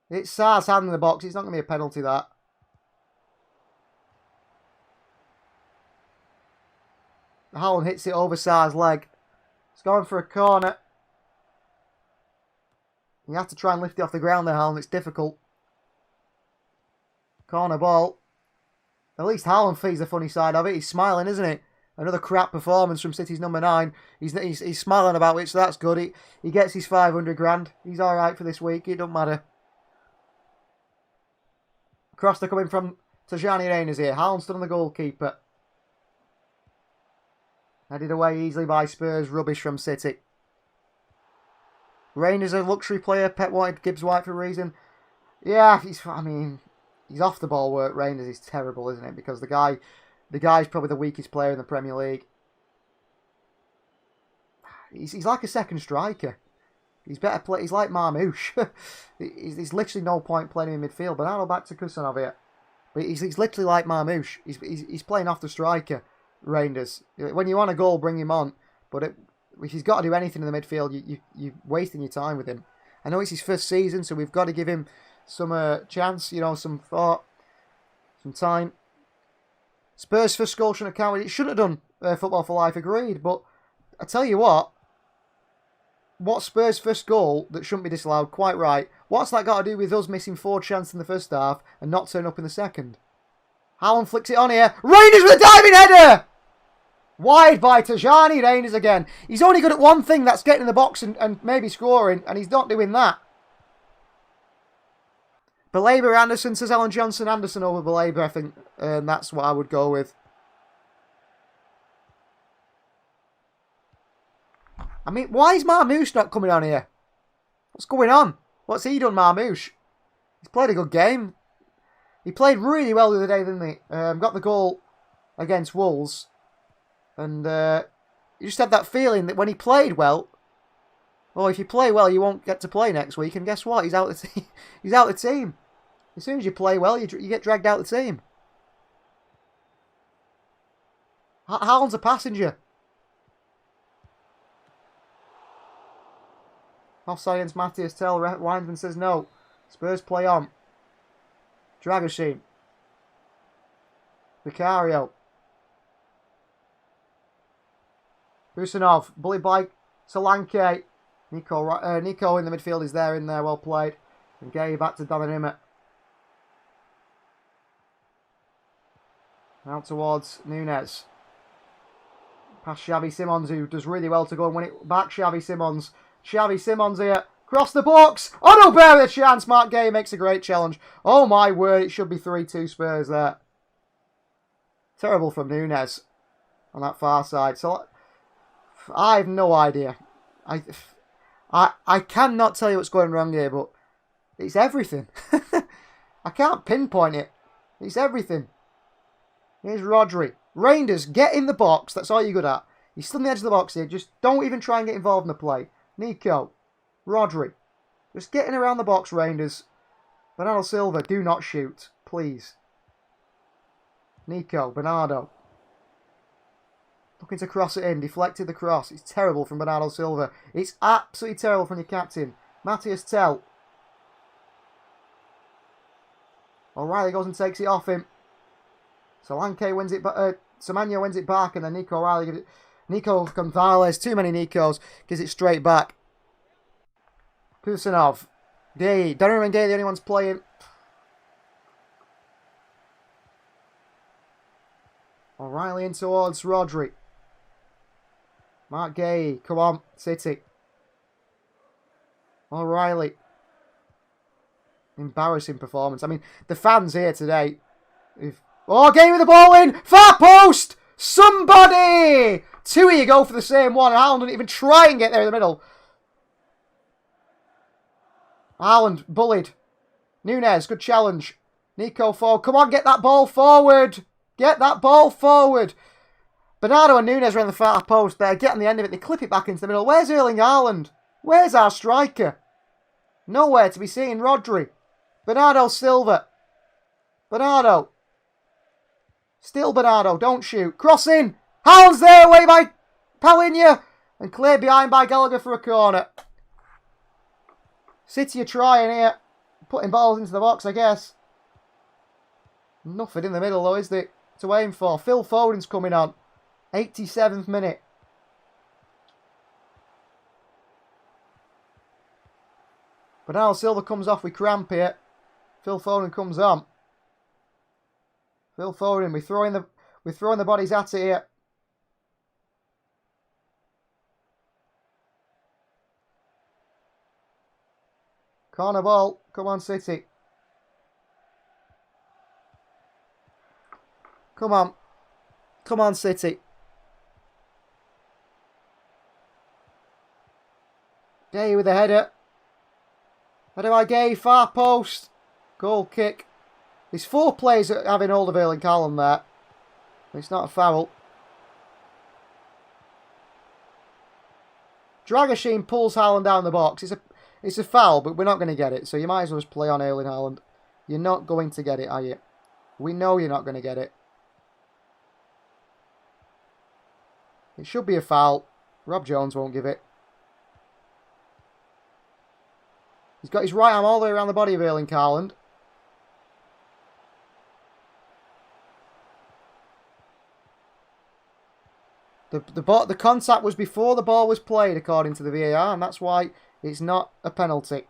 It's Sarr's hand in the box. It's not going to be a penalty, that. Haaland hits it over Sarr's leg. It's going for a corner. You have to try and lift it off the ground there, Haaland. It's difficult. Corner ball. At least Haaland feeds the funny side of it. He's smiling, isn't he? Another crap performance from City's number 9. He's smiling about it, so that's good. He gets his 500 grand. He's all right for this week. It don't matter. Cross they're coming from Tajani Reyners here. Haaland stood on the goalkeeper. Headed away easily by Spurs. Rubbish from City. Reyners a luxury player. Pep wanted Gibbs White for a reason. Yeah, he's off the ball work. Reyners is terrible, isn't it? Because the guy's probably the weakest player in the Premier League. He's like a second striker. He's better play. He's like Marmouche. There's literally no point playing him in midfield. But now back to Kusanov here. But he's literally like Marmouche. He's playing off the striker. Reyners. When you want a goal, bring him on. But if he's got to do anything in the midfield, you're wasting your time with him. I know it's his first season, so we've got to give him some chance, some thought, some time. Spurs' first goal shouldn't have counted. It shouldn't have done. Football for Life agreed. But I tell you what Spurs' first goal that shouldn't be disallowed, quite right. What's that got to do with us missing 4 chances in the first half and not turning up in the second? Haaland flicks it on here. Reyners with a diving header! Wide by Tajani Reyners again. He's only good at one thing, that's getting in the box and maybe scoring, and he's not doing that. Belaber Anderson, says Alan Johnson. Anderson over Belaber, I think. That's what I would go with. I mean, why is Marmouche not coming on here? What's going on? What's he done, Marmouche? He's played a good game. He played really well the other day, didn't he? Got the goal against Wolves. And you just had that feeling that when he played well, if you play well, you won't get to play next week. And guess what? He's out the team. He's out the team. As soon as you play well, you get dragged out the team. Haaland's a passenger. Offside against Matthias Tell. Winesman says no. Spurs play on. Dragoshin. Vicario. Husanov. Bullied by Solanke. Nico in the midfield is there, in there. Well played. And Gay back to Donnarumma. Out towards Nunes. Past Xavi Simons, who does really well to go and win it back. Xavi Simons. Xavi Simons here. Cross the box. Oh no, bear with a chance. Mark Gay makes a great challenge. Oh my word, it should be 3-2 Spurs there. Terrible from Nunes on that far side. So I have no idea. I cannot tell you what's going wrong here, but it's everything. I can't pinpoint it. It's everything. Here's Rodri. Reinders, get in the box. That's all you're good at. You stood on the edge of the box here. Just don't even try and get involved in the play. Nico. Rodri. Just getting around the box, Reinders. Bernardo Silva, do not shoot. Please. Nico. Bernardo. Looking to cross it in. Deflected the cross. It's terrible from Bernardo Silva. It's absolutely terrible from your captain. Matthias Tell. O'Reilly goes and takes it off him. Solanke wins it, Semenya wins it back, and then Nico O'Reilly gives it. Nico Gonzalez, too many Nicos, gives it straight back. Kusanov, Gay, Donnarumma and Gay, the only ones playing. O'Reilly in towards Rodri. Mark Gay, come on, City. O'Reilly. Embarrassing performance. I mean, the fans here today. Oh, Gay with the ball in. Far post. Somebody. Two of you go for the same one. Haaland didn't even try and get there in the middle. Haaland bullied. Nunes, good challenge. Nico forward. Come on, get that ball forward. Get that ball forward. Bernardo and Nunes are on the far post there. Get on the end of it. They clip it back into the middle. Where's Erling Haaland? Where's our striker? Nowhere to be seen. Rodri. Bernardo Silva. Bernardo. Still Bernardo. Don't shoot. Cross in. Haaland's there. Away by Palinha. And cleared behind by Gallagher for a corner. City are trying here. Putting balls into the box, I guess. Nothing in the middle, though, is there? To aim for. Phil Foden's coming on. 87th minute. Bernardo Silva comes off with cramp here. Phil Foden comes on. Phil Foden, we're throwing the bodies at it here. Corner ball. Come on, City. Come on. Come on, City. Gay with a header. Header by Gay. Far post. Goal kick. There's four players having hold of Erling Haaland there. It's not a foul. Dragoshin pulls Haaland down the box. It's a foul, but we're not going to get it. So you might as well just play on Erling Haaland. You're not going to get it, are you? We know you're not going to get it. It should be a foul. Rob Jones won't give it. He's got his right arm all the way around the body of Erling Haaland. The contact was before the ball was played, according to the VAR, and that's why it's not a penalty.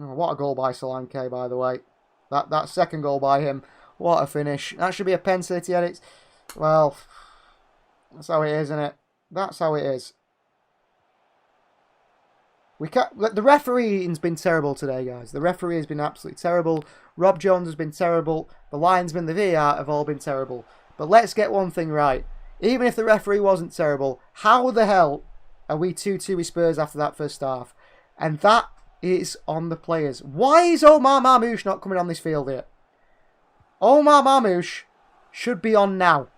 Oh, what a goal by Solanke, by the way. That second goal by him, what a finish. That should be a pen City, and it's... Well, that's how it is, isn't it? That's how it is. The refereeing's been terrible today, guys. The referee has been absolutely terrible. Rob Jones has been terrible. The linesman, the VAR have all been terrible. But let's get one thing right. Even if the referee wasn't terrible, how the hell are we 2-2 with Spurs after that first half? And that is on the players. Why is Omar Marmoush not coming on this field here? Omar Marmoush should be on now.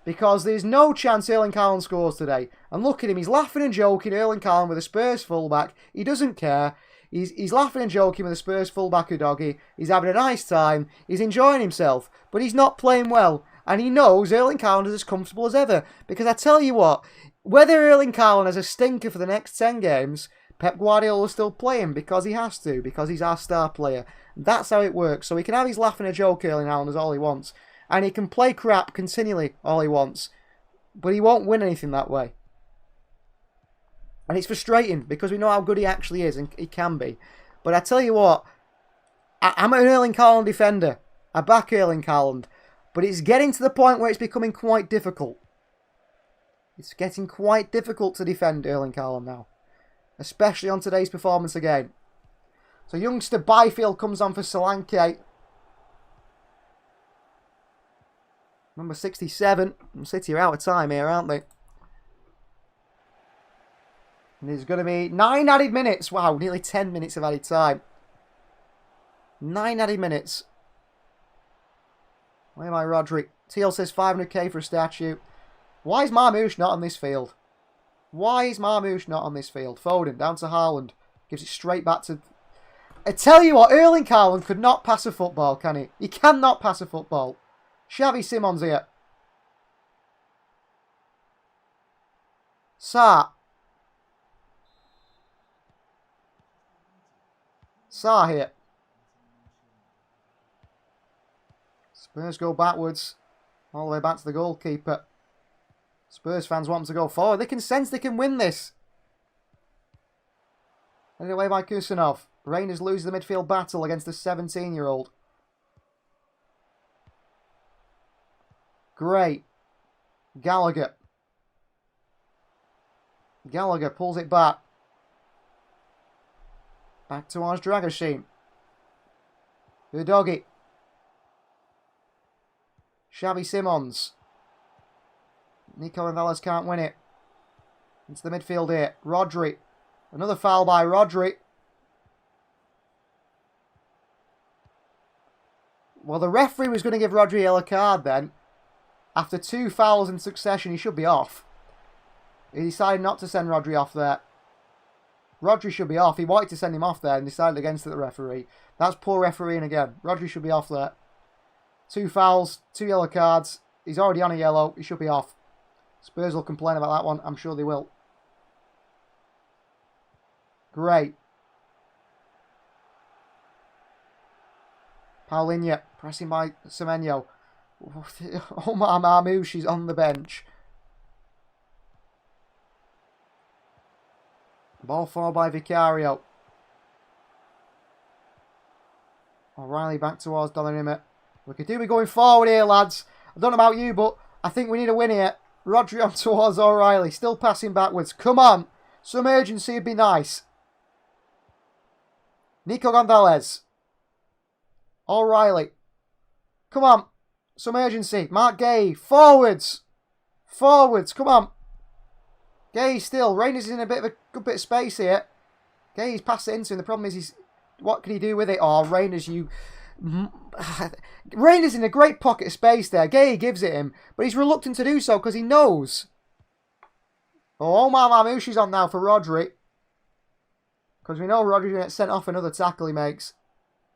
Because there's no chance Erling Haaland scores today. And look at him, he's laughing and joking, Erling Haaland with a Spurs fullback. He doesn't care. He's laughing and joking with a Spurs fullback Udogie. He's having a nice time. He's enjoying himself. But he's not playing well. And he knows Erling Haaland is as comfortable as ever. Because I tell you what, Whether Erling Haaland has a stinker for the next 10 games, Pep Guardiola will still play him because he has to, because he's our star player. That's how it works. So he can have his laugh and a joke, Erling Haaland, as all he wants. And he can play crap continually all he wants. But he won't win anything that way. And it's frustrating because we know how good he actually is, and he can be. But I tell you what, I'm an Erling Haaland defender. I back Erling Haaland. But it's getting to the point where it's becoming quite difficult. It's getting quite difficult to defend Erling Haaland now. Especially on today's performance again. So youngster Byfield comes on for Solanke. Number 67. City are out of time here, aren't they? And there's going to be 9 added minutes. Wow, nearly 10 minutes of added time. 9 added minutes. Where am I, Rodri? TL says 500k for a statue. Why is Marmoush not on this field? Why is Marmoush not on this field? Foden, down to Haaland. Gives it straight back to... I tell you what, Erling Haaland could not pass a football, can he? He cannot pass a football. Xavi Simons here. Sarr. Sarr here. Spurs go backwards. All the way back to the goalkeeper. Spurs fans want them to go forward. They can sense they can win this. Headed away by Kusanov. Rangers lose the midfield battle against the 17-year-old. Great. Gallagher. Gallagher pulls it back. Back towards Dragoshin. Udogi. Xavi Simons. Nico Gonzalez can't win it. Into the midfield here. Rodri. Another foul by Rodri. Well, the referee was going to give Rodri a yellow card then. After 2 fouls in succession, he should be off. He decided not to send Rodri off there. Rodri should be off. He wanted to send him off there and decided against it, the referee. That's poor refereeing again. Rodri should be off there. 2 fouls, 2 yellow cards. He's already on a yellow. He should be off. Spurs will complain about that one. I'm sure they will. Great. Paulinho pressing by Semenyo. Omar Marmoush is on the bench. Ball forward by Vicario. O'Reilly back towards Donnarumma. We could do with going forward here, lads. I don't know about you, but I think we need a win here. Rodri on towards O'Reilly. Still passing backwards. Come on. Some urgency would be nice. Nico Gonzalez. O'Reilly. Come on. Some urgency. Mark Gay. Forwards. Forwards. Come on. Gay still. Rangers is in a bit of a good bit of space here. Gay's passed it into him. The problem is, what can he do with it? Oh, Rangers, you... Rangers in a great pocket of space there. Gay gives it him, but he's reluctant to do so because he knows. Oh, Omar Marmoush is on now for Rodri. Because we know Rodri's going to get sent off another tackle he makes.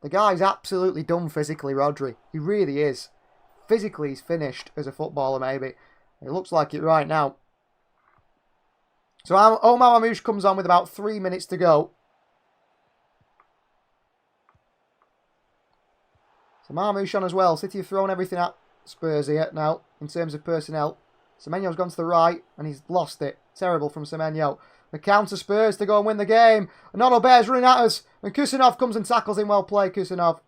The guy's absolutely done physically, Rodri. He really is. Physically, he's finished as a footballer, maybe. It looks like it right now. So Omar Marmoush comes on with about 3 minutes to go. So Marmoush on as well. City have thrown everything at Spurs here now, in terms of personnel. Semenyo's gone to the right, and he's lost it. Terrible from Semenyo. The counter Spurs to go and win the game. And Otto Bear's running at us. And Kusanov comes and tackles him. Well played, Kusanov.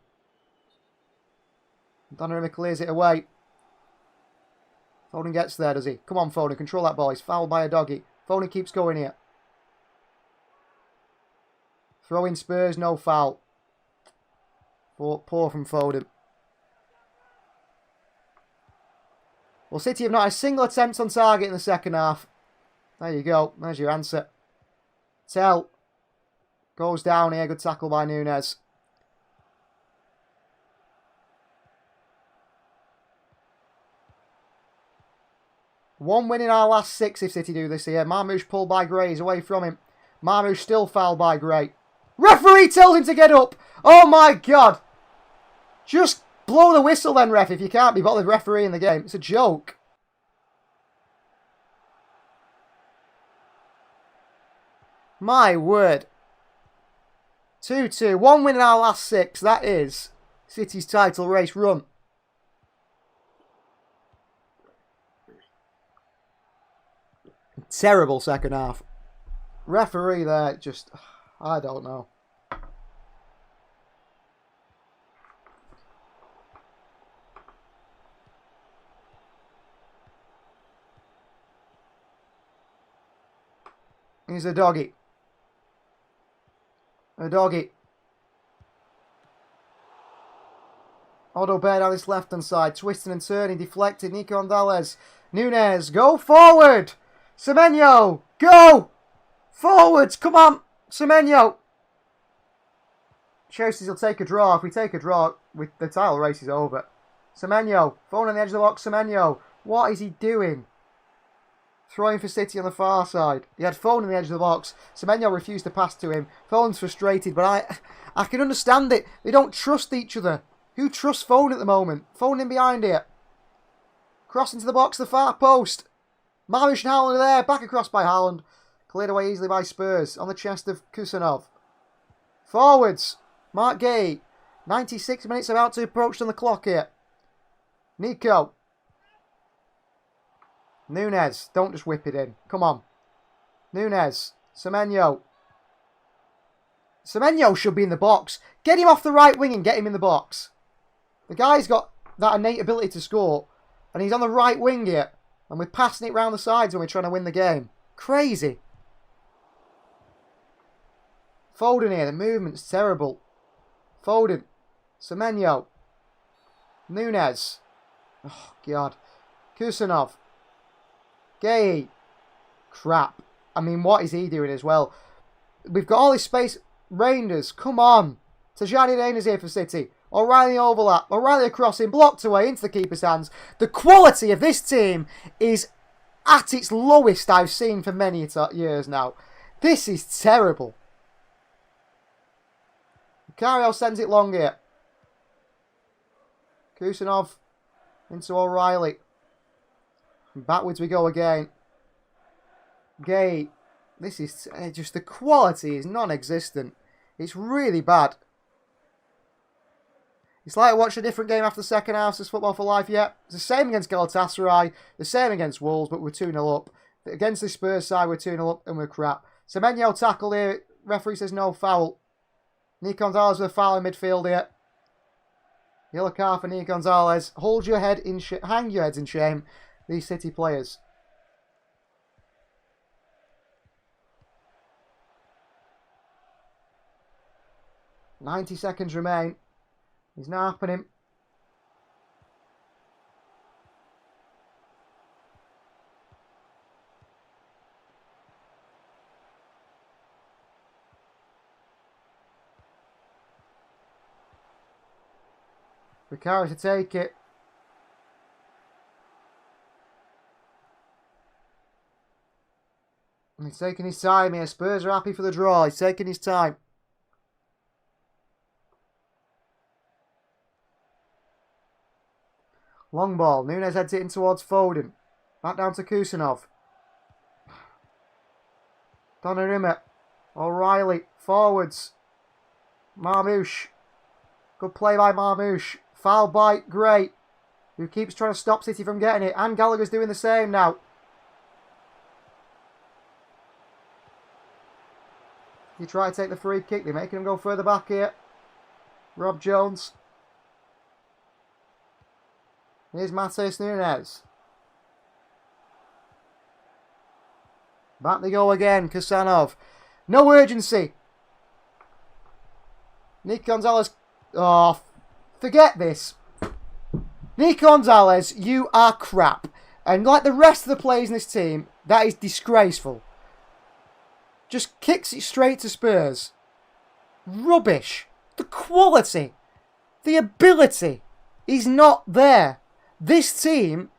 Donnarumma clears it away. Foden gets there, does he? Come on, Foden. Control that ball. He's fouled by a doggy. Foden keeps going here. Throw in Spurs, no foul. Poor from Foden. Well, City have not had a single attempt on target in the second half. There you go. There's your answer. Tell. Goes down here. Good tackle by Nunes. One win in our last 6 if City do this here. Marmoush pulled by Gray. He's away from him. Marmoush still fouled by Gray. Referee tells him to get up. Oh my God. Just blow the whistle then, ref, if you can't be bothered refereeing the game. It's a joke. My word. 2-2. 1 win in our last 6. That is City's title race run. Terrible second half. Referee there, just, I don't know. Here's a doggy. A doggy. Odo Bear down his left-hand side. Twisting and turning. Deflected. Nico Gonzalez. Nunez. Go forward. Semenyo. Go. Forwards. Come on. Semenyo. Chelsea's will take a draw. If we take a draw, the title race is over. Semenyo. Phone on the edge of the box. Semenyo. What is he doing? Throwing for City on the far side. He had Phone on the edge of the box. Semenyo refused to pass to him. Phone's frustrated, but I can understand it. They don't trust each other. Who trusts Phone at the moment? Phone in behind here. Cross into the box, the far post. Marish and Haaland are there. Back across by Haaland. Cleared away easily by Spurs. On the chest of Kusanov. Forwards. Mark Gay. 96 minutes about to approach on the clock here. Nico. Nunez. Don't just whip it in. Come on. Nunez. Semenyo. Semenyo should be in the box. Get him off the right wing and get him in the box. The guy's got that innate ability to score. And he's on the right wing here. And we're passing it round the sides when we're trying to win the game. Crazy. Foden here. The movement's terrible. Foden. Semenyo. Nunez. Oh, God. Kusanov. Gay. Crap. I mean, what is he doing as well? We've got all this space. Rangers, come on. Tajani Dana's here for City. O'Reilly overlap. O'Reilly crossing, blocked away into the keeper's hands. The quality of this team is at its lowest I've seen for many years now. This is terrible. Cario sends it long here. Kusanov into O'Reilly. Backwards we go again. Gay. This is just, the quality is non-existent. It's really bad. It's like watching a different game after the second half. This Football for Life, yeah. It's the same against Galatasaray. The same against Wolves, but we're 2-0 up. Against the Spurs side, we're 2-0 up and we're crap. Semenyo tackle here. Referee says no foul. Nico Gonzalez with a foul in midfield here. Yellow card for Nico Gonzalez. Hold your head in hang your heads in shame, these City players. "90 seconds remain. It's not happening. Vicario to take it. And he's taking his time here. Spurs are happy for the draw. He's taking his time. Long ball. Nunez heads it in towards Foden. Back down to Kusanov. Donnarumma. O'Reilly. Forwards. Marmouche. Good play by Marmouche. Foul by Gray, who keeps trying to stop City from getting it. And Gallagher's doing the same now. He try to take the free kick. They're making him go further back here. Rob Jones. Here's Matheus Nunes. Back they go again. Kusanov. No urgency. Nick Gonzalez. Oh, forget this. Nico Gonzalez, you are crap. And like the rest of the players in this team, that is disgraceful. Just kicks it straight to Spurs. Rubbish. The quality, the ability is not there. This team,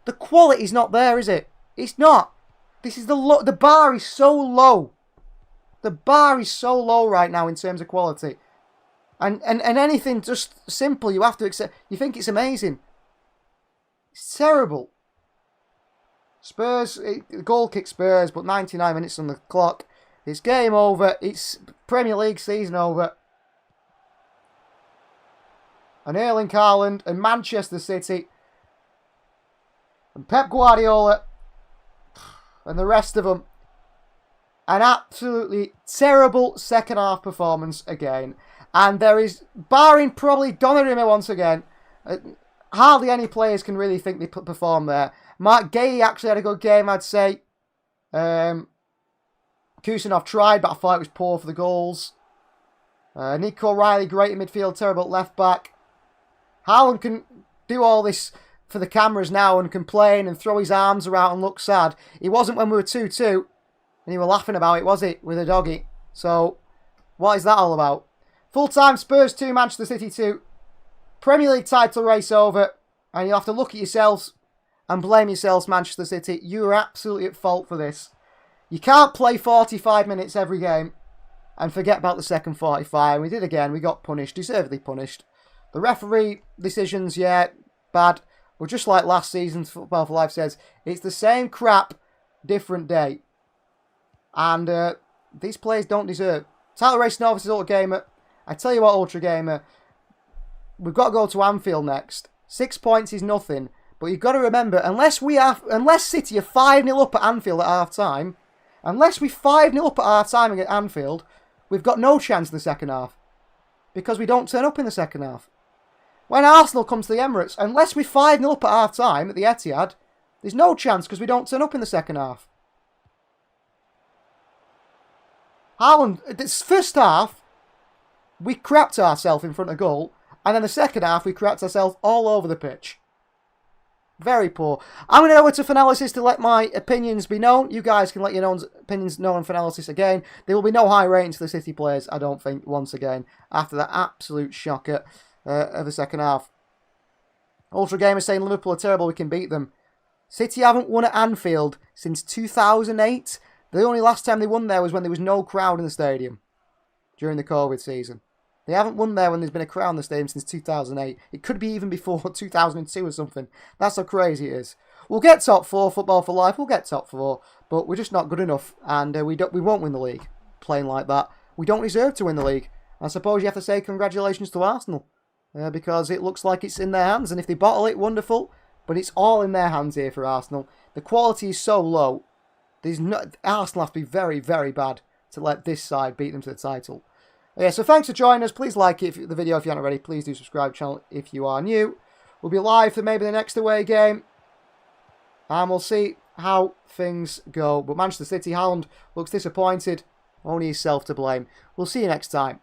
the quality is not there, is it? It's not. This is the bar is so low. The bar is so low right now in terms of quality. And anything just simple, you have to accept. You think it's amazing. It's terrible. Spurs, goal kick Spurs, but 99 minutes on the clock. It's game over. It's Premier League season over. And Erling Haaland and Manchester City and Pep Guardiola and the rest of them. An absolutely terrible second half performance again. And there is, barring probably Donnarumma once again, hardly any players can really think they perform there. Mark Gay actually had a good game, I'd say. Kusanov tried, but I thought it was poor for the goals. Nico Riley, great in midfield, terrible at left back. Haaland can do all this for the cameras now and complain and throw his arms around and look sad. He wasn't when we were 2-2, and you were laughing about it, was it, with a doggy? So, what is that all about? Full-time Spurs 2, Manchester City 2. Premier League title race over, and you have to look at yourselves and blame yourselves, Manchester City. You are absolutely at fault for this. You can't play 45 minutes every game and forget about the second 45. We did again. We got punished, deservedly punished. The referee decisions, yeah, bad. But just like last season's Football for Life says, it's the same crap, different day. And these players don't deserve. Title race novices, Ultra Gamer. I tell you what, Ultra Gamer, we've got to go to Anfield next. 6 points is nothing. But you've got to remember, unless City are 5-0 up at Anfield at half-time, unless we 5-0 up at half-time at Anfield, we've got no chance in the second half. Because we don't turn up in the second half. When Arsenal comes to the Emirates, unless we 5-0 up at half-time at the Etihad, there's no chance because we don't turn up in the second half. Haaland, this first half, we crapped ourselves in front of goal, and then the second half, we crapped ourselves all over the pitch. Very poor. I'm going to go over to Finalysis to let my opinions be known. You guys can let your own opinions known on Finalysis again. There will be no high ratings for the City players, I don't think, once again, after that absolute shocker of the second half. Ultra Gamer saying Liverpool are terrible, we can beat them. City haven't won at Anfield since 2008. The only last time they won there was when there was no crowd in the stadium during the COVID season. They haven't won there when there's been a crowd in the stadium since 2008. It could be even before 2002 or something. That's how crazy it is. We'll get top 4, Football for Life. We'll get top 4, but we're just not good enough, and we won't win the league playing like that. We don't deserve to win the league. I suppose you have to say congratulations to Arsenal, because it looks like it's in their hands, and if they bottle it, wonderful. But it's all in their hands here for Arsenal. The quality is so low. Arsenal have to be very, very bad to let this side beat them to the title. Yeah, so thanks for joining us. Please like the video if you haven't already. Please do subscribe to the channel if you are new. We'll be live for maybe the next away game. And we'll see how things go. But Manchester City, Haaland looks disappointed. Only himself to blame. We'll see you next time.